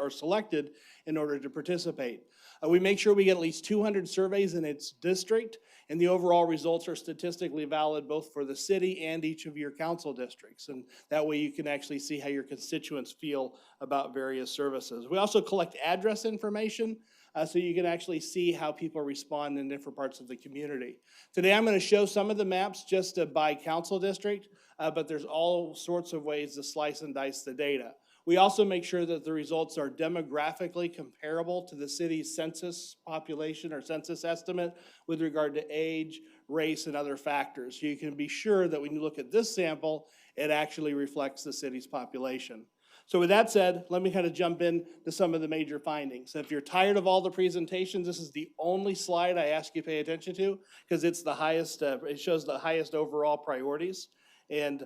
selected in order to participate. We make sure we get at least 200 surveys in its district, and the overall results are statistically valid both for the city and each of your council districts. And that way you can actually see how your constituents feel about various services. We also collect address information, so you can actually see how people respond in different parts of the community. Today I'm going to show some of the maps just by council district, but there's all sorts of ways to slice and dice the data. We also make sure that the results are demographically comparable to the city's census population or census estimate with regard to age, race, and other factors. You can be sure that when you look at this sample, it actually reflects the city's population. So with that said, let me kind of jump in to some of the major findings. If you're tired of all the presentations, this is the only slide I ask you to pay attention to because it's the highest, it shows the highest overall priorities. And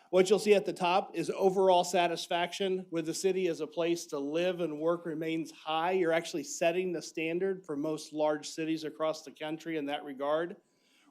what you'll see at the top is overall satisfaction with the city as a place to live and work remains high. You're actually setting the standard for most large cities across the country in that regard.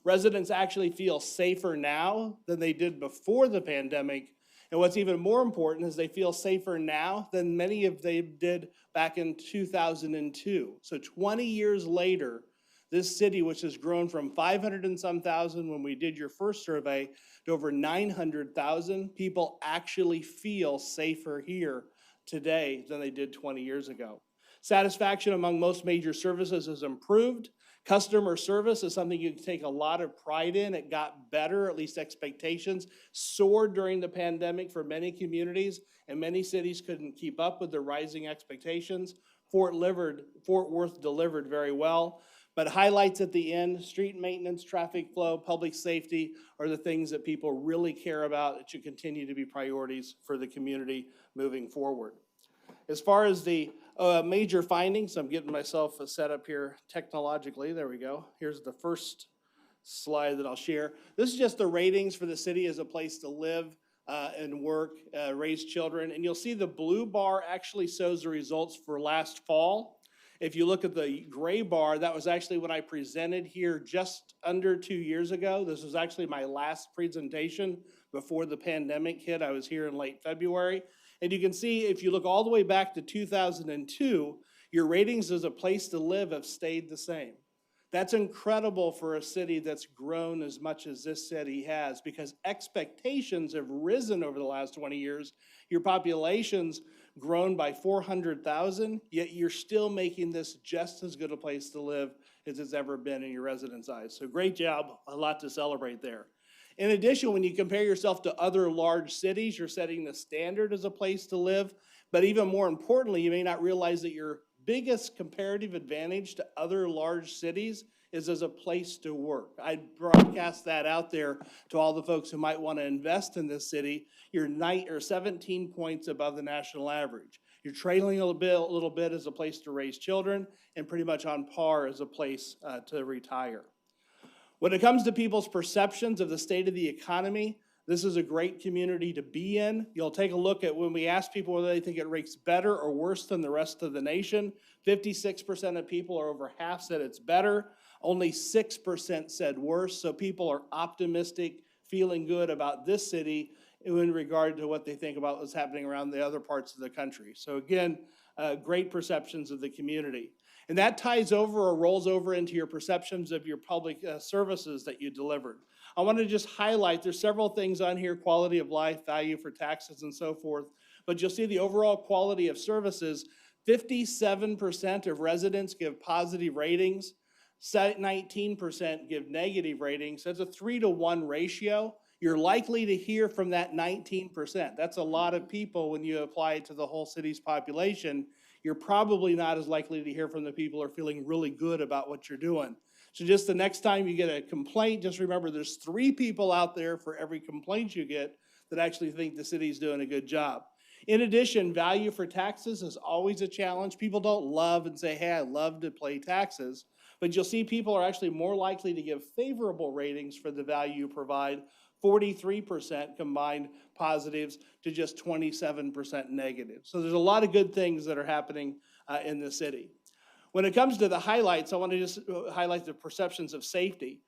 Residents actually feel safer now than they did before the pandemic. And what's even more important is they feel safer now than many of them did back in 2002. So 20 years later, this city, which has grown from 500 and some thousand when we did your first survey to over 900,000, people actually feel safer here today than they did 20 years ago. Satisfaction among most major services has improved. Customer service is something you can take a lot of pride in. It got better, at least expectations soared during the pandemic for many communities, and many cities couldn't keep up with the rising expectations. Fort Worth delivered very well. But highlights at the end, street maintenance, traffic flow, public safety are the things that people really care about that should continue to be priorities for the community moving forward. As far as the major findings, I'm getting myself set up here technologically. There we go. Here's the first slide that I'll share. This is just the ratings for the city as a place to live and work, raise children. And you'll see the blue bar actually shows the results for last fall. If you look at the gray bar, that was actually when I presented here just under 2 years ago. This was actually my last presentation before the pandemic hit. I was here in late February. And you can see if you look all the way back to 2002, your ratings as a place to live have stayed the same. That's incredible for a city that's grown as much as this city has because expectations have risen over the last 20 years. Your population's grown by 400,000, yet you're still making this just as good a place to live as it's ever been in your residents' eyes. So great job, a lot to celebrate there. In addition, when you compare yourself to other large cities, you're setting the standard as a place to live. But even more importantly, you may not realize that your biggest comparative advantage to other large cities is as a place to work. I broadcast that out there to all the folks who might want to invest in this city. You're 17 points above the national average. You're trailing a little bit as a place to raise children and pretty much on par as a place to retire. When it comes to people's perceptions of the state of the economy, this is a great community to be in. You'll take a look at when we ask people whether they think it ranks better or worse than the rest of the nation. 56% of people, or over half, said it's better. Only 6% said worse. So people are optimistic, feeling good about this city in regard to what they think about what's happening around the other parts of the country. So again, great perceptions of the community. And that ties over or rolls over into your perceptions of your public services that you delivered. I want to just highlight, there's several things on here, quality of life, value for taxes, and so forth. But you'll see the overall quality of services, 57% of residents give positive ratings, 19% give negative ratings. That's a 3-to-1 ratio. You're likely to hear from that 19%. That's a lot of people when you apply it to the whole city's population. You're probably not as likely to hear from the people who are feeling really good about what you're doing. So just the next time you get a complaint, just remember there's 3 people out there for every complaint you get that actually think the city's doing a good job. In addition, value for taxes is always a challenge. People don't love and say, hey, I love to pay taxes, but you'll see people are actually more likely to give favorable ratings for the value you provide, 43% combined positives to just 27% negatives. So there's a lot of good things that are happening in the city. When it comes to the highlights, I want to just highlight the perceptions of safety.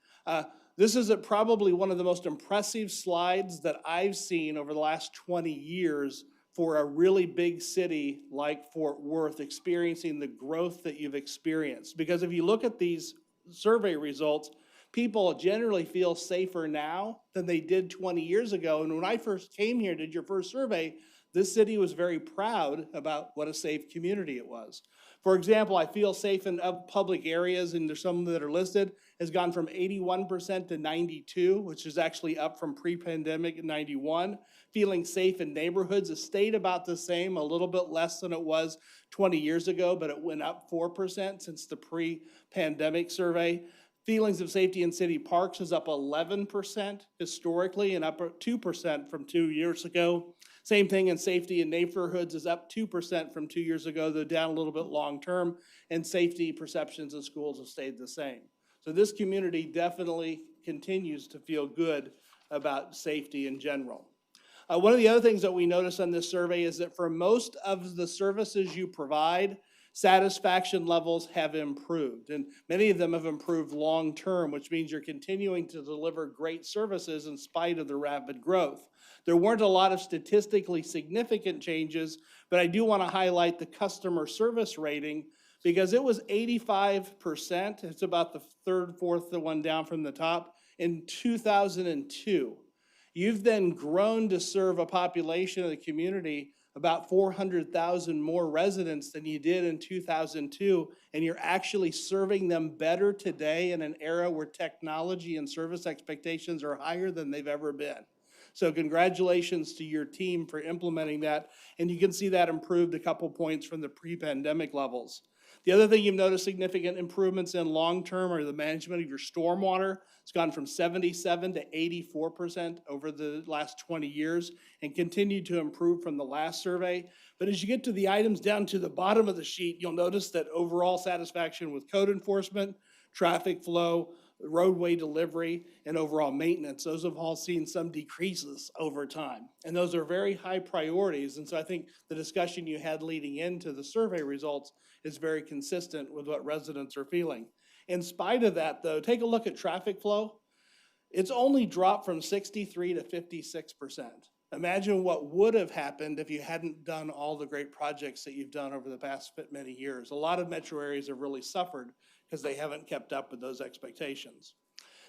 This is probably one of the most impressive slides that I've seen over the last 20 years for a really big city like Fort Worth experiencing the growth that you've experienced. Because if you look at these survey results, people generally feel safer now than they did 20 years ago. And when I first came here, did your first survey, this city was very proud about what a safe community it was. For example, I feel safe in public areas, and there's some that are listed, has gone from 81% to 92, which is actually up from pre-pandemic at 91. Feeling safe in neighborhoods has stayed about the same, a little bit less than it was 20 years ago, but it went up 4% since the pre-pandemic survey. Feelings of safety in city parks is up 11% historically and up 2% from 2 years ago. Same thing in safety in neighborhoods is up 2% from 2 years ago, though down a little bit long term, and safety perceptions in schools have stayed the same. So this community definitely continues to feel good about safety in general. One of the other things that we notice on this survey is that for most of the services you provide, satisfaction levels have improved, and many of them have improved long-term, which means you're continuing to deliver great services in spite of the rapid growth. There weren't a lot of statistically significant changes, but I do want to highlight the customer service rating because it was 85%. It's about the third, fourth, the one down from the top in 2002. You've then grown to serve a population of the community about 400,000 more residents than you did in 2002, and you're actually serving them better today in an era where technology and service expectations are higher than they've ever been. So congratulations to your team for implementing that, and you can see that improved a couple points from the pre-pandemic levels. The other thing you've noticed significant improvements in long-term are the management of your stormwater. It's gone from 77 to 84% over the last 20 years and continued to improve from the last survey. But as you get to the items down to the bottom of the sheet, you'll notice that overall satisfaction with code enforcement, traffic flow, roadway delivery, and overall maintenance, those have all seen some decreases over time. And those are very high priorities. And so I think the discussion you had leading into the survey results is very consistent with what residents are feeling. In spite of that, though, take a look at traffic flow. It's only dropped from 63 to 56%. Imagine what would have happened if you hadn't done all the great projects that you've done over the past many years. A lot of metro areas have really suffered because they haven't kept up with those expectations.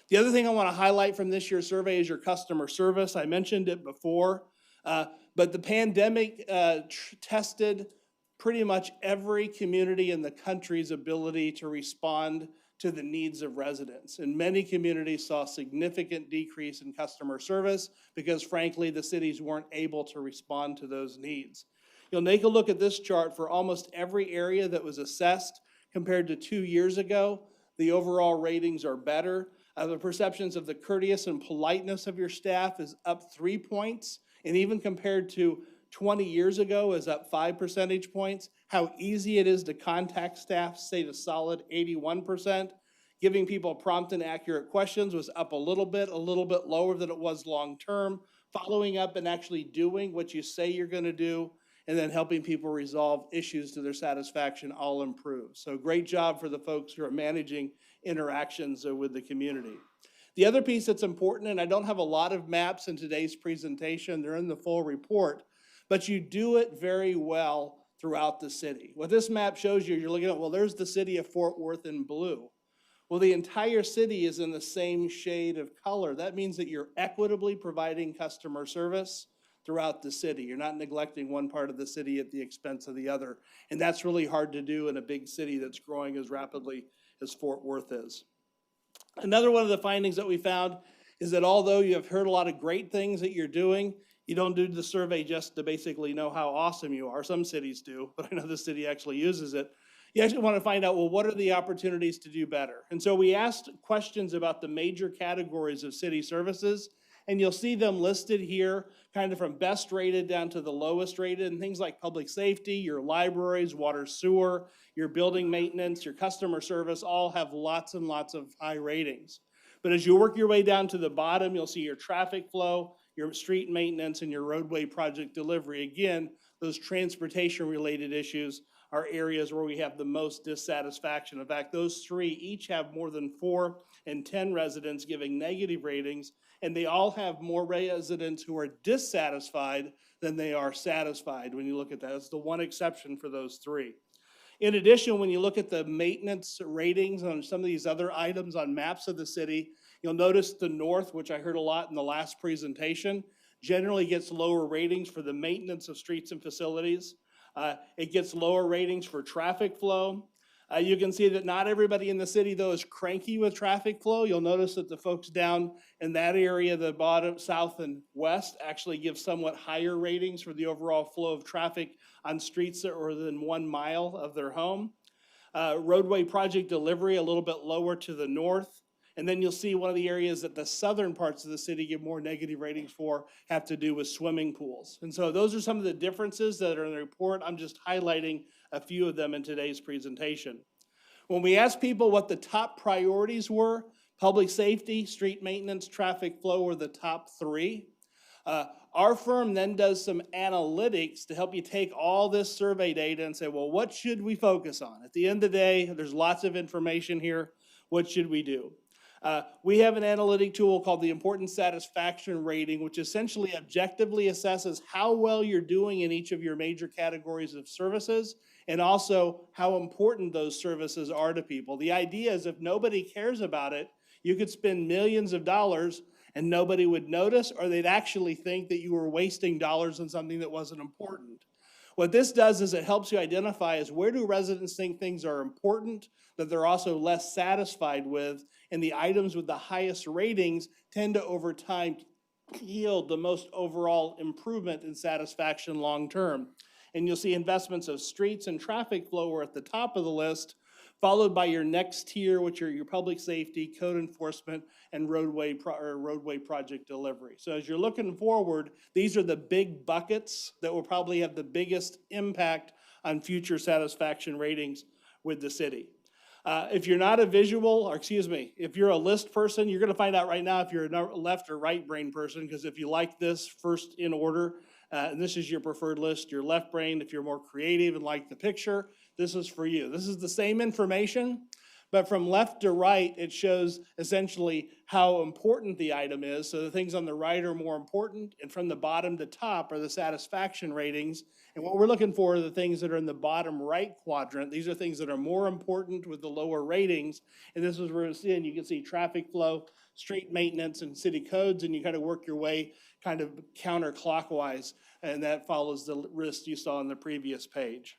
The other thing I want to highlight from this year's survey is your customer service. I mentioned it before, but the pandemic tested pretty much every community in the country's ability to respond to the needs of residents. And many communities saw a significant decrease in customer service because frankly, the cities weren't able to respond to those needs. You'll take a look at this chart for almost every area that was assessed compared to 2 years ago. The overall ratings are better. The perceptions of the courteous and politeness of your staff is up 3 points. And even compared to 20 years ago is up 5 percentage points. How easy it is to contact staff stayed a solid 81%. Giving people prompt and accurate questions was up a little bit lower than it was long term. Following up and actually doing what you say you're going to do, and then helping people resolve issues to their satisfaction all improve. So great job for the folks who are managing interactions with the community. The other piece that's important, and I don't have a lot of maps in today's presentation, they're in the full report, but you do it very well throughout the city. What this map shows you, you're looking at, well, there's the city of Fort Worth in blue. Well, the entire city is in the same shade of color. That means that you're equitably providing customer service throughout the city. You're not neglecting one part of the city at the expense of the other. And that's really hard to do in a big city that's growing as rapidly as Fort Worth is. Another one of the findings that we found is that although you have heard a lot of great things that you're doing, you don't do the survey just to basically know how awesome you are. Some cities do, but I know this city actually uses it. You actually want to find out, well, what are the opportunities to do better? And so we asked questions about the major categories of city services, And you'll see them listed here, kind of from best rated down to the lowest rated, and things like public safety, your libraries, water sewer, your building maintenance, your customer service, all have lots and lots of high ratings. But as you work your way down to the bottom, you'll see your traffic flow, your street maintenance, and your roadway project delivery. Again, those transportation-related issues are areas where we have the most dissatisfaction. In fact, those three each have more than 4 and 10 residents giving negative ratings, and they all have more residents who are dissatisfied than they are satisfied when you look at that. That's the one exception for those three. In addition, when you look at the maintenance ratings on some of these other items on maps of the city, you'll notice the north, which I heard a lot in the last presentation, generally gets lower ratings for the maintenance of streets and facilities. It gets lower ratings for traffic flow. You can see that not everybody in the city, though, is cranky with traffic flow. You'll notice that the folks down in that area, the bottom, south and west, actually give somewhat higher ratings for the overall flow of traffic on streets that are within 1 mile of their home. Roadway project delivery, a little bit lower to the north. And then you'll see one of the areas that the southern parts of the city give more negative ratings for have to do with swimming pools. And so those are some of the differences that are in the report. I'm just highlighting a few of them in today's presentation. When we asked people what the top priorities were, public safety, street maintenance, traffic flow were the top 3. Our firm then does some analytics to help you take all this survey data and say, well, what should we focus on? At the end of the day, there's lots of information here. What should we do? We have an analytic tool called the Importance Satisfaction Rating, which essentially objectively assesses how well you're doing in each of your major categories of services, and also how important those services are to people. The idea is if nobody cares about it, you could spend millions of dollars and nobody would notice, or they'd actually think that you were wasting dollars on something that wasn't important. What this does is it helps you identify is where do residents think things are important that they're also less satisfied with, and the items with the highest ratings tend to over time yield the most overall improvement in satisfaction long term. And you'll see investments of streets and traffic flow are at the top of the list, followed by your next tier, which are your public safety, code enforcement, and roadway project delivery. So as you're looking forward, these are the big buckets that will probably have the biggest impact on future satisfaction ratings with the city. If you're not a visual, or excuse me, if you're a list person, you're gonna find out right now if you're a left or right brain person, because if you like this first in order, and this is your preferred list, your left brain. If you're more creative and like the picture, this is for you. This is the same information, but from left to right, it shows essentially how important the item is. So the things on the right are more important, and from the bottom to top are the satisfaction ratings. And what we're looking for are the things that are in the bottom right quadrant. These are things that are more important with the lower ratings. And this is where it's in. You can see traffic flow, street maintenance, and city codes, and you kind of work your way kind of counterclockwise, and that follows the list you saw on the previous page.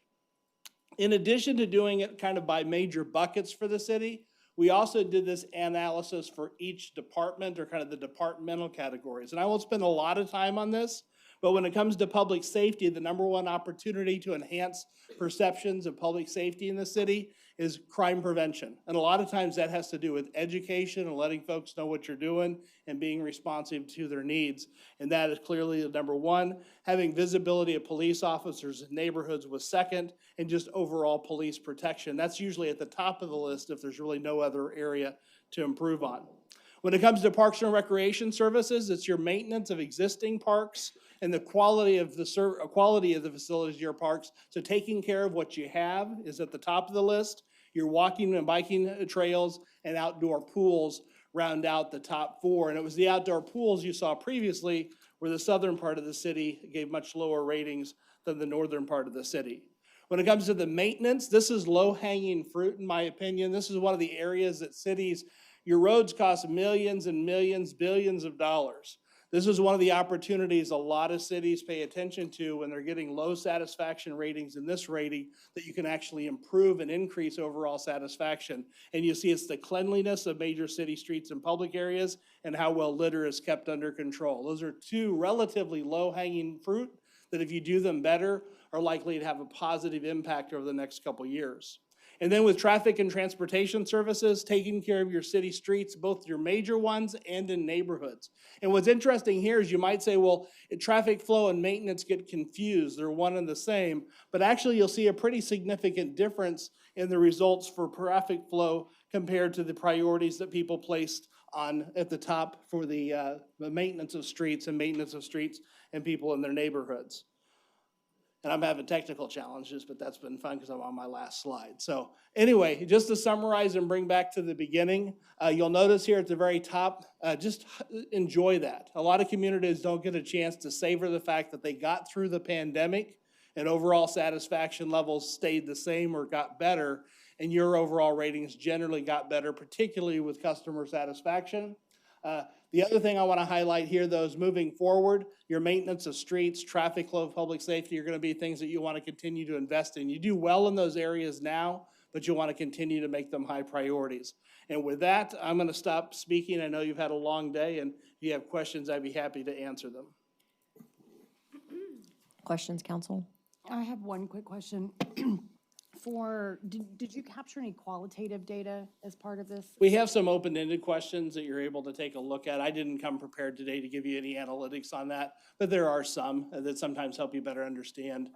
In addition to doing it kind of by major buckets for the city, we also did this analysis for each department, or kind of the departmental categories. And I won't spend a lot of time on this, but when it comes to public safety, the number one opportunity to enhance perceptions of public safety in the city is crime prevention. And a lot of times that has to do with education and letting folks know what you're doing and being responsive to their needs. And that is clearly the number one. Having visibility of police officers in neighborhoods was second, and just overall police protection. That's usually at the top of the list if there's really no other area to improve on. When it comes to parks and recreation services, it's your maintenance of existing parks and the quality of the facilities of your parks. So taking care of what you have is at the top of the list. Your walking and biking trails and outdoor pools round out the top 4. And it was the outdoor pools you saw previously where the southern part of the city gave much lower ratings than the northern part of the city. When it comes to the maintenance, this is low-hanging fruit in my opinion. This is one of the areas that cities, your roads cost millions and millions, billions of dollars. This is one of the opportunities a lot of cities pay attention to when they're getting low satisfaction ratings in this rating, that you can actually improve and increase overall satisfaction. And you see it's the cleanliness of major city streets and public areas and how well litter is kept under control. Those are two relatively low-hanging fruit that if you do them better are likely to have a positive impact over the next couple years. And then with traffic and transportation services, taking care of your city streets, both your major ones and in neighborhoods. And what's interesting here is you might say, well, traffic flow and maintenance get confused. They're one and the same. But actually, you'll see a pretty significant difference in the results for traffic flow compared to the priorities that people placed on at the top for the maintenance of streets and people in their neighborhoods. And I'm having technical challenges, but that's been fun because I'm on my last slide. So anyway, just to summarize and bring back to the beginning, you'll notice here at the very top, just enjoy that. A lot of communities don't get a chance to savor the fact that they got through the pandemic and overall satisfaction levels stayed the same or got better, and your overall ratings generally got better, particularly with customer satisfaction. The other thing I want to highlight here, though, is moving forward, your maintenance of streets, traffic flow, public safety are going to be things that you want to continue to invest in. You do well in those areas now, but you want to continue to make them high priorities. And with that, I'm going to stop speaking. I know you've had a long day, and if you have questions, I'd be happy to answer them. Questions, council? I have one quick question. Did you capture any qualitative data as part of this? We have some open-ended questions that you're able to take a look at. I didn't come prepared today to give you any analytics on that, but there are some that sometimes help you better understand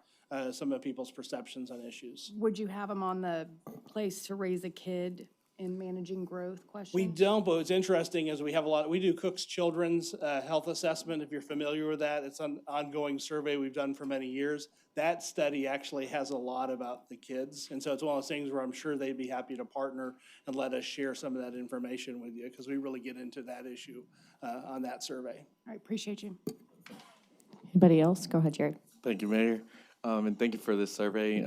some of people's perceptions on issues. Would you have them on the place to raise a kid in managing growth question? We don't, but what's interesting is we do Cook's Children's Health Assessment, if you're familiar with that. It's an ongoing survey we've done for many years. That study actually has a lot about the kids. And so it's one of those things where I'm sure they'd be happy to partner and let us share some of that information with you because we really get into that issue on that survey. All right, appreciate you. Anybody else? Go ahead, Jared. Thank you, Mayor. And thank you for this survey.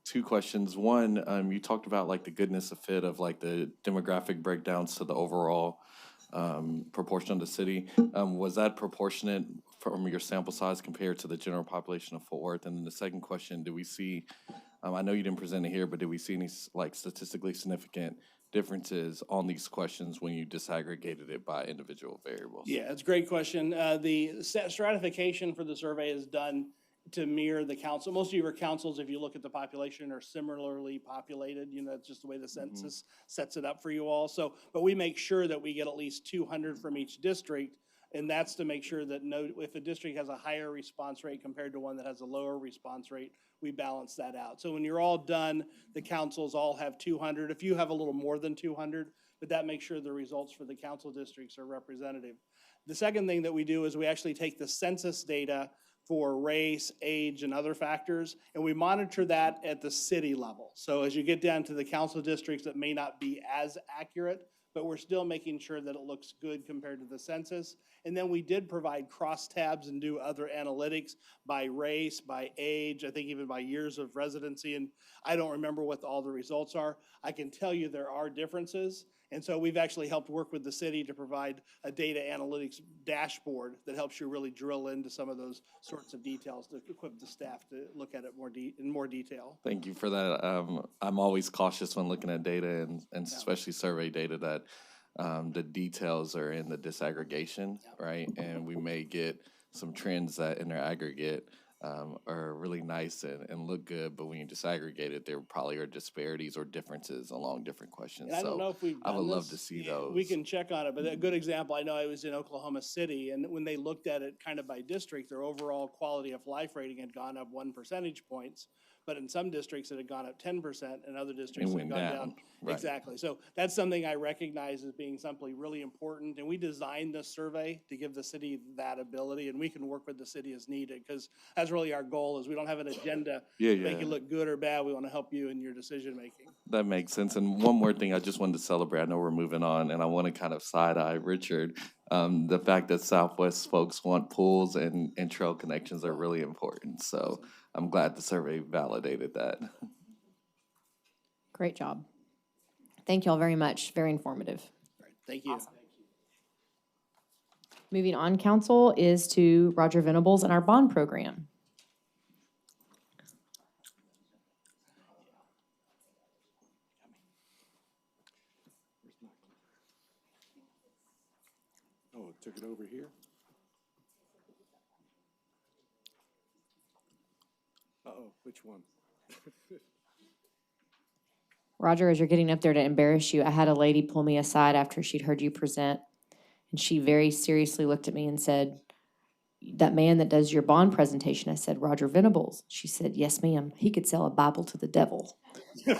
Two questions. One, you talked about like the goodness of fit of like the demographic breakdowns to the overall proportion of the city. Was that proportionate from your sample size compared to the general population of Fort Worth? And then the second question, do we see, I know you didn't present it here, but did we see any like statistically significant differences on these questions when you disaggregated it by individual variables? Yeah, it's a great question. The stratification for the survey is done to mirror the council. Most of your councils, if you look at the population, are similarly populated. You know, it's just the way the census sets it up for you all. So, but we make sure that we get at least 200 from each district, and that's to make sure that if a district has a higher response rate compared to one that has a lower response rate, we balance that out. So when you're all done, the councils all have 200. If you have a little more than 200, but that makes sure the results for the council districts are representative. The second thing that we do is we actually take the census data for race, age, and other factors, and we monitor that at the city level. So as you get down to the council districts, it may not be as accurate, but we're still making sure that it looks good compared to the census. And then we did provide crosstabs and do other analytics by race, by age, I think even by years of residency, and I don't remember what all the results are. I can tell you there are differences. And so we've actually helped work with the city to provide a data analytics dashboard that helps you really drill into some of those sorts of details to equip the staff to look at it in more detail. Thank you for that. I'm always cautious when looking at data and especially survey data that the details are in the disaggregation, right? And we may get some trends that in their aggregate are really nice and look good, but when you disaggregate it, there probably are disparities or differences along different questions. And I don't know if we've done I would love this. to see those. We can check on it, but a good example, I know I was in Oklahoma City, and when they looked at it kind of by district, their overall quality of life rating had gone up 1 percentage points, but in some districts it had gone up 10%, and other districts it had gone down. Right. Exactly. So that's something I recognize as being something really important, and we designed this survey to give the city that ability, and we can work with the city as needed, because that's really our goal. Is we don't have an agenda to make you look good or bad. We want to help you in your decision making. That makes sense. And one more thing I just wanted to celebrate. I know we're moving on, and I want to kind of side-eye Richard. The fact that Southwest folks want pools and trail connections are really important. So I'm glad the survey validated that. Great job. Thank you all very much. Very informative. Thank you. Awesome. Moving on, council, is to Roger Venables and our bond program. Oh, took it over here? Uh-oh, which one? Roger, as you're getting up there to embarrass you, I had a lady pull me aside after she'd heard you present, and she very seriously looked at me and said, "That man that does your bond presentation," I said, "Roger Venables." She said, "Yes, ma'am. He could sell a Bible to the devil." And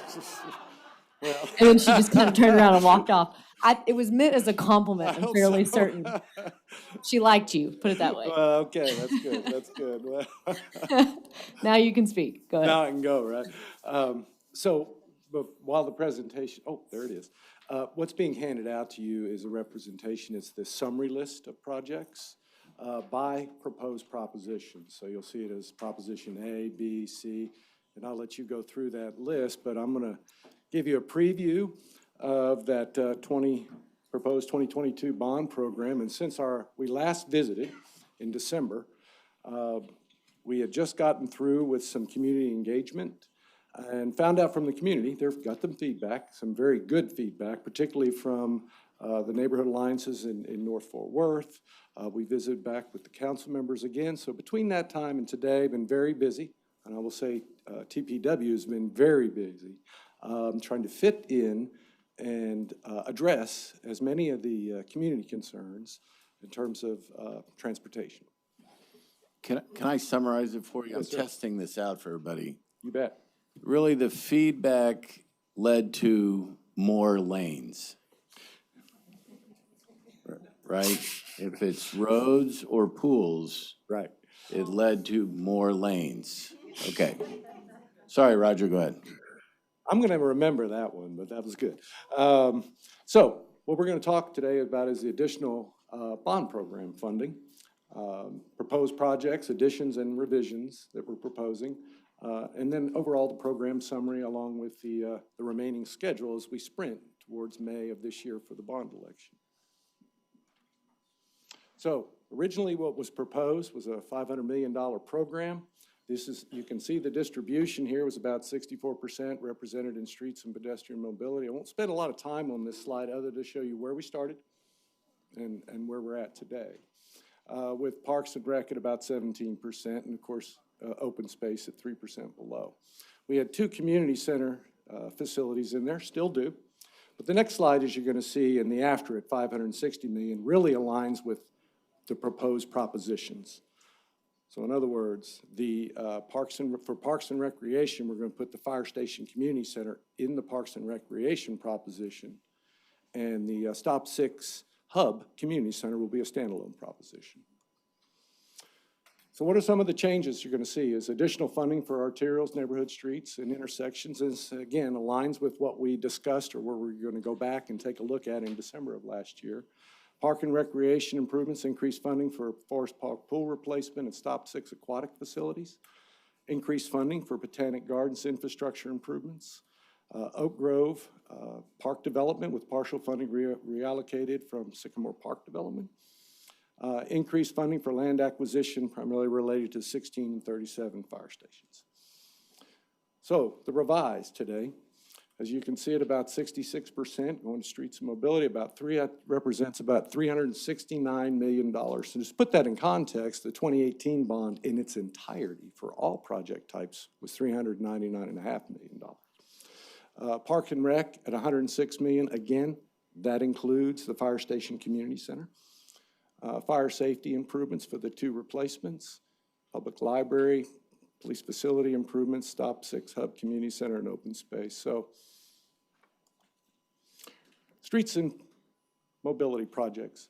then she just kind of turned around and walked off. It was meant as a compliment, I'm fairly certain. She liked you, put it that way. Well, okay, that's good, that's good. Well, Now you can speak. Go now ahead. I can go, right? So, but while the presentation, oh, there it is. What's being handed out to you is a representation. It's the summary list of projects by proposed propositions. So you'll see it as proposition A, B, C, and I'll let you go through that list, but I'm gonna give you a preview of that proposed 2022 bond program. And since we last visited in December, we had just gotten through with some community engagement and found out from the community, they've got some feedback, some very good feedback, particularly from the neighborhood alliances in North Fort Worth. We visited back with the council members again. So between that time and today, been very busy. And I will say TPW has been very busy trying to fit in and address as many of the community concerns in terms of transportation. Can I summarize it for you? I'm Yes, sir. testing this out for everybody. You bet. Really, the feedback led to more lanes. Right? If it's roads or pools. Right. It led to more lanes. Okay. Sorry, Roger, go ahead. I'm going to remember that one, but that was good. So what we're going to talk today about is the additional bond program funding, proposed projects, additions and revisions that we're proposing, and then overall the program summary along with the remaining schedule as we sprint towards May of this year for the bond election. So originally what was proposed was a $500 million program. This is, you can see the distribution here was about 64% represented in streets and pedestrian mobility. I won't spend a lot of time on this slide other to show you where we started and where we're at today. With Parks and Rec at about 17% and of course open space at 3% below. We had 2 community center facilities in there, still do. But the next slide, as you're going to see, and the after at $560 million really aligns with the proposed propositions. So in other words, the for Parks and Recreation, we're going to put the Fire Station Community Center in the Parks and Recreation proposition, and the Stop 6 Hub Community Center will be a standalone proposition. So what are some of the changes you're going to see is additional funding for arterials, neighborhood streets, and intersections. This, again, aligns with what we discussed or where we're going to go back and take a look at in December of last year. Park and recreation improvements, increased funding for Forest Park pool replacement and Stop 6 aquatic facilities. Increased funding for Botanic Gardens infrastructure improvements. Oak Grove park development with partial funding reallocated from Sycamore Park development. Increased funding for land acquisition primarily related to 16 and 37 fire stations. So the revised today, as you can see at about 66% going to streets and mobility, represents about $369 million. So just put that in context, the 2018 bond in its entirety for all project types was $399.5 million. Park and Rec at $106 million, again, that includes the Fire Station Community Center. Fire safety improvements for the 2 replacements, public library, police facility improvements, Stop 6 Hub Community Center, and open space. So streets and mobility projects.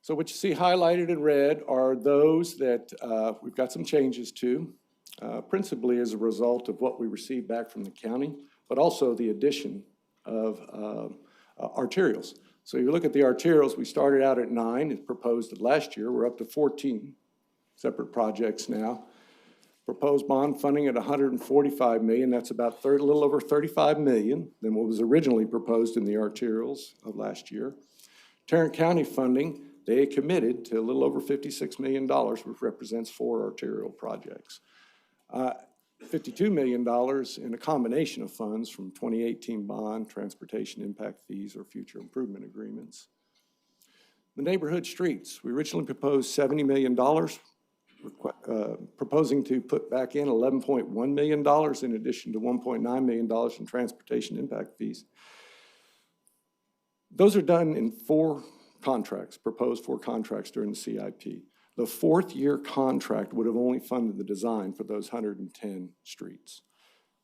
So what you see highlighted in red are those that we've got some changes to, principally as a result of what we received back from the county, but also the addition of arterials. So you look at the arterials, we started out at 9, as proposed last year. We're up to 14 separate projects now. Proposed bond funding at $145 million. That's about a little over $35 million than what was originally proposed in the arterials of last year. Tarrant County funding, they committed to a little over $56 million, which represents 4 arterial projects. $52 million in a combination of funds from 2018 bond, transportation impact fees, or future improvement agreements. The neighborhood streets, we originally proposed $70 million. proposing to put back in $11.1 million in addition to $1.9 million in transportation impact fees. Those are done in 4 contracts, proposed 4 contracts during the CIP. The 4th year contract would have only funded the design for those 110 streets.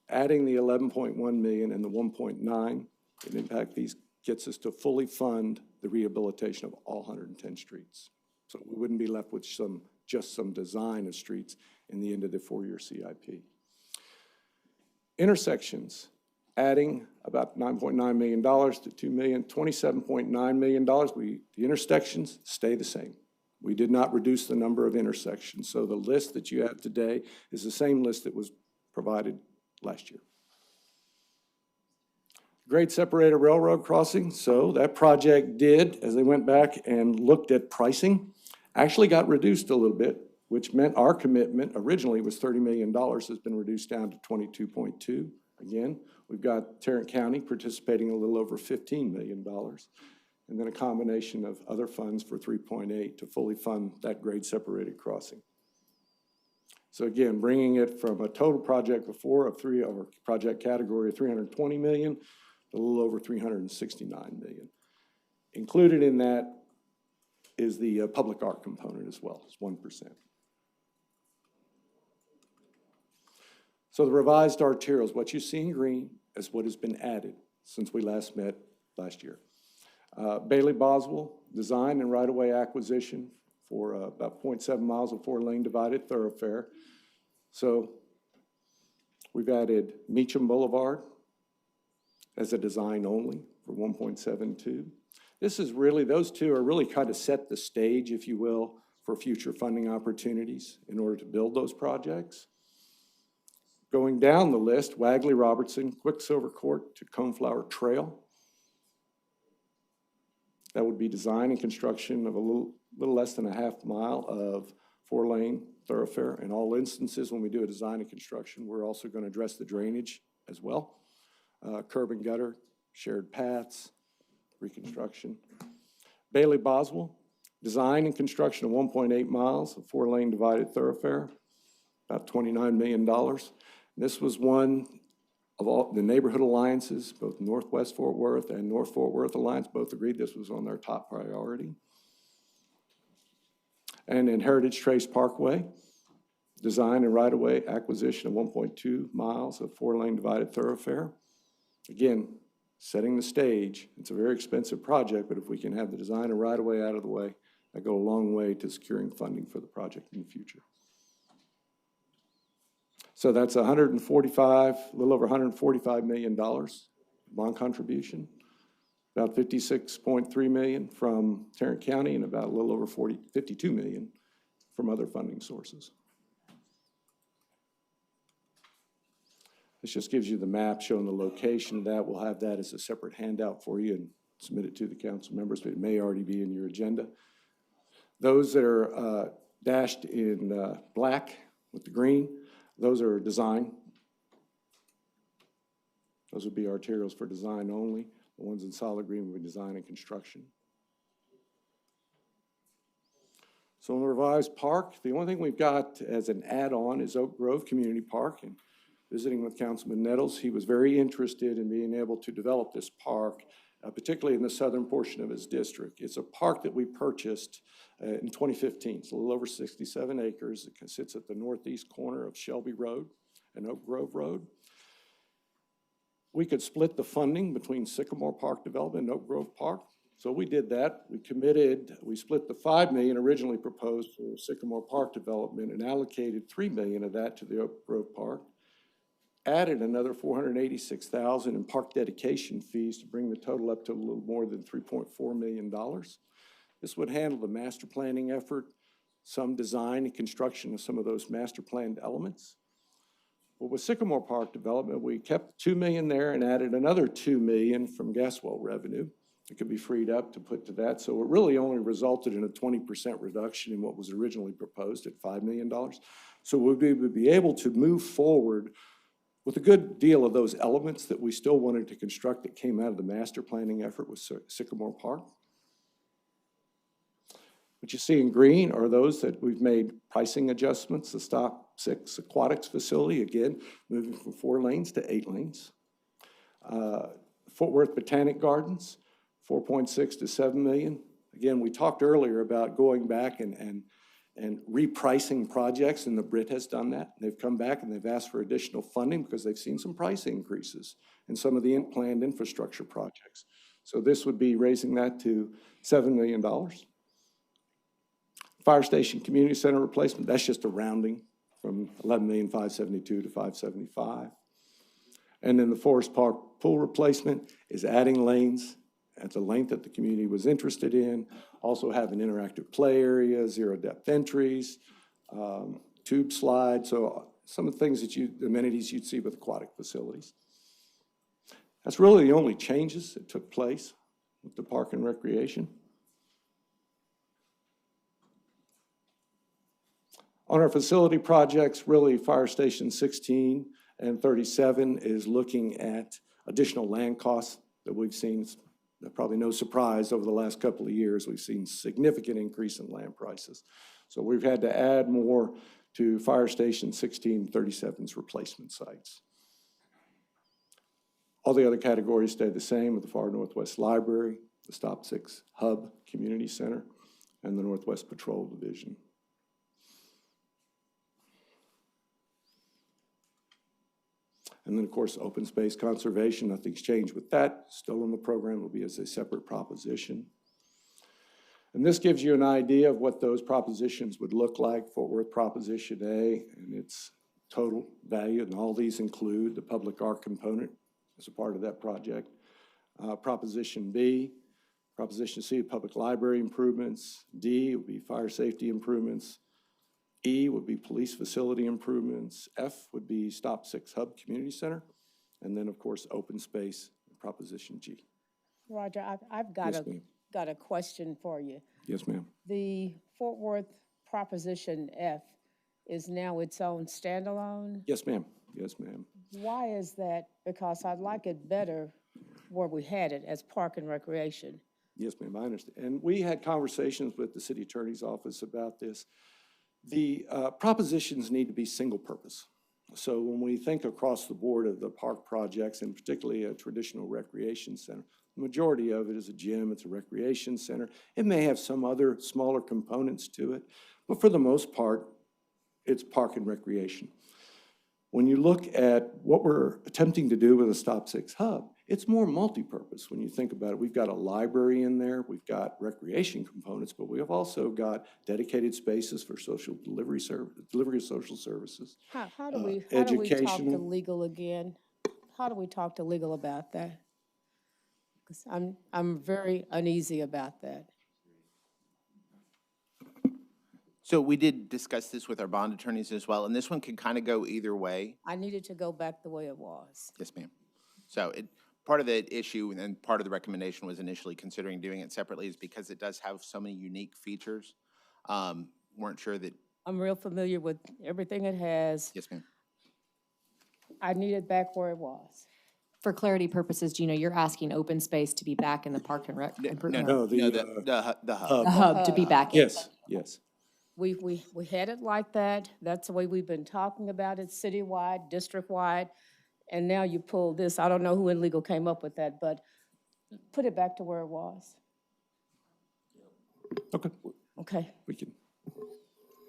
Adding the 11.1 million and the 1.9 in impact fees gets us to fully fund the rehabilitation of all 110 streets. So we wouldn't be left with just some design of streets in the end of the 4-year CIP. Intersections, adding about $9.9 million to $2 million, $27.9 million. The intersections stay the same. We did not reduce the number of intersections. So the list that you have today is the same list that was provided last year. Grade separated railroad crossing. So that project did, as they went back and looked at pricing, actually got reduced a little bit, which meant our commitment originally was $30 million, has been reduced down to 22.2. Again, we've got Tarrant County participating a little over $15 million, and then a combination of other funds for 3.8 to fully fund that grade separated crossing. So again, bringing it from a total project before of project category of 320 million, a little over 369 million. Included in that is the public art component as well, it's 1%. So the revised arterials, what you see in green is what has been added since we last met last year. Bailey-Boswell, design and right-of-way acquisition for about 0.7 miles of 4-lane divided thoroughfare. So we've added Meacham Boulevard as a design only for 1.72. This is really, those two are really kind of set the stage, if you will, for future funding opportunities in order to build those projects. Going down the list, Wagley-Robertson, Quicksilver Court to Coneflower Trail. That would be design and construction of a little less than a half mile of 4-lane thoroughfare. In all instances, when we do a design and construction, we're also going to address the drainage as well. Curb and gutter, shared paths, reconstruction. Bailey-Boswell, design and construction of 1.8 miles of 4-lane divided thoroughfare, about $29 million. This was one of all the neighborhood alliances, both Northwest Fort Worth and North Fort Worth Alliance, both agreed this was on their top priority. And in Heritage Trace Parkway, design and right-of-way acquisition of 1.2 miles of 4-lane divided thoroughfare. Again, setting the stage. It's a very expensive project, but if we can have the design and right-of-way out of the way, that go a long way to securing funding for the project in the future. So that's a little over $145 million bond contribution, about $56.3 million from Tarrant County and about a little over $52 million from other funding sources. This just gives you the map showing the location of that. We'll have that as a separate handout for you and submit it to the council members, but it may already be in your agenda. Those that are dashed in black with the green, those are design. Those would be arterials for design only. The ones in solid green would be design and construction. So in the revised park, the only thing we've got as an add-on is Oak Grove Community Park. And visiting with Councilman Nettles, he was very interested in being able to develop this park, particularly in the southern portion of his district. It's a park that we purchased in 2015. It's a little over 67 acres. It sits at the northeast corner of Shelby Road and Oak Grove Road. We could split the funding between Sycamore Park Development and Oak Grove Park. So we did that. We split the $5 million originally proposed for Sycamore Park Development and allocated $3 million of that to the Oak Grove Park. Added another $486,000 in park dedication fees to bring the total up to a little more than $3.4 million. This would handle the master planning effort, some design and construction of some of those master planned elements. Well, with Sycamore Park Development, we kept $2 million there and added another $2 million from gas well revenue. It could be freed up to put to that. So it really only resulted in a 20% reduction in what was originally proposed at $5 million. So we would be able to move forward with a good deal of those elements that we still wanted to construct that came out of the master planning effort with Sycamore Park. What you see in green are those that we've made pricing adjustments. The Stop 6 Aquatics facility, again, moving from 4 lanes to 8 lanes. Fort Worth Botanic Gardens, 4.6 to 7 million. Again, we talked earlier about going back and repricing projects, and the BRIT has done that. They've come back and they've asked for additional funding because they've seen some price increases in some of the planned infrastructure projects. So this would be raising that to $7 million. Fire Station Community Center replacement, that's just a rounding from $11,572,000 to $575,000. And then the Forest Park pool replacement is adding lanes at the length that the community was interested in. Also have an interactive play area, zero depth entries, tube slide. So some of the things that amenities you'd see with aquatic facilities. That's really the only changes that took place with the Park and Recreation. On our facility projects, really Fire Station 16 and 37 is looking at additional land costs that we've seen. Probably no surprise over the last couple of years, we've seen significant increase in land prices. So we've had to add more to Fire Station 16, 37's replacement sites. All the other categories stay the same with the Far Northwest Library, the Stop 6 Hub Community Center, and the Northwest Patrol Division. And then, of course, open space conservation, nothing's changed with that. Still in the program, will be as a separate proposition. And this gives you an idea of what those propositions would look like. Fort Worth Proposition A and its total value, and all these include the public art component as a part of that project. Proposition B, Proposition C, public library improvements. D would be fire safety improvements. E would be police facility improvements. F would be Stop 6 Hub Community Center. And then, of course, open space, Proposition G. Roger, I've got Yes, ma'am. got a question for you. Yes, ma'am. The Fort Worth Proposition F is now its own standalone? Yes, ma'am. Yes, ma'am. Why is that? Because I'd like it better where we had it as Park and Recreation. Yes, ma'am, I understand. And we had conversations with the city attorney's office about this. The propositions need to be single purpose. So when we think across the board of the park projects, and particularly a traditional recreation center, the majority of it is a gym, it's a recreation center. It may have some other smaller components to it, but for the most part, it's park and recreation. When you look at what we're attempting to do with a Stop 6 Hub, it's more multi-purpose when you think about it. We've got a library in there, we've got recreation components, but we have also got dedicated spaces for social delivery of social services. How do we talk to legal again? How do we talk to legal about that? Because I'm very uneasy about that. So we did discuss this with our bond attorneys as well, and this one could kind of go either way. I needed to go back the way it was. Yes, ma'am. So part of the issue and part of the recommendation was initially considering doing it separately is because it does have so many unique features. Weren't sure that. I'm real familiar with everything it has. Yes, ma'am. I need it back where it was. For clarity purposes, Gino, you're asking open space to be back in the Park and Rec? The hub. The hub to be back in. Yes, yes. We had it like that. That's the way we've been talking about it, citywide, district-wide. And now you pull this. I don't know who in legal came up with that, but put it back to where it was. Okay. Okay. We can.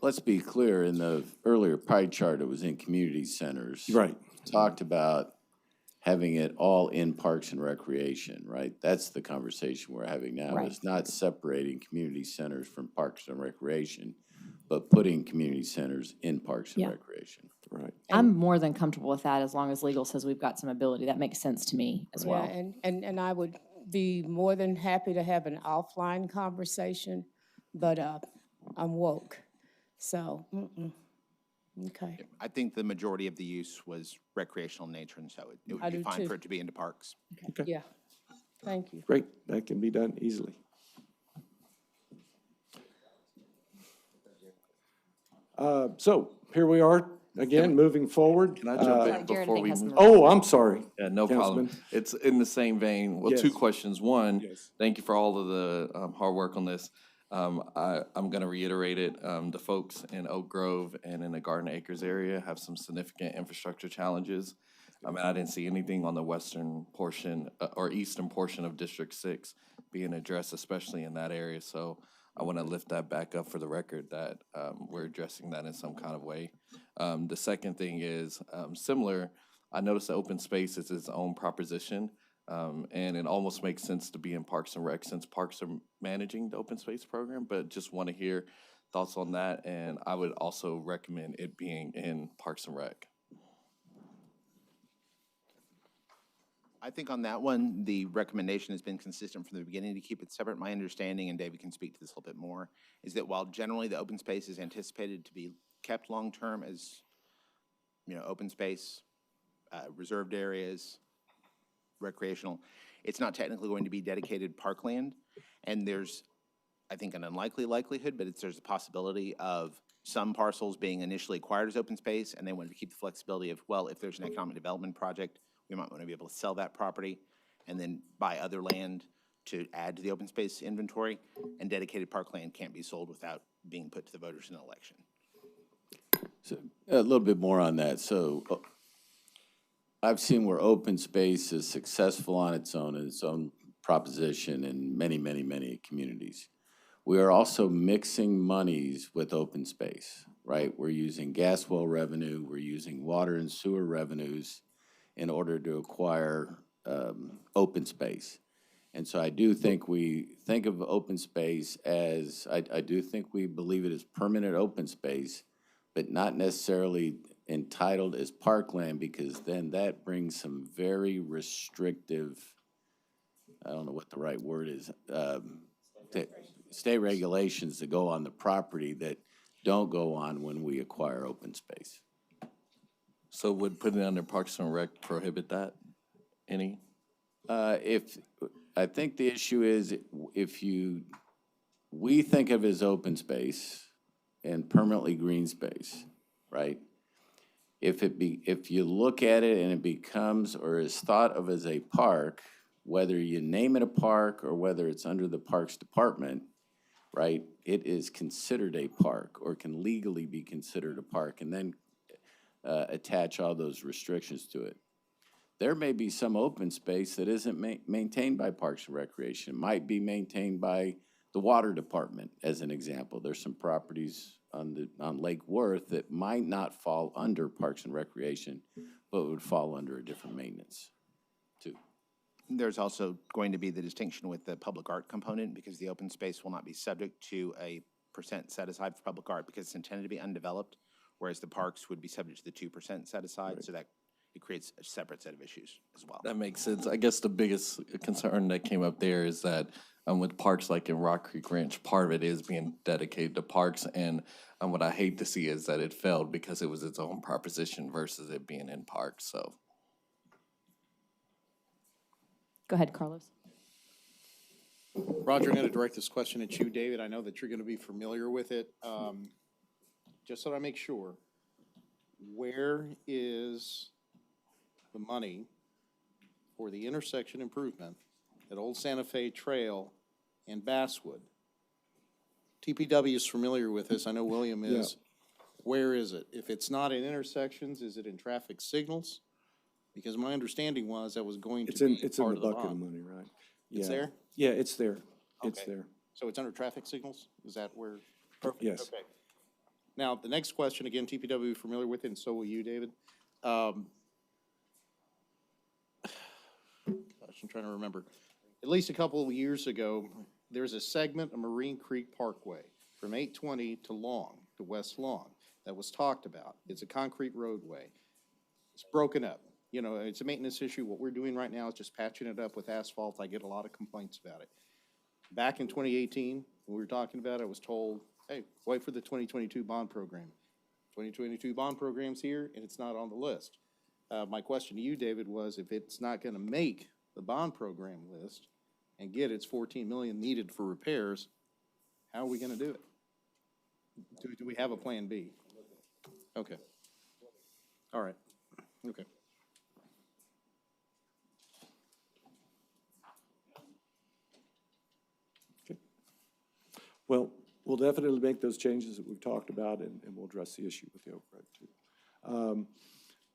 Let's be clear, in the earlier pie chart, it was in community centers. Right. Talked about having it all in parks and recreation, right? That's the conversation we're having now. Right. It's not separating community centers from parks and recreation, but putting community centers in parks and recreation. Right. I'm more than comfortable with that as long as legal says we've got some ability. That makes sense to me as well. Yeah, and I would be more than happy to have an offline conversation, but I'm woke, so, okay. I think the majority of the use was recreational nature, and so it I would be do fine too. for it to be into parks. Okay. Yeah, thank you. Great, that can be done easily. So here we are again, moving forward. Can I jump in Jared, I before think we has move? some- Oh, I'm sorry. Yeah, no problem. Councilman. It's in the same vein. Well, two Yes. questions. One, Yes. thank you for all of the hard work on this. I'm going to reiterate it. The folks in Oak Grove and in the Garden Acres area have some significant infrastructure challenges. I mean, I didn't see anything on the western portion or eastern portion of District 6 being addressed, especially in that area. So I want to lift that back up for the record that we're addressing that in some kind of way. The second thing is similar. I noticed that open space is its own proposition. And it almost makes sense to be in Parks and Rec since Parks are managing the open space program, but just want to hear thoughts on that. And I would also recommend it being in Parks and Rec. I think on that one, the recommendation has been consistent from the beginning to keep it separate. My understanding, and David can speak to this a little bit more, is that while generally the open space is anticipated to be kept long-term as, open space, reserved areas, recreational, it's not technically going to be dedicated parkland. And there's, I think, an unlikely likelihood, but there's a possibility of some parcels being initially acquired as open space, and they wanted to keep the flexibility of, well, if there's an economic development project, we might want to be able to sell that property and then buy other land to add to the open space inventory. And dedicated parkland can't be sold without being put to the voters in an election. So a little bit more on that. So I've seen where open space is successful on its own proposition in many, many, many communities. We are also mixing monies with open space, right? We're using gas well revenue, we're using water and sewer revenues in order to acquire open space. And so I do think we think of open space as, I do think we believe it is permanent open space, but not necessarily entitled as parkland, because then that brings some very restrictive, I don't know what the right word is, state regulations that go on the property that don't go on when we acquire open space. So would putting it under Parks and Rec prohibit that? Any? I think the issue is we think of it as open space and permanently green space, right? If you look at it and it becomes or is thought of as a park, whether you name it a park or whether it's under the Parks Department, right, it is considered a park or can legally be considered a park, and then attach all those restrictions to it. There may be some open space that isn't maintained by Parks and Recreation. It might be maintained by the Water Department, as an example. There's some properties on Lake Worth that might not fall under Parks and Recreation, but would fall under a different maintenance, too. There's also going to be the distinction with the public art component, because the open space will not be subject to a percent set aside for public art because it's intended to be undeveloped, whereas the parks would be subject to the 2% set aside, right. So that it creates a separate set of issues as well. That makes sense. I guess the biggest concern that came up there is that with parks like in Rock Creek Ranch, part of it is being dedicated to parks, and what I hate to see is that it failed because it was its own proposition versus it being in parks, so. Go ahead, Carlos. Roger, I'm going to direct this question at you, David. I know that you're going to be familiar with it. Just so I make sure, where is the money for the intersection improvement at Old Santa Fe Trail and Basswood? TPW is familiar with this. I know William is. Yeah. Where is it? If it's not in intersections, is it in traffic signals? Because my understanding was that was going to be it's part in the of the bucket bond. of money, right? It's Yeah. there? Yeah, it's there. Okay. It's there. So it's under traffic signals? Is that where? Perfect. Yes. Okay. Now, the next question, again, TPW familiar with it, and so will you, David. Gosh, I'm trying to remember. At least a couple of years ago, there's a segment of Marine Creek Parkway from 820 to Long, to West Long, that was talked about. It's a concrete roadway. It's broken up. You know, it's a maintenance issue. What we're doing right now is just patching it up with asphalt. I get a lot of complaints about it. Back in 2018, when we were talking about it, I was told, hey, wait for the 2022 bond program. 2022 bond program's here, and it's not on the list. My question to you, David, was if it's not going to make the bond program list and get its $14 million needed for repairs, how are we going to do it? Do we have a plan B? Okay. All right. Okay. Well, we'll definitely make those changes that we've talked about, and we'll address the issue with the override too.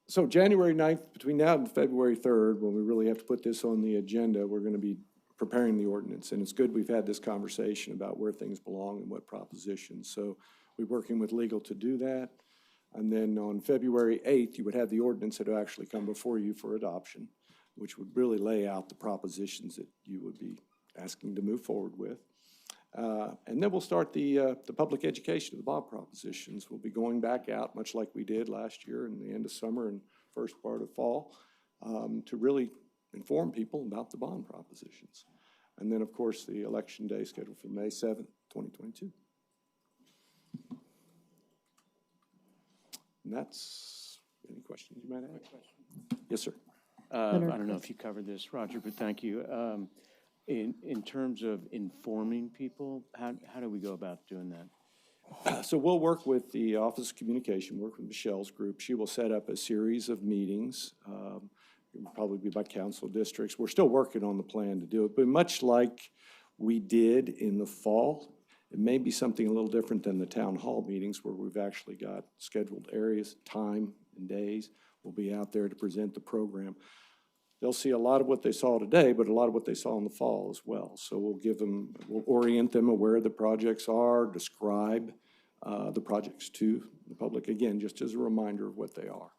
So January 9th, between now and February 3rd, when we really have to put this on the agenda, we're going to be preparing the ordinance. And it's good we've had this conversation about where things belong and what propositions. So we're working with legal to do that. And then on February 8th, you would have the ordinance that would actually come before you for adoption, which would really lay out the propositions that you would be asking to move forward with. And then we'll start the public education of the bond propositions. We'll be going back out, much like we did last year in the end of summer and first part of fall, to really inform people about the bond propositions. And then, of course, the election day scheduled for May 7th, 2022. And that's, any questions you might have? Yes, sir. I don't know if you covered this, Roger, but thank you. In terms of informing people, how do we go about doing that? So we'll work with the Office of Communication, work with Michelle's group. She will set up a series of meetings. It will probably be by council districts. We're still working on the plan to do it, but much like we did in the fall, it may be something a little different than the town hall meetings where we've actually got scheduled areas, time, and days. We'll be out there to present the program. They'll see a lot of what they saw today, but a lot of what they saw in the fall as well. So we'll give them, we'll orient them on where the projects are, describe the projects to the public, again, just as a reminder of what they are.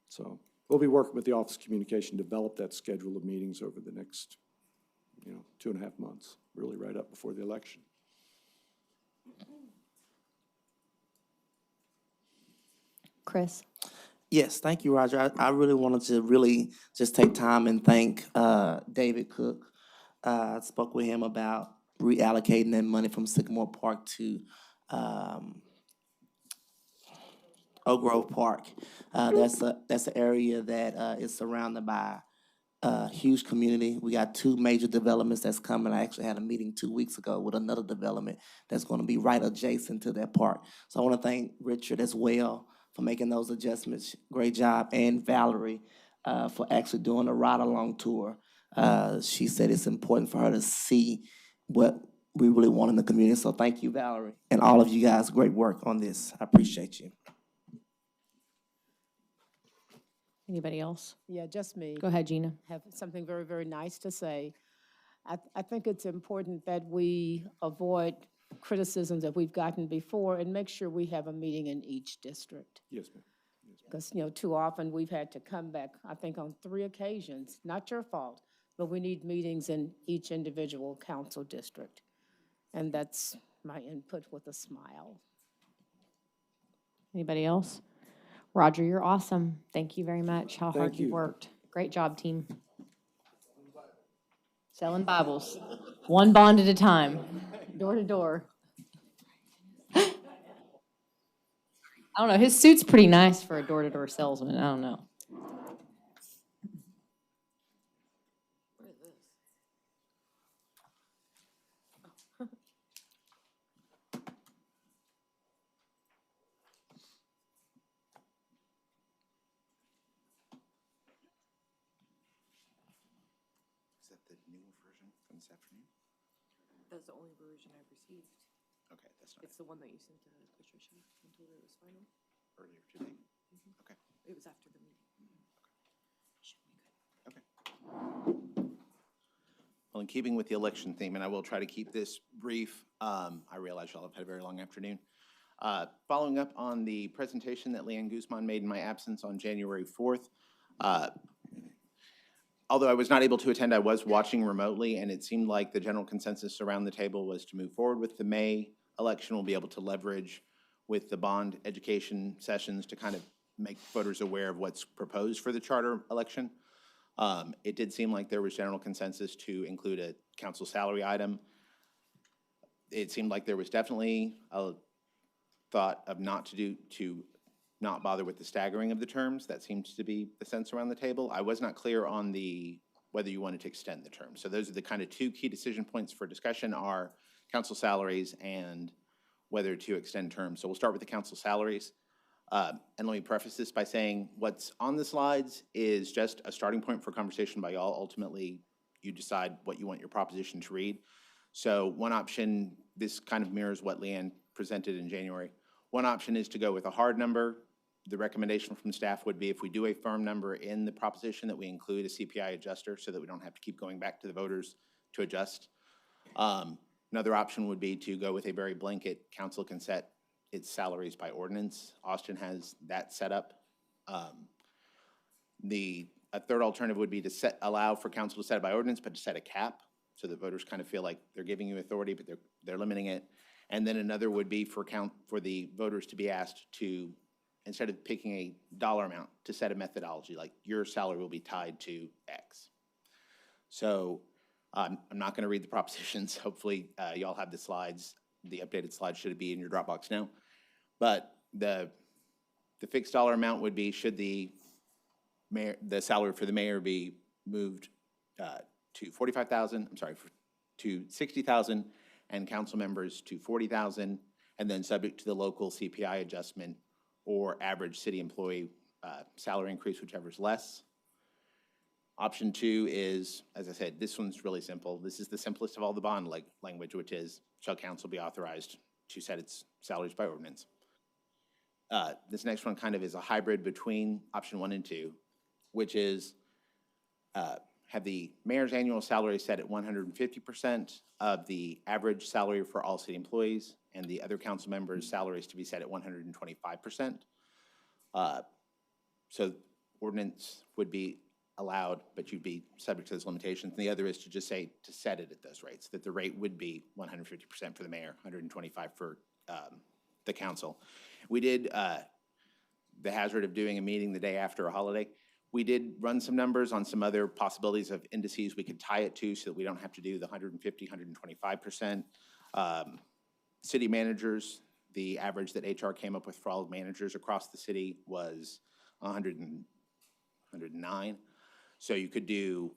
So we'll be working with the Office of Communication to develop that schedule of meetings over the next, 2.5 months, really right up before the election. Chris? Yes, thank you, Roger. I really wanted to really just take time and thank David Cook. I spoke with him about reallocating that money from Sycamore Park to Oak Grove Park. That's an area that is surrounded by a huge community. We got 2 major developments that's coming. I actually had a meeting 2 weeks ago with another development that's going to be right adjacent to that park. So I want to thank Richard as well for making those adjustments. Great job. And Valerie for actually doing a ride-along tour. She said it's important for her to see what we really want in the community. So thank you, Valerie. And all of you guys, great work on this. I appreciate you. Anybody else? Yeah, just me. Go ahead, Gina. Have something very, very nice to say. I think it's important that we avoid criticisms that we've gotten before and make sure we have a meeting in each district. Yes, ma'am. Because, too often we've had to come back, I think on 3 occasions, not your fault, but we need meetings in each individual council district. And that's my input with a smile. Anybody else? Roger, you're awesome. Thank you very much. How hard Thank you you. worked. Great job, team. Selling Bibles. 1 bond at a time, door to door. I don't know, his suit's pretty nice for a door-to-door salesman. I don't know. Is that the new version from this afternoon? That's the only version I've received. Okay, that's not It's the one that you sent to Patricia and told her it was final. earlier today. Okay. It was after the meeting. Should be good. Okay. Well, in keeping with the election theme, and I will try to keep this brief, I realize y'all have had a very long afternoon. Following up on the presentation that Leanne Guzman made in my absence on January 4th, although I was not able to attend, I was watching remotely, and it seemed like the general consensus around the table was to move forward with the May election. We'll be able to leverage with the bond education sessions to kind of make voters aware of what's proposed for the charter election. It did seem like there was general consensus to include a council salary item. It seemed like there was definitely a thought of not bother with the staggering of the terms. That seems to be the sense around the table. I was not clear on whether you wanted to extend the term. So those are the kind of 2 key decision points for discussion are council salaries and whether to extend terms. So we'll start with the council salaries. And let me preface this by saying what's on the slides is just a starting point for conversation by y'all. Ultimately, you decide what you want your proposition to read. So one option this kind of mirrors what Leanne presented in January. One option is to go with a hard number. The recommendation from staff would be if we do a firm number in the proposition that we include a CPI adjuster so that we don't have to keep going back to the voters to adjust. Another option would be to go with a very blanket, council can set its salaries by ordinance. Austin has that set up. A third alternative would be to allow for council to set it by ordinance, but to set a cap so that voters kind of feel like they're giving you authority, but they're limiting it. And then another would be for the voters to be asked to, instead of picking a dollar amount, to set a methodology, like your salary will be tied to X. So I'm not going to read the propositions. Hopefully y'all have the slides. The updated slides should be in your Dropbox now. But the fixed dollar amount would be, should the salary for the mayor be moved to $45,000, to $60,000, and council members to $40,000, and then subject to the local CPI adjustment or average city employee salary increase, whichever is less. Option 2 is, as I said, this one's really simple. This is the simplest of all the bond language, which is, shall council be authorized to set its salaries by ordinance. This next one kind of is a hybrid between option 1 and 2, which is have the mayor's annual salary set at 150% of the average salary for all city employees, and the other council members' salaries to be set at 125%. So ordinance would be allowed, but you'd be subject to those limitations. And the other is to just say, to set it at those rates, that the rate would be 150% for the mayor, 125 for the council. We did the hazard of doing a meeting the day after a holiday. We did run some numbers on some other possibilities of indices we could tie it to so that we don't have to do the 150, 125%. City managers, the average that HR came up with for all managers across the city was 109. So you could do,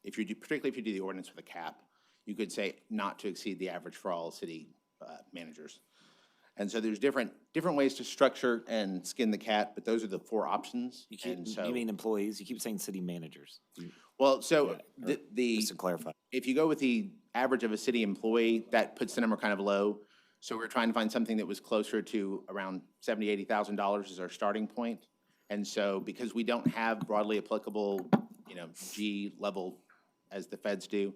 particularly if you do the ordinance with a cap, you could say not to exceed the average for all city managers. And so there's different ways to structure and skin the cat, but those are the 4 options. You mean employees? You keep saying city managers. Well, so Just to clarify. if you go with the average of a city employee, that puts the number kind of low. So we're trying to find something that was closer to around $70,000, $80,000 as our starting point. And so because we don't have broadly applicable, G level as the feds do,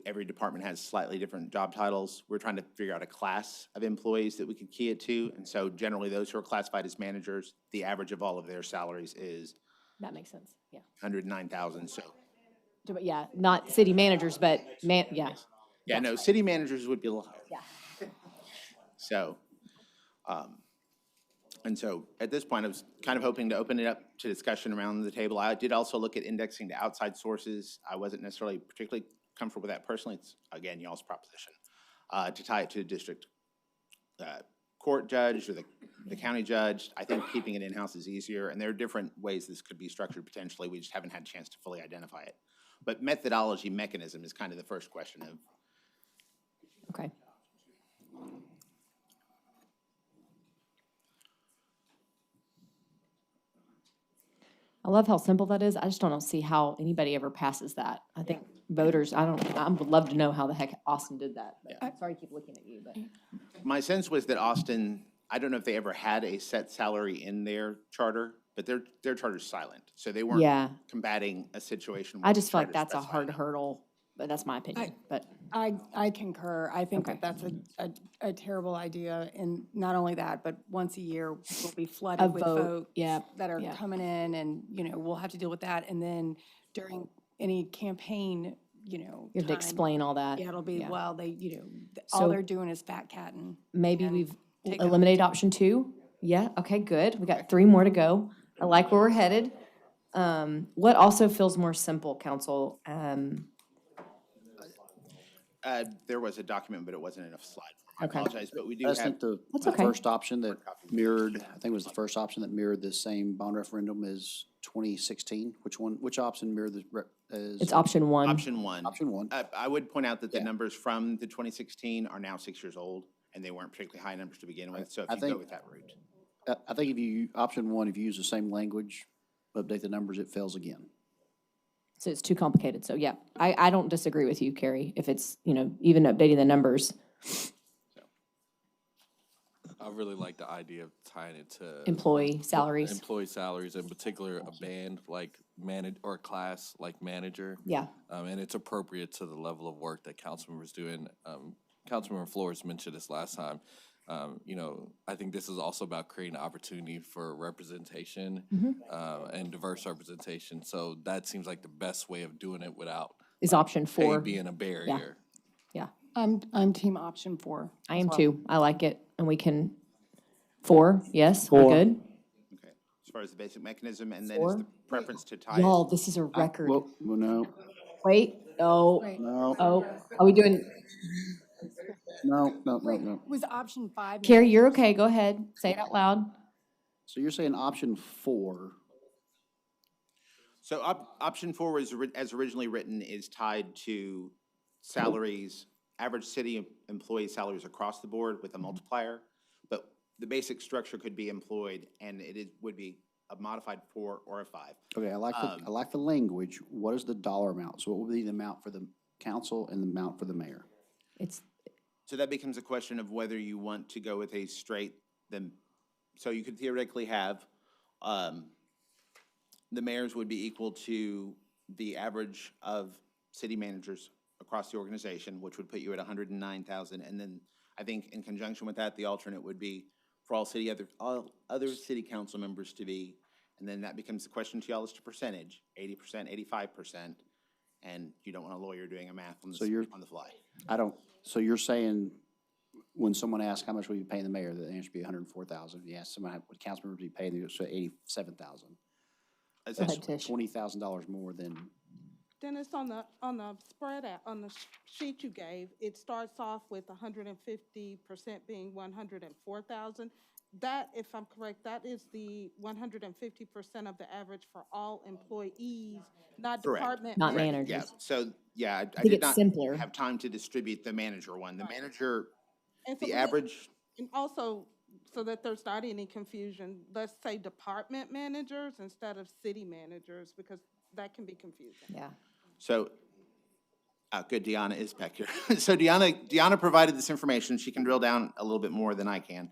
every department has slightly different job titles. We're trying to figure out a class of employees that we could key it to. And so generally those who are classified as managers, the average of all of their salaries is That makes sense, yeah. 109,000. So Yeah, not city managers, but yeah. yeah, no, city managers would be a little higher. Yeah. So, and so at this point, I was kind of hoping to open it up to discussion around the table. I did also look at indexing to outside sources. I wasn't necessarily particularly comfortable with that personally. It's, again, y'all's proposition. To tie it to the district court judge or the county judge, I think keeping it in-house is easier, and there are different ways this could be structured potentially. We just haven't had a chance to fully identify it. But methodology, mechanism is kind of the first question of. Okay. I love how simple that is. I just don't see how anybody ever passes that. I think voters, I would love to know how the heck Austin did that. But sorry to keep looking at you, but. My sense was that Austin, I don't know if they ever had a set salary in their charter, but their charter's silent. So they weren't combating a situation. I just feel like that's a hard hurdle, but that's my opinion, but. I concur. I think that that's a terrible idea. And not only that, but once a year, we'll be flooded with folks that are coming in and, we'll have to deal with that. And then during any campaign, You have to explain all that. Yeah, it'll be, well, all So- they're doing is fat catting. Maybe and we've take eliminated option 2. Yeah, okay, good. We got 3 more to go. I like where we're headed. What also feels more simple, council? There was a document, but it wasn't enough slide. I Okay. apologize, but we do I just have. think the That's the okay. first option that mirrored, I think it was the first option that mirrored this same bond referendum is 2016. Which option mirrored It's option 1. Option 1. Option 1. I would point out that the numbers from the 2016 are now 6 years old, and they weren't particularly high numbers to begin with. So if I you go think- with that route. I think option 1, if you use the same language, update the numbers, it fails again. So it's too complicated. So yeah, I don't disagree with you, Carrie, if it's, even updating the numbers. I really like the idea of tying it to Employee salaries. employee salaries, in particular, a band like or a class like manager. Yeah. And it's appropriate to the level of work that Councilmember's doing. Councilmember Flores mentioned this last time. I think this is also about creating opportunity for representation and diverse representation. So that seems like the best way of doing it without Is option pay 4. being a barrier. Yeah. I'm team option 4. I as am well. too. I like it. And we can, 4, yes, we're 4. good. Okay, as far as the basic mechanism, and then is 4. the preference to tie it? Y'all, this is a record. Well, no, Wait, oh, no, are we doing, no. Was option 5? Carrie, you're okay. Go ahead. Say it out loud. So you're saying option 4, So option 4 is, as originally written, is tied to salaries, average city employee salaries across the board with a multiplier. But the basic structure could be employed, and would be a modified 4 or a 5. okay, I like the language. What is the dollar amount? So what would be the amount for the council and the amount for the mayor? So that becomes a question of whether you want to go with a straight, so you could theoretically have, the mayors would be equal to the average of city managers across the organization, which would put you at 109,000. And then I think in conjunction with that, the alternate would be for all other city council members to be, and then that becomes the question to y'all as to percentage, 80%, 85%, and you don't want a lawyer doing a math on the fly. So you're saying when someone asks how much will you pay the mayor, the answer would be 104,000. If you ask someone what council members be paying, they say 87,000. That's $20,000 more than. Dennis, on the spread out, on the sheet you gave, it starts off with 150% being 104,000. That, if I'm correct, that is the 150% of the average for all employees, not Correct. department. Not Correct. managers. Yeah, so, yeah, I think did it's not simpler. have time to distribute the manager one. The manager, And so the let- average, And also, so that there's not any confusion, let's say department managers instead of city managers, because that can be confusing. Yeah. so, good, Deanna is back here. So Deanna provided this information. She can drill down a little bit more than I can.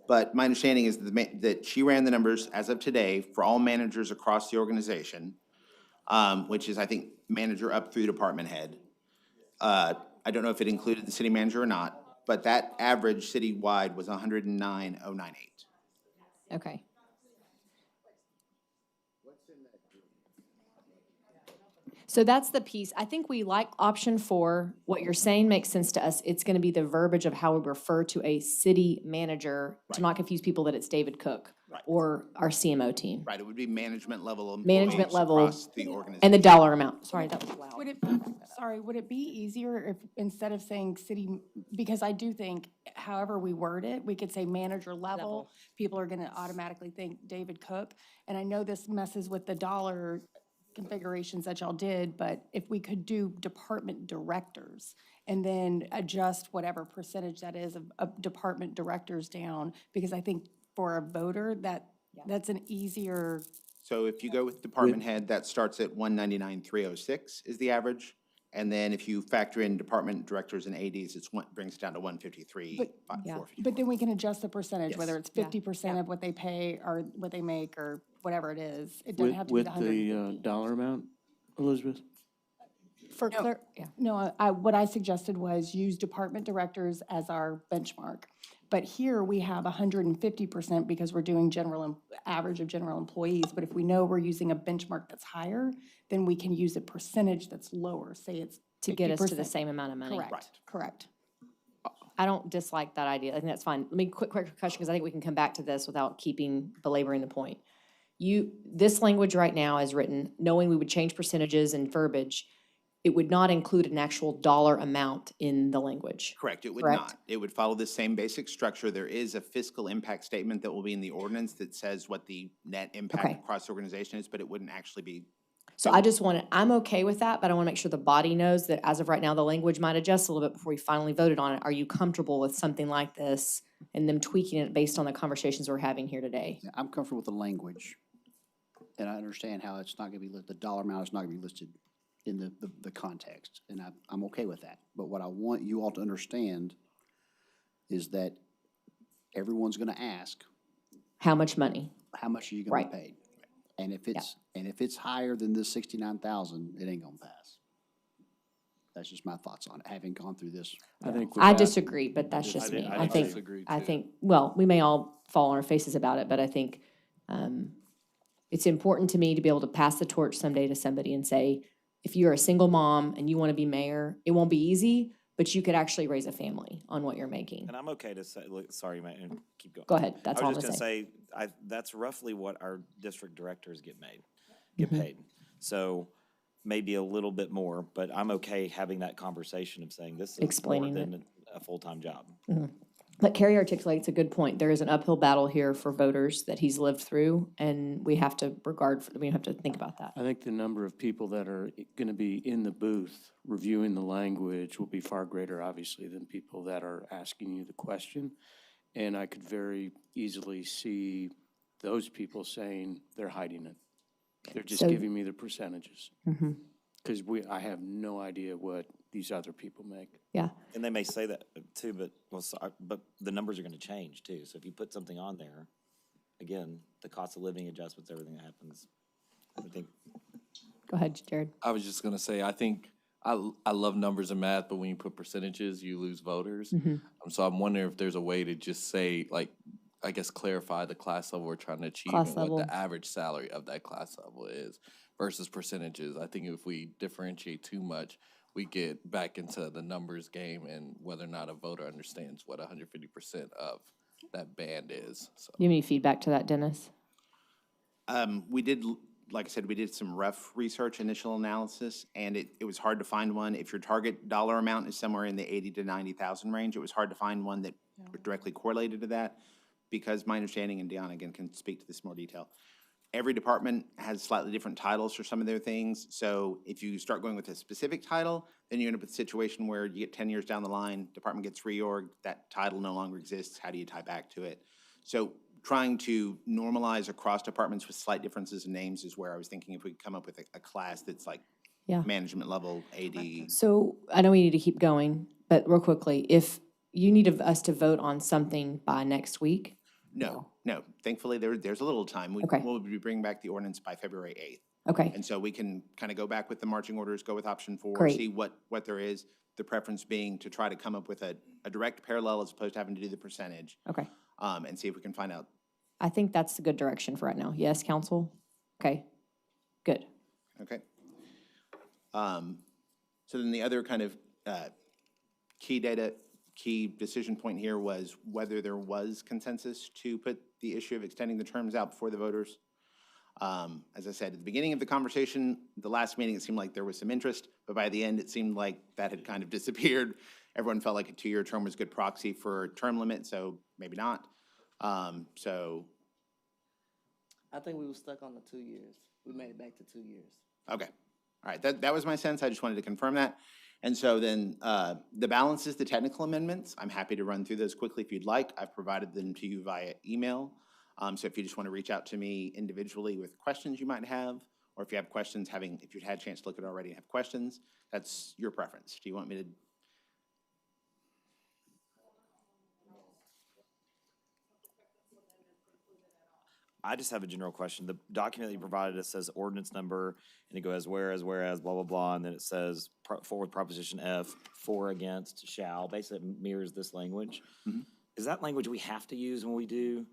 But my understanding is that she ran the numbers as of today for all managers across the organization, which is, I think, manager up through department head. I don't know if it included the city manager or not, but that average citywide was 109,098. Okay. So that's the piece. I think we like option 4. What you're saying makes sense to us. It's going to be the verbiage of how we refer to a city manager to not confuse people that it's David Cook or our CMO team. Right, it would be management level Management employees level across the organization. and the dollar amount. Sorry, that was loud. Would it be easier if, instead of saying city, because I do think however we word it, we could say manager level. People are gonna automatically think David Cook. And I know this messes with the dollar configurations that y'all did, but if we could do department directors and then adjust whatever percentage that is of department directors down, because I think for a voter, that's an easier. So if you go with department head, that starts at 199,306 is the average. And then if you factor in department directors and ADs, brings it down to 153,450. But then we can adjust the percentage, Yes. whether it's 50% of what they pay or what they make or whatever it is. It doesn't have to be With the 100. the dollar amount, Elizabeth? For clear, No, what I suggested was use department directors as our benchmark. But here we have 150% because we're doing average of general employees. But if we know we're using a benchmark that's higher, then we can use a percentage that's lower, say it's 50%. To get us to the same amount of money. Correct. I don't dislike that idea. I think that's fine. Let me quick question, because I think we can come back to this without belaboring the point. This language right now is written, knowing we would change percentages and verbiage, it would not include an actual dollar amount in the language. Correct, it would Correct? not. It would follow the same basic structure. There is a fiscal impact statement that will be in the ordinance that says what the net impact Okay. across the organization is, but it wouldn't actually be. So I'm okay with that, but I want to make sure the body knows that as of right now, the language might adjust a little bit before we finally voted on it. Are you comfortable with something like this and them tweaking it based on the conversations we're having here today? I'm comfortable with the language. and I understand how it's not gonna be, the dollar amount is not gonna be listed in the context, and I'm okay with that. But what I want you all to understand is that everyone's gonna ask, How much money? how much are you gonna Right. be paid? And if it's higher than this 69,000, it ain't gonna pass. That's just my thoughts on it, having gone through this. I think with I that- disagree, but that's just me. I disagree I too. think, well, we may all fall on our faces about it, but I think it's important to me to be able to pass the torch someday to somebody and say, if you're a single mom and you want to be mayor, it won't be easy, but you could actually raise a family on what you're making. And I'm okay to say, look, sorry, man, and keep going. Go ahead, that's all I I'm was just gonna gonna say, that's roughly what our district directors get paid. So maybe a little bit more, but I'm okay having that conversation of saying this is more Explaining it. than a full-time job. But Kerry articulates a good point. There is an uphill battle here for voters that he's lived through, and we have to we have to think about that. I think the number of people that are going to be in the booth reviewing the language will be far greater, obviously, than people that are asking you the question. And I could very easily see those people saying they're hiding it. They're just So- giving me the percentages. Mhm. Because I have no idea what these other people make. Yeah. And they may say that too, but the numbers are gonna change too. So if you put something on there, again, the cost of living adjustments, everything that happens, I think. Go ahead, Jared. I was just gonna say, I think, I love numbers and math, but when you put percentages, you lose voters. So I'm wondering if there's a way to just say, like, I guess clarify the class level we're trying to achieve Class and level. what the average salary of that class level is versus percentages. I think if we differentiate too much, we get back into the numbers game and whether or not a voter understands what 150% of that band is. So. You have any feedback to that, Dennis? We did, like I said, we did some rough research, initial analysis, and it was hard to find one. If your target dollar amount is somewhere in the 80 to 90,000 range, it was hard to find one that directly correlated to that, because my understanding, and Deanna again can speak to this in more detail, every department has slightly different titles for some of their things. So if you start going with a specific title, then you end up with a situation where you get 10 years down the line, department gets reorged, that title no longer exists. How do you tie back to it? So trying to normalize across departments with slight differences in names is where I was thinking if we could come up with a class that's like Yeah. management level, AD. So I know we need to keep going, but real quickly, if you need us to vote on something by next week, No. Thankfully, there's a little time. Okay. We'll be bringing back the ordinance by February 8th. okay, And so we can kind of go back with the marching orders, go with option 4, Great. see what there is. The preference being to try to come up with a direct parallel as opposed to having to do the percentage. okay. And see if we can find out. I think that's a good direction for right now. Yes, council? Okay, good. Okay. So then the other kind of key decision point here was whether there was consensus to put the issue of extending the terms out before the voters. As I said, at the beginning of the conversation, the last meeting, it seemed like there was some interest, but by the end, it seemed like that had kind of disappeared. Everyone felt like a 2-year term was a good proxy for a term limit, so maybe not. So, I think we were stuck on the 2 years. We made it back to 2 years. okay. All right, that was my sense. I just wanted to confirm that. And so then the balance is the technical amendments. I'm happy to run through those quickly if you'd like. I've provided them to you via email. So if you just want to reach out to me individually with questions you might have, or if you have questions, if you've had a chance to look at it already and have questions, that's your preference. Do you want me to? I just have a general question. The document that you provided, it says ordinance number, and it goes whereas, blah, blah, blah, and then it says forward proposition F, for, against, shall. Basically, it mirrors this language. Mhm. Is that language we have to use when we do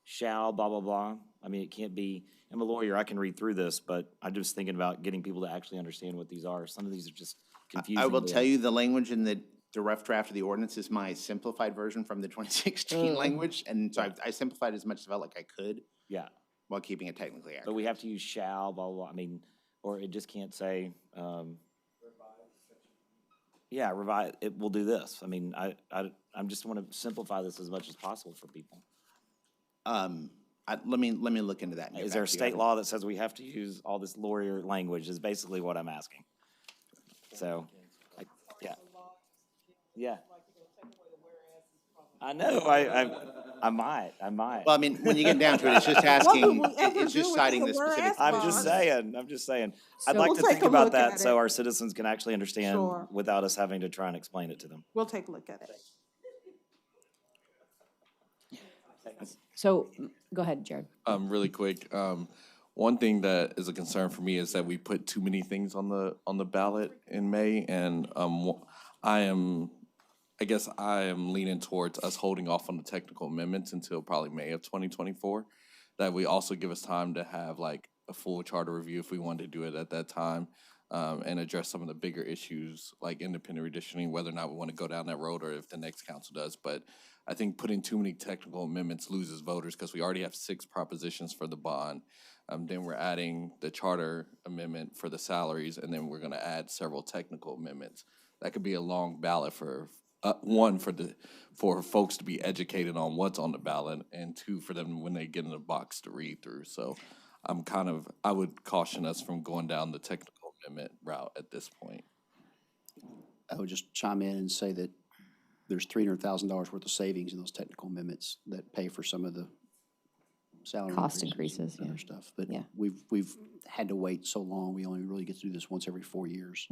shall, blah, blah, blah? I mean, it can't be, I'm a lawyer, I can read through this, but I'm just thinking about getting people to actually understand what these are. Some of these are just confusing. I will tell you the language in the rough draft of the ordinance is my simplified version from the 2016 language, and so I simplified as much as I felt like I could. Yeah. While keeping it technically accurate. But we have to use shall, blah, blah, blah. I mean, or it just can't say, yeah, revise, it will do this. I mean, I'm just want to simplify this as much as possible for people. Let me look into that. and get Is there a back to you. state law that says we have to use all this lawyer language is basically what I'm asking. So, yeah. Yeah. I know, I might. Well, I mean, when you get down to it, it's just asking, we ever it's just do citing until the we're specific. asked, I'm just Boss? saying. I'd So- like We'll to take think a about look that at so it. our citizens can actually understand Sure. without us having to try and explain it to them. We'll take a look at it. So, go ahead, Jared. Really quick, one thing that is a concern for me is that we put too many things on the ballot in May, and I guess I am leaning towards us holding off on the technical amendments until probably May of 2024. That we also give us time to have like a full charter review if we wanted to do it at that time, and address some of the bigger issues like independent redistricting, whether or not we want to go down that road or if the next council does. But I think putting too many technical amendments loses voters because we already have 6 propositions for the bond. Then we're adding the charter amendment for the salaries, and then we're going to add several technical amendments. That could be a long ballot for for folks to be educated on what's on the ballot, and 2 for them when they get in the box to read through. So I would caution us from going down the technical amendment route at this point. I would just chime in and say that there's $300,000 worth of savings in those technical amendments that pay for some of the salary Cost increases, and yeah. other stuff. But Yeah. we've had to wait so long. We only really get to do this once every 4 years.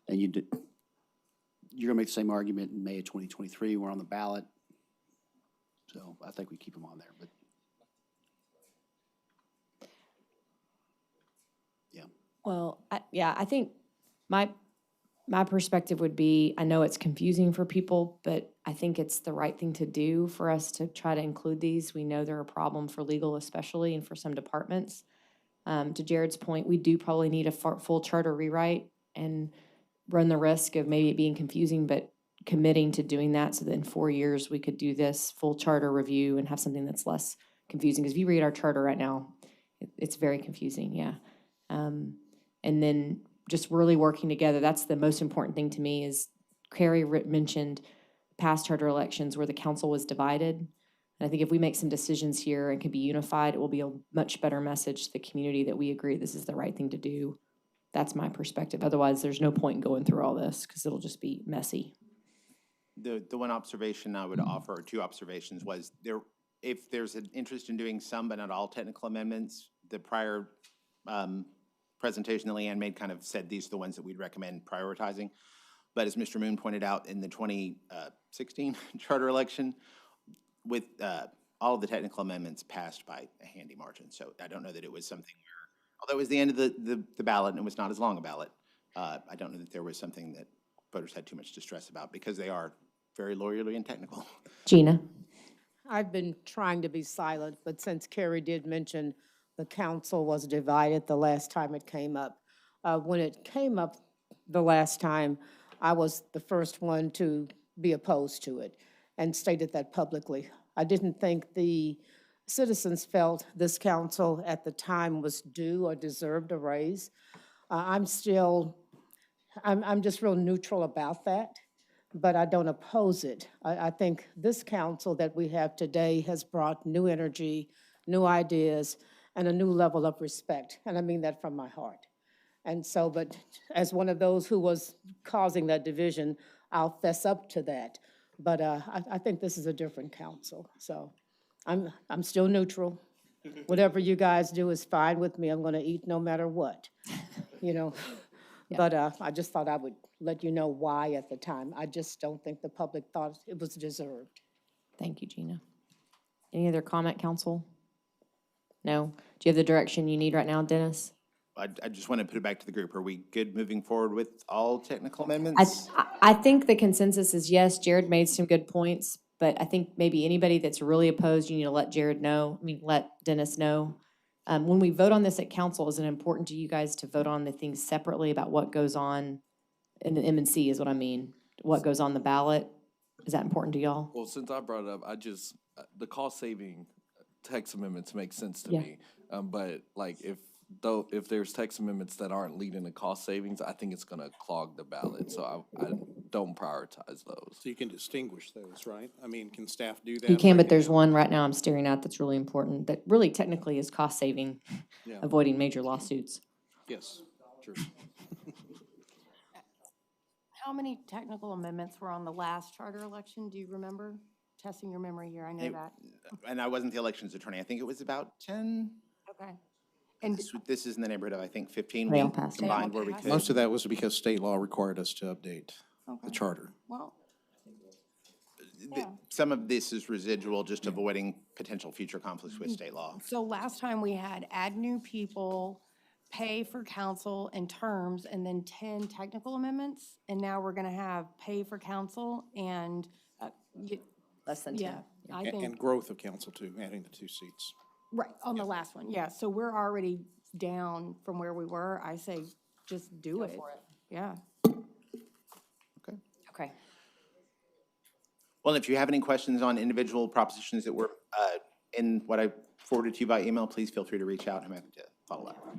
And you're gonna make the same argument in May of 2023. We're on the ballot. So I think we keep them on there, but. Yeah. Well, I think my perspective would be, I know it's confusing for people, but I think it's the right thing to do for us to try to include these. We know they're a problem for legal especially and for some departments. To Jared's point, we do probably need a full charter rewrite and run the risk of maybe it being confusing, but committing to doing that so that in 4 years we could do this full charter review and have something that's less confusing. Because if you read our charter right now, it's very confusing, yeah. And then just really working together, that's the most important thing to me is Carrie mentioned past charter elections where the council was divided. And I think if we make some decisions here and can be unified, it will be a much better message to the community that we agree this is the right thing to do. That's my perspective. Otherwise, there's no point in going through all this because it'll just be messy. The one observation I would offer, or 2 observations, was if there's an interest in doing some but not all technical amendments, the prior presentation that Leanne made kind of said these are the ones that we'd recommend prioritizing. But as Mr. Moon pointed out in the 2016 charter election, with all of the technical amendments passed by a handy margin. So I don't know that it was something where, although it was the end of the ballot and it was not as long a ballot, I don't know that there was something that voters had too much distress about because they are very lawyerly and technical. Gina? I've been trying to be silent, but since Carrie did mention the council was divided the last time it came up. When it came up the last time, I was the first one to be opposed to it and stated that publicly. I didn't think the citizens felt this council at the time was due or deserved a raise. I'm just real neutral about that, but I don't oppose it. I think this council that we have today has brought new energy, new ideas, and a new level of respect, and I mean that from my heart. And so, but as one of those who was causing that division, I'll fess up to that. But I think this is a different council, so I'm still neutral. Whatever you guys do is fine with me. I'm gonna eat no matter what, you know? Yeah. But I just thought I would let you know why at the time. I just don't think the public thought it was deserved. Thank you, Gina. Any other comment, council? No? Do you have the direction you need right now, Dennis? I just want to put it back to the group. Are we good moving forward with all technical amendments? I think the consensus is yes. Jared made some good points, but I think maybe anybody that's really opposed, you need to let Jared know, let Dennis know. When we vote on this at council, is it important to you guys to vote on the things separately about what goes on in the M&C is what I mean? What goes on the ballot? Is that important to y'all? Well, since I brought it up, the cost saving text amendments make sense to Yeah. me. But like if there's text amendments that aren't leading to cost savings, I think it's gonna clog the ballot. So I don't prioritize those. So you can distinguish those, right? I mean, can staff do that? You can, but Break it there's down? one right now I'm staring at that's really important, that really technically is cost saving, Yeah. avoiding major lawsuits. Yes, sure. How many technical amendments were on the last charter election? Do you remember? testing your memory here, I know that. And I wasn't the elections attorney. I think it was about 10. Okay. And This is in the neighborhood of, I think, 15 They all we passed. combined where we passed. could. Most of that was because state law required us to update Okay. the charter. Well, Some of this is residual, just avoiding potential future conflicts with state law. so last time we had add new people, pay for council and terms, and then 10 technical amendments. And now we're going to have pay for council and, Less than 10. yeah, I And think, growth of council too, adding the 2 seats. right, on the last one, yeah. So we're already down from where we were. I say, just do it. Yeah. Okay. Well, if you have any questions on individual propositions that were in what I forwarded to you by email, please feel free to reach out. I'm happy to follow up.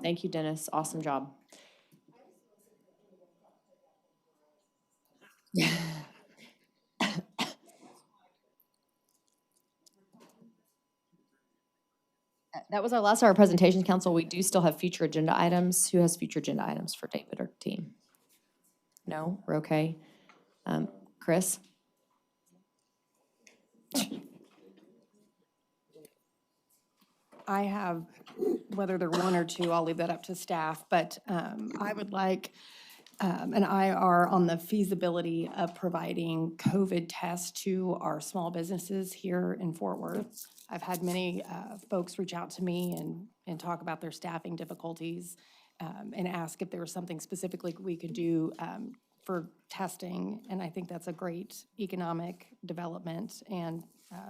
Thank you, Dennis. Awesome job. That was our last of our presentations, council. We do still have future agenda items. Who has future agenda items for David or team? No, we're okay. Chris? I have, whether they're 1 or 2, I'll leave that up to staff, but I would like an IR on the feasibility of providing COVID tests to our small businesses here in Fort Worth. I've had many folks reach out to me and talk about their staffing difficulties and ask if there was something specifically we could do for testing, and I think that's a great economic development and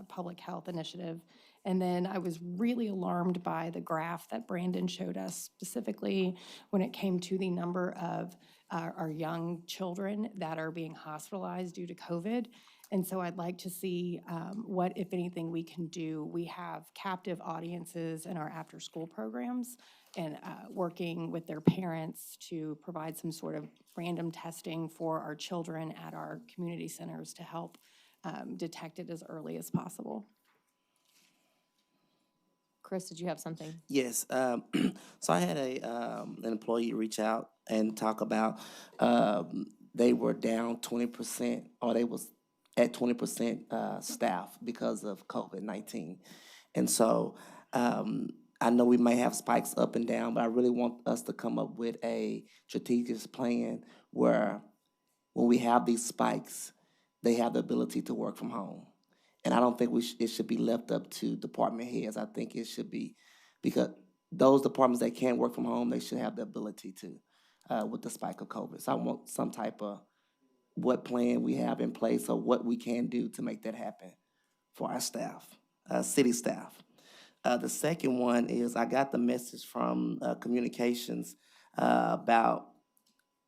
public health initiative. And then I was really alarmed by the graph that Brandon showed us, specifically when it came to the number of our young children that are being hospitalized due to COVID. And so I'd like to see what, if anything, we can do. We have captive audiences in our after-school programs and working with their parents to provide some sort of random testing for our children at our community centers to help detect it as early as possible. Chris, did you have something? Yes, so I had an employee reach out and talk about they were down 20%, or they was at 20% staff because of COVID-19. And so I know we may have spikes up and down, but I really want us to come up with a strategic plan where when we have these spikes, they have the ability to work from home. And I don't think it should be left up to department heads. I think it should be, because those departments that can't work from home, they should have the ability to with the spike of COVID. So I want some type of what plan we have in place or what we can do to make that happen for our staff, city staff. The second one is I got the message from communications about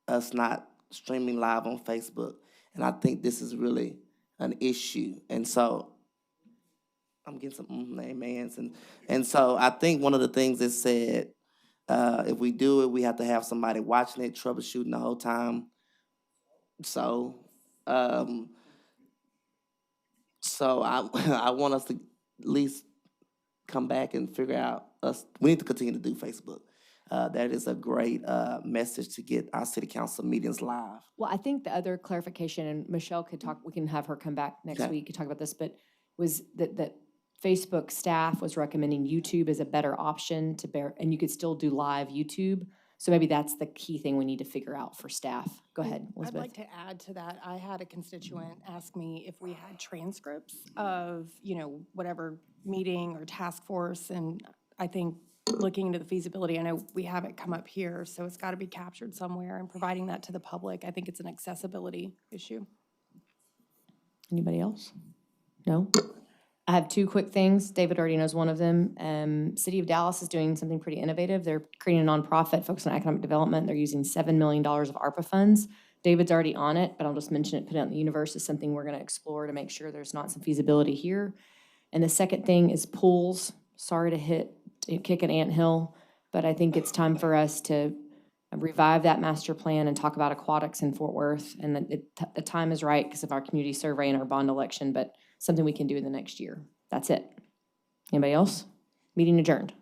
us not streaming live on Facebook. And I think this is really an issue. And so I'm getting some amens. And so I think one of the things that said, if we do it, we have to have somebody watching it, troubleshooting the whole time. So I want us to at least come back and figure out we need to continue to do Facebook. That is a great message to get our city council meetings live. Well, I think the other clarification, and Michelle could talk, we can have her come back next Okay. week to talk about this, but was that Facebook staff was recommending YouTube as a better option to bear, and you could still do live YouTube. So maybe that's the key thing we need to figure out for staff. Go ahead, I'd Elizabeth. like to add to that. I had a constituent ask me if we had transcripts of, whatever meeting or task force, and I think looking into the feasibility, I know we have it come up here, so it's got to be captured somewhere, and providing that to the public, I think it's an accessibility issue. Anybody else? No? I have 2 quick things. David already knows one of them. City of Dallas is doing something pretty innovative. They're creating a nonprofit focused on economic development. They're using $7 million of ARPA funds. David's already on it, but I'll just mention it, put it out in the universe as something we're going to explore to make sure there's not some feasibility here. And the second thing is pools. Sorry to kick an anthill, but I think it's time for us to revive that master plan and talk about aquatics in Fort Worth. And the time is right because of our community survey and our bond election, but something we can do in the next year. That's it. Anybody else? Meeting adjourned.